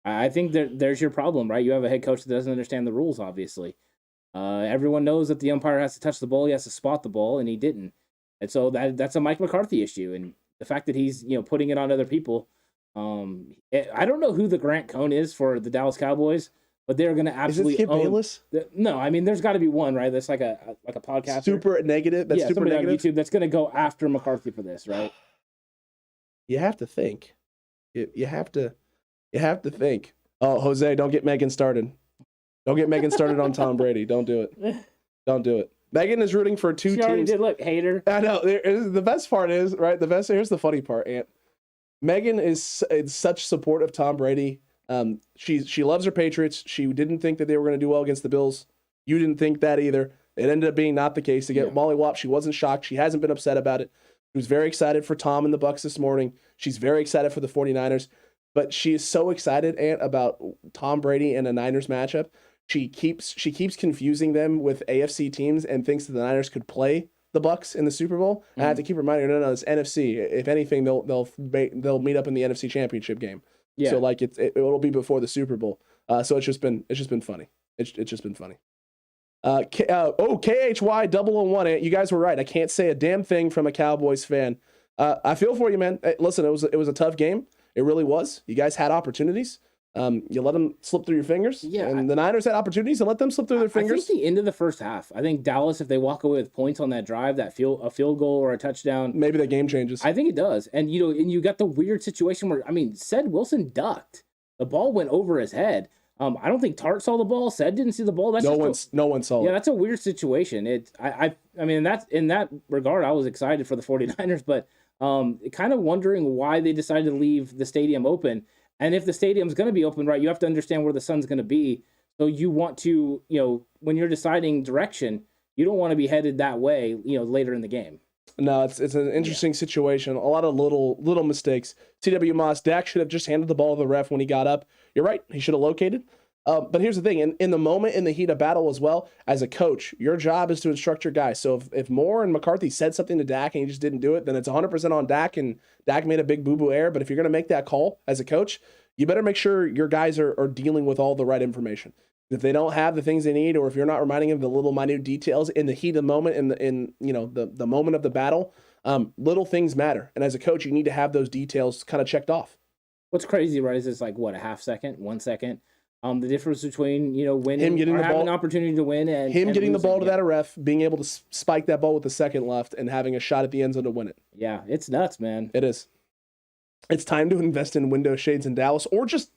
I think there's your problem, right? You have a head coach that doesn't understand the rules, obviously. Everyone knows that the umpire has to touch the ball, he has to spot the ball, and he didn't. And so that's a Mike McCarthy issue, and the fact that he's putting it on other people. I don't know who the Grant Cohn is for the Dallas Cowboys, but they're going to absolutely. Is it Skip Bayless? No, I mean there's got to be one, right? That's like a podcast. Super negative. That's super negative. On YouTube that's going to go after McCarthy for this, right? You have to think. You have to think. Oh, Jose, don't get Megan started. Don't get Megan started on Tom Brady. Don't do it. Don't do it. Megan is rooting for two teams. She already did. Look, hater. I know. The best part is, right? Here's the funny part, Ant. Megan is in such support of Tom Brady. She loves her Patriots. She didn't think that they were going to do well against the Bills. You didn't think that either. It ended up being not the case. To get Molly Wop, she wasn't shocked. She hasn't been upset about it. She was very excited for Tom and the Bucs this morning. She's very excited for the 49ers. But she is so excited, Ant, about Tom Brady and a Niners matchup. She keeps confusing them with AFC teams and thinks that the Niners could play the Bucs in the Super Bowl. And I have to keep reminding her, no, it's NFC. If anything, they'll meet up in the NFC Championship game. Yeah. So like it'll be before the Super Bowl. So it's just been funny. It's just been funny. KHY 001. Ant, you guys were right. I can't say a damn thing from a Cowboys fan. I feel for you, man. Hey, listen, it was a tough game. It really was. You guys had opportunities. You let them slip through your fingers. Yeah, and the Niners had opportunities and let them slip through their fingers. I think the end of the first half. I think Dallas, if they walk away with points on that drive, a field goal or a touchdown, maybe that game changes. I think it does. And you got the weird situation where Ced Wilson ducked. The ball went over his head. I don't think Tart saw the ball. Ced didn't see the ball. No one saw it. Yeah, that's a weird situation. I mean that's in that regard, I was excited for the 49ers, but kind of wondering why they decided to leave the stadium open. And if the stadium's going to be open, right, you have to understand where the sun's going to be. So you want to, when you're deciding direction, you don't want to be headed that way, later in the game. No, it's an interesting situation. A lot of little mistakes. TW Moss, Dak should have just handed the ball to the ref when he got up. You're right. He should have located. But here's the thing: in the moment, in the heat of battle as well, as a coach, your job is to instruct your guys. So if Moore and McCarthy said something to Dak and he just didn't do it, then it's 100% on Dak, and Dak made a big boo-boo error. But if you're going to make that call as a coach, you better make sure your guys are dealing with all the right information. If they don't have the things they need, or if you're not reminding them of the little minute details in the heat of the moment, in the moment of the battle, little things matter. And as a coach, you need to have those details kind of checked off. What's crazy, right, is it's like, what, a half second, 1 second? The difference between, winning, him getting or the having ball, an opportunity to win, and him getting losing, the ball to that ref, being able to spike that ball with a second left, and having a shot at the end zone to win it. Yeah, it's nuts, man. It is. It's time to invest in window shades in Dallas, or just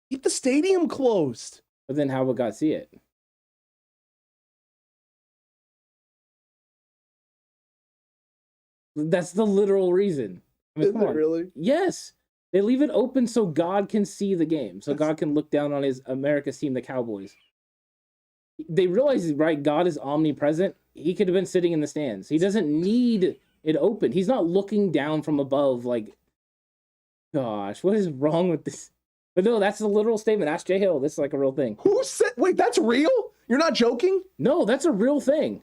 keep the stadium closed. But then how would God see it? That's the literal reason. Is it really? Yes. They leave it open so God can see the game, so God can look down on his America's team, the Cowboys. They realize, right, God is omnipresent. He could have been sitting in the stands. He doesn't need it open. He's not looking down from above like, gosh, what is wrong with this? But no, that's a literal statement. Ask Jay Hill. This is like a real thing. Who said, wait, that's real? You're not joking? No, that's a real thing.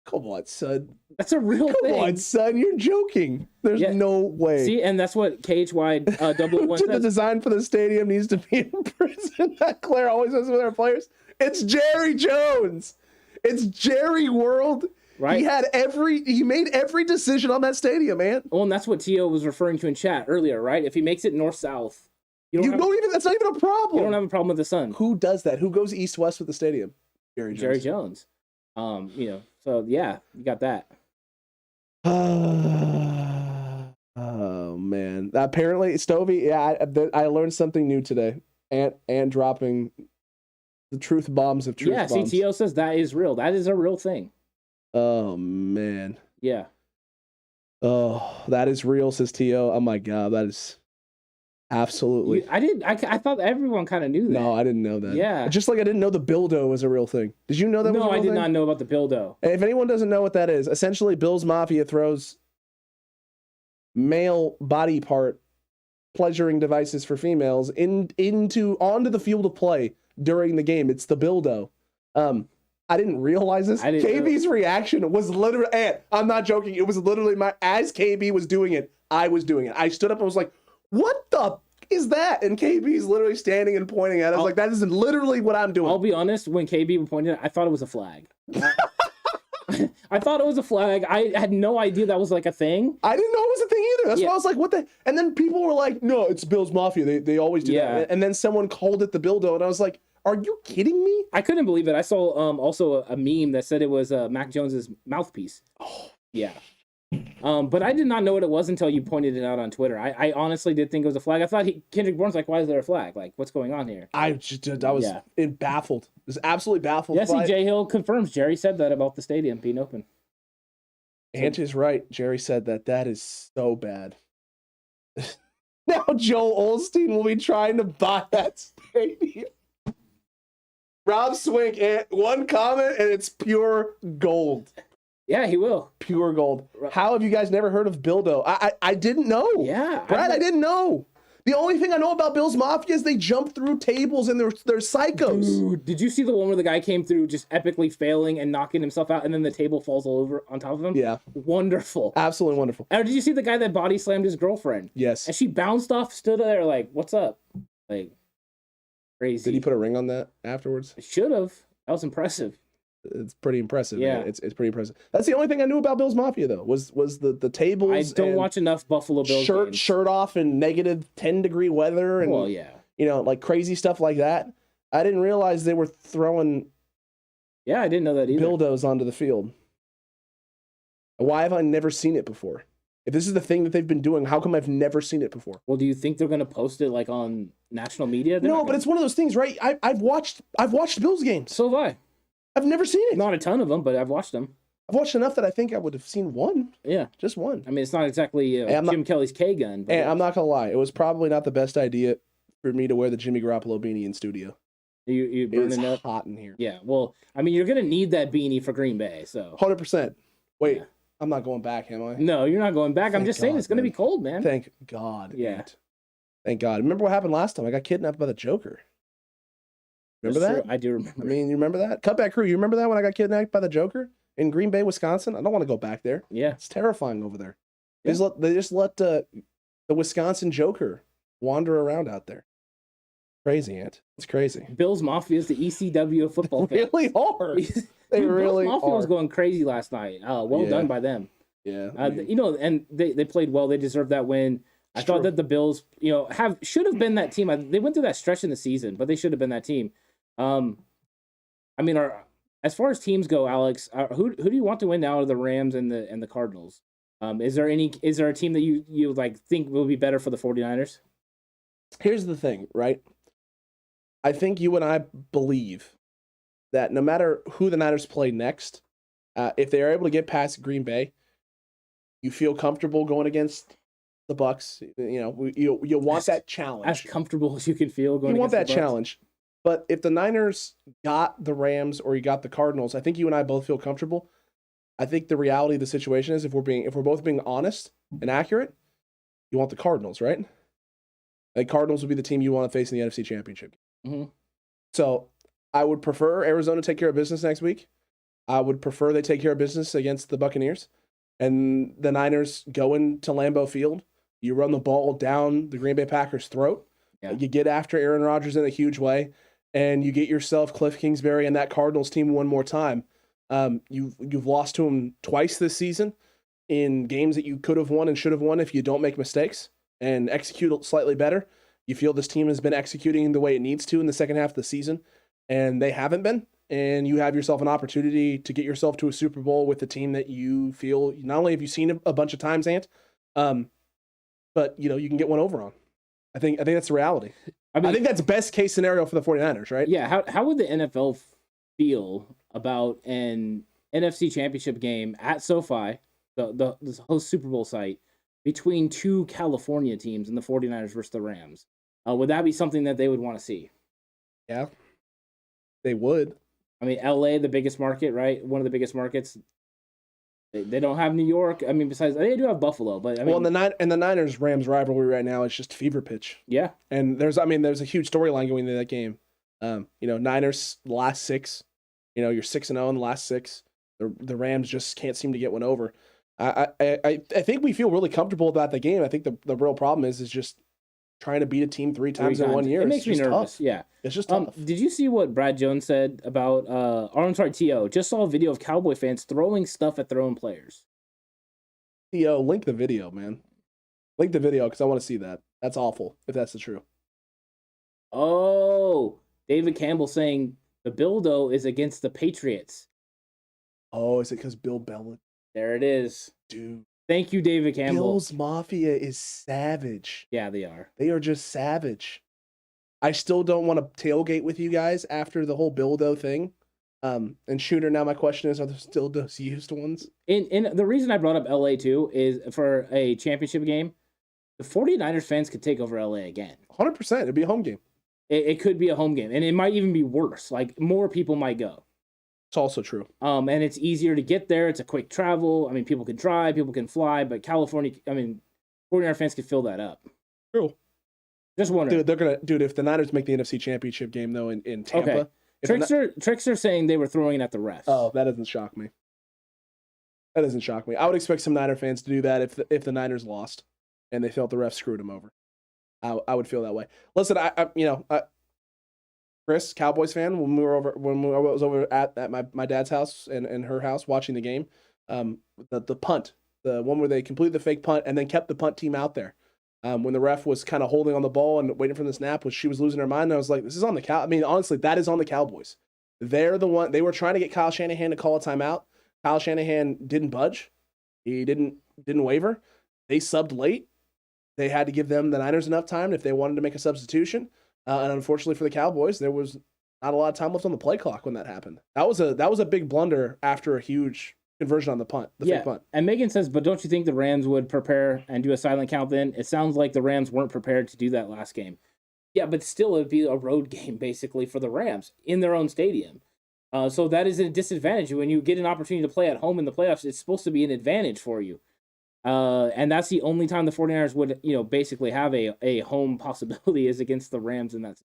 Come on, son. That's a real thing. Come on, son. You're joking. There's no way. See, and that's what KHY double The design for the stadium needs to be in prison. That Claire always says with our players. It's Jerry Jones. It's Jerry World. Right. He made every decision on that stadium, man. Well, and that's what T.O. was referring to in chat earlier, right? If he makes it north-south, that's not even a problem. You don't have a problem with the sun. Who does that? Who goes east-west with the stadium? Jerry Jones. So yeah, you got that. Oh man. Apparently, Stovey, I learned something new today. And dropping the truth bombs of truth bombs. Yeah, CTO says that is real. That is a real thing. Oh man. Yeah. Oh, that is real, says T.O. Oh my god, that is absolutely. I thought everyone kind of knew that. No, I didn't know that. Yeah. Just like I didn't know the Bildo was a real thing. Did you know that was a real thing? No, I did not know about the Bildo. If anyone doesn't know what that is, essentially Bill's Mafia throws male body part pleasuring devices for females onto the field of play during the game. It's the Bildo. I didn't realize this. KB's reaction was literally, and I'm not joking, it was literally as KB was doing it, I was doing it. I stood up and was like, what the is that? And KB's literally standing and pointing at it. I was like, that is literally what I'm doing. I'll be honest, when KB pointed at it, I thought it was a flag. I thought it was a flag. I had no idea that was like a thing. I didn't know it was a thing either. That's why I was like, what the? And then people were like, no, it's Bill's Mafia. They always do that. And then someone called it the Bildo, and I was like, are you kidding me? I couldn't believe it. I saw also a meme that said it was Mac Jones's mouthpiece. Oh. Yeah. But I did not know what it was until you pointed it out on Twitter. I honestly did think it was a flag. I thought Kendrick Bourne's like, why is there a flag? Like, what's going on here? I was baffled. I was absolutely baffled. Yes, Jay Hill confirms. Jerry said that about the stadium being open. Ant is right. Jerry said that. That is so bad. Now Joel Olstein will be trying to buy that stadium. Rob Swink, one comment, and it's pure gold. Yeah, he will. Pure gold. How have you guys never heard of Bildo? I didn't know. Yeah. Brad, I didn't know. The only thing I know about Bill's Mafia is they jump through tables and they're psychos. Dude, did you see the one where the guy came through just epically failing and knocking himself out and then the table falls all over on top of him? Yeah. Wonderful. Absolutely wonderful. And did you see the guy that body slammed his girlfriend? Yes. And she bounced off, stood there like, what's up? Like, crazy. Did he put a ring on that afterwards? Should have. That was impressive. It's pretty impressive. Yeah, man. It's pretty impressive. That's the only thing I knew about Bill's Mafia though. Was the tables. I don't watch enough Buffalo Bills games. Shirt off in negative 10-degree weather and like crazy stuff like that. I didn't realize they were throwing. Yeah, I didn't know that either. Bildos onto the field. Why have I never seen it before? If this is the thing that they've been doing, how come I've never seen it before? Well, do you think they're going to post it like on national media? No, but it's one of those things, right? I've watched Bills games. So have I. I've never seen it. Not a ton of them, but I've watched them. I've watched enough that I think I would have seen one. Yeah. Just one. I mean, it's not exactly Jim Kelly's K-gun. And I'm not going to lie. It was probably not the best idea for me to wear the Jimmy Garoppolo beanie in studio. You burning up? It's hot in here. Yeah. Well, I mean, you're going to need that beanie for Green Bay, so. 100%. Wait. Yeah. I'm not going back, am I? No, you're not going back. I'm just saying it's going to be cold, man. Thank God. Yeah. Thank God. Remember what happened last time? I got kidnapped by the Joker. Remember that? True. I do remember. I mean, you remember that? Cutback crew, you remember that when I got kidnapped by the Joker in Green Bay, Wisconsin? I don't want to go back there. Yeah. It's terrifying over there. Yeah. They just let the Wisconsin Joker wander around out there. Crazy, Ant. It's crazy. Bills Mafia is the ECW of football. They really are. They really Bills Mafia are. was going crazy last night. Well done by them. Yeah. And they played well. They deserved that win. I thought that the Bills, should have been that team. They went through that stretch in the season, but they should have been that team. As far as teams go, Alex, who do you want to win now? Are the Rams and the Cardinals? Is there a team that you like think will be better for the 49ers? Here's the thing, right? I think you and I believe that no matter who the Niners play next, if they are able to get past Green Bay, you feel comfortable going against the Bucs. You want that challenge. As comfortable as you can feel going. You want that the Bucs. challenge. But if the Niners got the Rams or you got the Cardinals, I think you and I both feel comfortable. I think the reality of the situation is if we're both being honest and accurate, you want the Cardinals, right? The Cardinals would be the team you want to face in the NFC Championship. Mm-hmm. So I would prefer Arizona take care of business next week. I would prefer they take care of business against the Buccaneers. And the Niners go into Lambeau Field. You run the ball down the Green Bay Packers' throat. Yeah. You get after Aaron Rodgers in a huge way. And you get yourself Cliff Kingsbury and that Cardinals team one more time. You've lost to them twice this season in games that you could have won and should have won if you don't make mistakes and execute slightly better. You feel this team has been executing the way it needs to in the second half of the season, and they haven't been. And you have yourself an opportunity to get yourself to a Super Bowl with a team that you feel not only have you seen a bunch of times, Ant, but you can get one over on. I think that's the reality. I think that's best case scenario for the 49ers, right? Yeah. How would the NFL feel about an NFC Championship game at SoFi, the host Super Bowl site, between two California teams and the 49ers versus the Rams? Would that be something that they would want to see? Yeah, they would. I mean, LA, the biggest market, right? One of the biggest markets. They don't have New York. I mean, besides they do have Buffalo, but the Niners Rams rivalry right now is just fever pitch. Yeah, and there's a huge storyline going into that game. Niners last 6. You're 6-0 in the last 6. The Rams just can't seem to get one over. I think we feel really comfortable about the game. I think the real problem is just trying to beat a team 3 times in 1 year. It makes me nervous. Tough. Yeah, it's just tough. Did you see what Brad Jones said about? T.O. just saw a video of Cowboy fans throwing stuff at their own players. T.O., link the video, man. Link the video because I want to see that. That's awful if that's the truth. Oh, David Campbell saying the Bildo is against the Patriots. Oh, is it because Bill Belichick? There it is. Dude. Thank you, David Campbell. Bills Mafia is savage. Yeah, they are. They are just savage. I still don't want to tailgate with you guys after the whole Bildo thing. And Shooter, now my question is, are there still those used ones? And the reason I brought up LA too is for a championship game, the 49ers fans could take over LA again. 100%. It'd be a home game. It could be a home game. And it might even be worse. Like, more people might go. It's also true. And it's easier to get there. It's a quick travel. I mean, people can drive, people can fly, but California, 49er fans could fill that up. True. Just wondering. Dude, if the Niners make the NFC Championship game, though, in Tampa. Okay. Trickster saying they were throwing it at the refs. Oh, that doesn't shock me. That doesn't shock me. I would expect some Niner fans to do that if the Niners lost and they felt the refs screwed them over. I would feel that way. Listen, Chris, Cowboys fan, when I was over at my dad's house and her house watching the game, the punt, the one where they completed the fake punt and then kept the punt team out there. When the ref was kind of holding on the ball and waiting for the snap, she was losing her mind. And I was like, this is on the Cow. I mean, honestly, that is on the Cowboys. They're the one. They were trying to get Kyle Shanahan to call a timeout. Kyle Shanahan didn't budge. He didn't waver. They subbed late. They had to give the Niners enough time if they wanted to make a substitution. And unfortunately for the Cowboys, there was not a lot of time left on the play clock when that happened. That was a big blunder after a huge conversion on the punt, fake punt. And Megan says, but don't you think the Rams would prepare and do a silent count then? It sounds like the Rams weren't prepared to do that last game. Yeah, but still it would be a road game basically for the Rams in their own stadium. So that is a disadvantage. When you get an opportunity to play at home in the playoffs, it's supposed to be an advantage for you. And that's the only time the 49ers would, basically have a home possibility is against the Rams in that.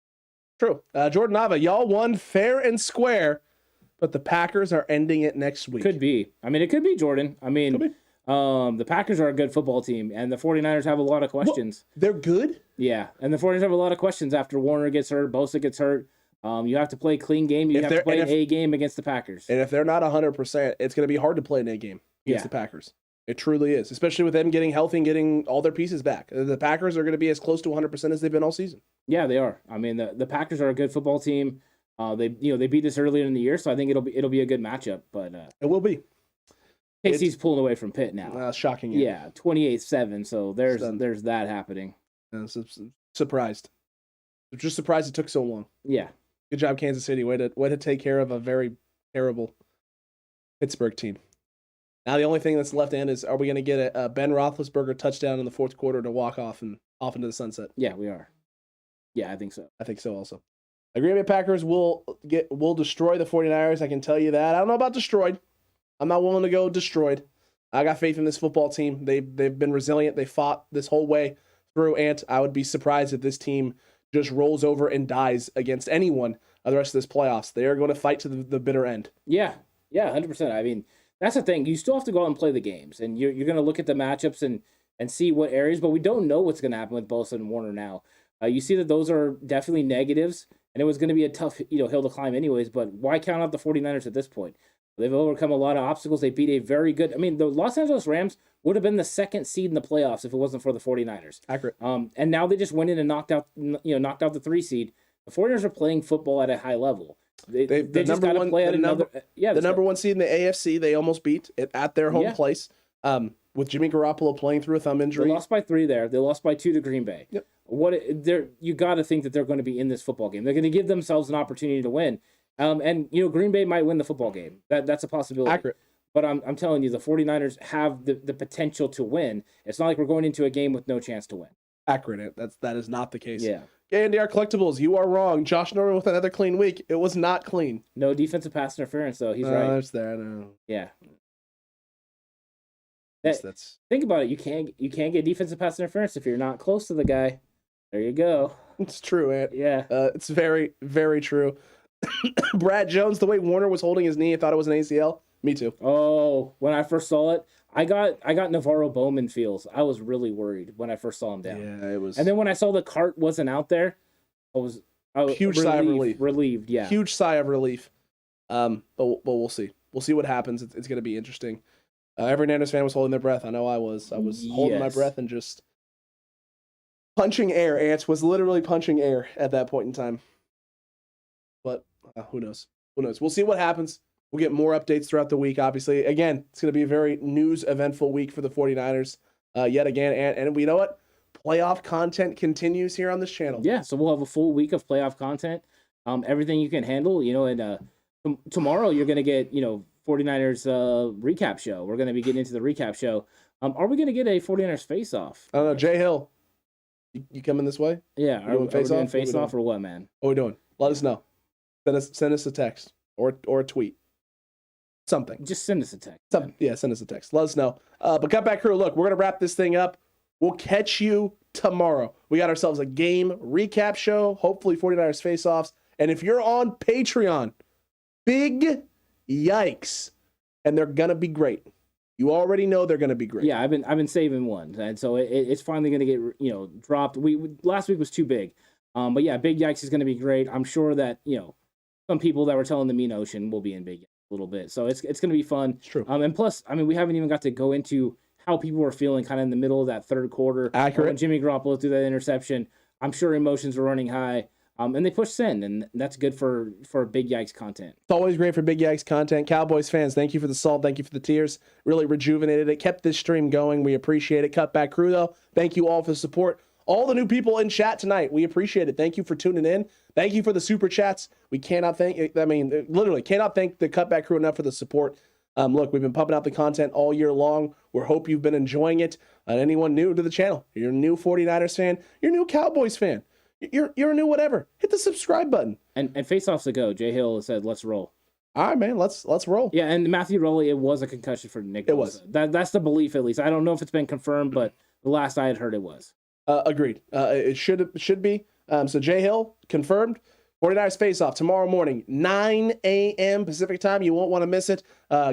True. Jordan Nava, y'all won fair and square, but the Packers are ending it next week. Could be. I mean, it could be, Jordan. I mean, the Packers are a good football team, and the 49ers have a lot of questions. Well, they're good? Yeah, and the 49ers have a lot of questions after Warner gets hurt, Bosa gets hurt. You have to play a clean game. You have to play an A game against the Packers. And if they're not 100%, it's going to be hard to play an A game against the Packers. It truly is, especially with them getting healthy and getting all their pieces back. The Packers are going to be as close to 100% as they've been all season. Yeah, they are. I mean, the Packers are a good football team. They beat us earlier in the year, so I think it'll be a good matchup. But it will be. KC's pulling away from Pitt now. Shocking. Yeah, 28-7. So there's that happening. Surprised. Just surprised it took so long. Yeah. Good job, Kansas City. Way to take care of a very terrible Pittsburgh team. Now the only thing that's left in is, are we going to get a Ben Roethlisberger touchdown in the fourth quarter to walk off into the sunset? Yeah, we are. Yeah, I think so. I think so also. The Green Bay Packers will destroy the 49ers. I can tell you that. I don't know about destroyed. I'm not willing to go destroyed. I got faith in this football team. They've been resilient. They fought this whole way through, and I would be surprised if this team just rolls over and dies against anyone the rest of this playoffs. They are going to fight to the bitter end. Yeah, 100%. I mean, that's the thing. You still have to go out and play the games, and you're going to look at the matchups and see what areas, but we don't know what's going to happen with Bosa and Warner now. You see that those are definitely negatives, and it was going to be a tough hill to climb anyways, but why count out the 49ers at this point? They've overcome a lot of obstacles. They beat a very good... I mean, the Los Angeles Rams would have been the second seed in the playoffs if it wasn't for the 49ers. Accurate. And now they just went in and knocked out the 3 seed. The 49ers are playing football at a high level. They just got to play at another... The number one seed in the AFC, they almost beat it at their home place. With Jimmy Garoppolo playing through a thumb injury. They lost by 3 there. They lost by 2 to Green Bay. Yep. You got to think that they're going to be in this football game. They're going to give themselves an opportunity to win. And Green Bay might win the football game. That's a possibility. Accurate. But I'm telling you, the 49ers have the potential to win. It's not like we're going into a game with no chance to win. Accurate. That is not the case. Yeah. KNDR Collectibles, you are wrong. Josh Norman with another clean week. It was not clean. No defensive pass interference, though. He's right. That's there. I know. Yeah. That's think about it. You can't get defensive pass interference if you're not close to the guy. There you go. It's true, Ant. Yeah. It's very, very true. Brad Jones, the way Warner was holding his knee, I thought it was an ACL. Me too. Oh, when I first saw it, I got Navarro Bowman feels. I was really worried when I first saw him down. Yeah, it was. And then when I saw the cart wasn't out there, I was huge sigh of relief. Relieved, yeah. Huge sigh of relief. But we'll see. We'll see what happens. It's going to be interesting. Every Niners fan was holding their breath. I know I was. I was holding my breath and just punching air. Ants was literally punching air at that point in time. But who knows? Who knows? We'll see what happens. We'll get more updates throughout the week, obviously. Again, it's going to be a very news-eventful week for the 49ers yet again. And you know what? Playoff content continues here on this channel. Yeah, so we'll have a full week of playoff content. Everything you can handle, and tomorrow you're going to get, 49ers recap show. We're going to be getting into the recap show. Are we going to get a 49ers face-off? I don't know. Jay Hill, you coming this way? Yeah. Are we doing face-off or what, man? What are we doing? Let us know. Send us a text or a tweet. Something. Just send us a text. Send us a text. Let us know. But Cutback Crew, look, we're going to wrap this thing up. We'll catch you tomorrow. We got ourselves a game recap show, hopefully 49ers face-offs. And if you're on Patreon, big yikes. And they're going to be great. You already know they're going to be great. Yeah, I've been saving one. And so it's finally going to get, dropped. Last week was too big. But yeah, Big Yikes is going to be great. I'm sure that, some people that were telling the Mean Ocean will be in Big Yikes a little bit. So it's going to be fun. It's true. And plus, we haven't even got to go into how people were feeling kind of in the middle of that third quarter. Accurate. When Jimmy Garoppolo threw that interception, I'm sure emotions were running high. And they pushed send, and that's good for Big Yikes content. It's always great for Big Yikes content. Cowboys fans, thank you for the salt. Thank you for the tears. Really rejuvenated it. Kept this stream going. We appreciate it. Cutback Crew, though, thank you all for the support. All the new people in chat tonight, we appreciate it. Thank you for tuning in. Thank you for the super chats. We cannot thank, literally cannot thank the Cutback Crew enough for the support. Look, we've been pumping out the content all year long. We hope you've been enjoying it. Anyone new to the channel, you're a new 49ers fan, you're a new Cowboys fan, you're a new whatever, hit the subscribe button. And face-offs to go. Jay Hill said, let's roll. All right, man, let's roll. Yeah, and Matthew Rowley, it was a concussion for Nick. It was. That's the belief, at least. I don't know if it's been confirmed, but the last I had heard it was. Agreed. It should be. So Jay Hill confirmed. 49ers face-off tomorrow morning, 9 a.m. Pacific time. You won't want to miss it.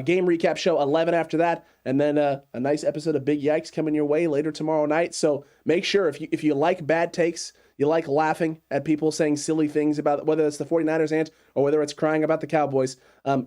Game recap show 11 after that. And then a nice episode of Big Yikes coming your way later tomorrow night. So make sure if you like bad takes, you like laughing at people saying silly things about whether it's the 49ers ant or whether it's crying about the Cowboys.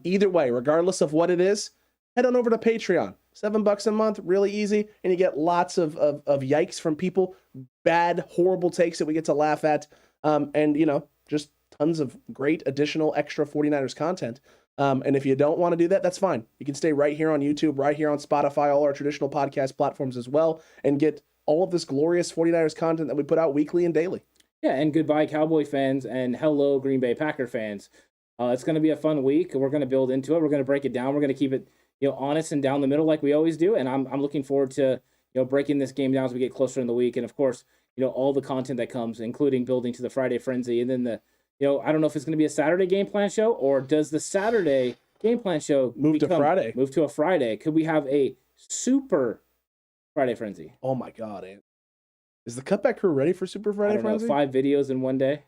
Either way, regardless of what it is, head on over to Patreon. $7 a month, really easy. And you get lots of yikes from people, bad, horrible takes that we get to laugh at. And, just tons of great additional extra 49ers content. And if you don't want to do that, that's fine. You can stay right here on YouTube, right here on Spotify, all our traditional podcast platforms as well, and get all of this glorious 49ers content that we put out weekly and daily. Yeah, and goodbye, Cowboy fans, and hello, Green Bay Packer fans. It's going to be a fun week. We're going to build into it. We're going to break it down. We're going to keep it honest and down the middle like we always do. And I'm looking forward to breaking this game down as we get closer in the week. And, of course, all the content that comes, including building to the Friday Frenzy, and then I don't know if it's going to be a Saturday game plan show, or does the Saturday game plan show move to a Friday? Could we have a super Friday Frenzy? Oh my God, Ant. Is the Cutback crew ready for Super Friday Frenzy? 5 videos in one day.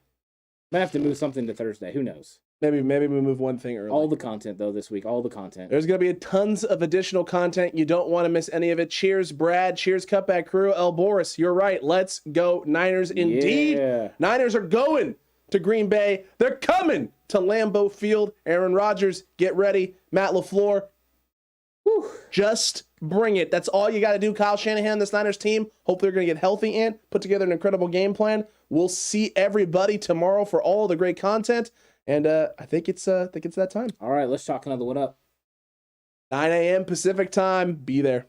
Might have to move something to Thursday. Who knows? Maybe we move one thing early. All the content, though, this week. All the content. There's going to be tons of additional content. You don't want to miss any of it. Cheers, Brad. Cheers, Cutback crew. El Boris, you're right. Let's go Niners indeed. Yeah. Niners are going to Green Bay. They're coming to Lambeau Field. Aaron Rodgers, get ready. Matt LaFleur, just bring it. That's all you got to do. Kyle Shanahan, this Niners team, hopefully they're going to get healthy and put together an incredible game plan. We'll see everybody tomorrow for all the great content. And I think it's that time. All right, let's chalk another one up. 9 a.m. Pacific time. Be there.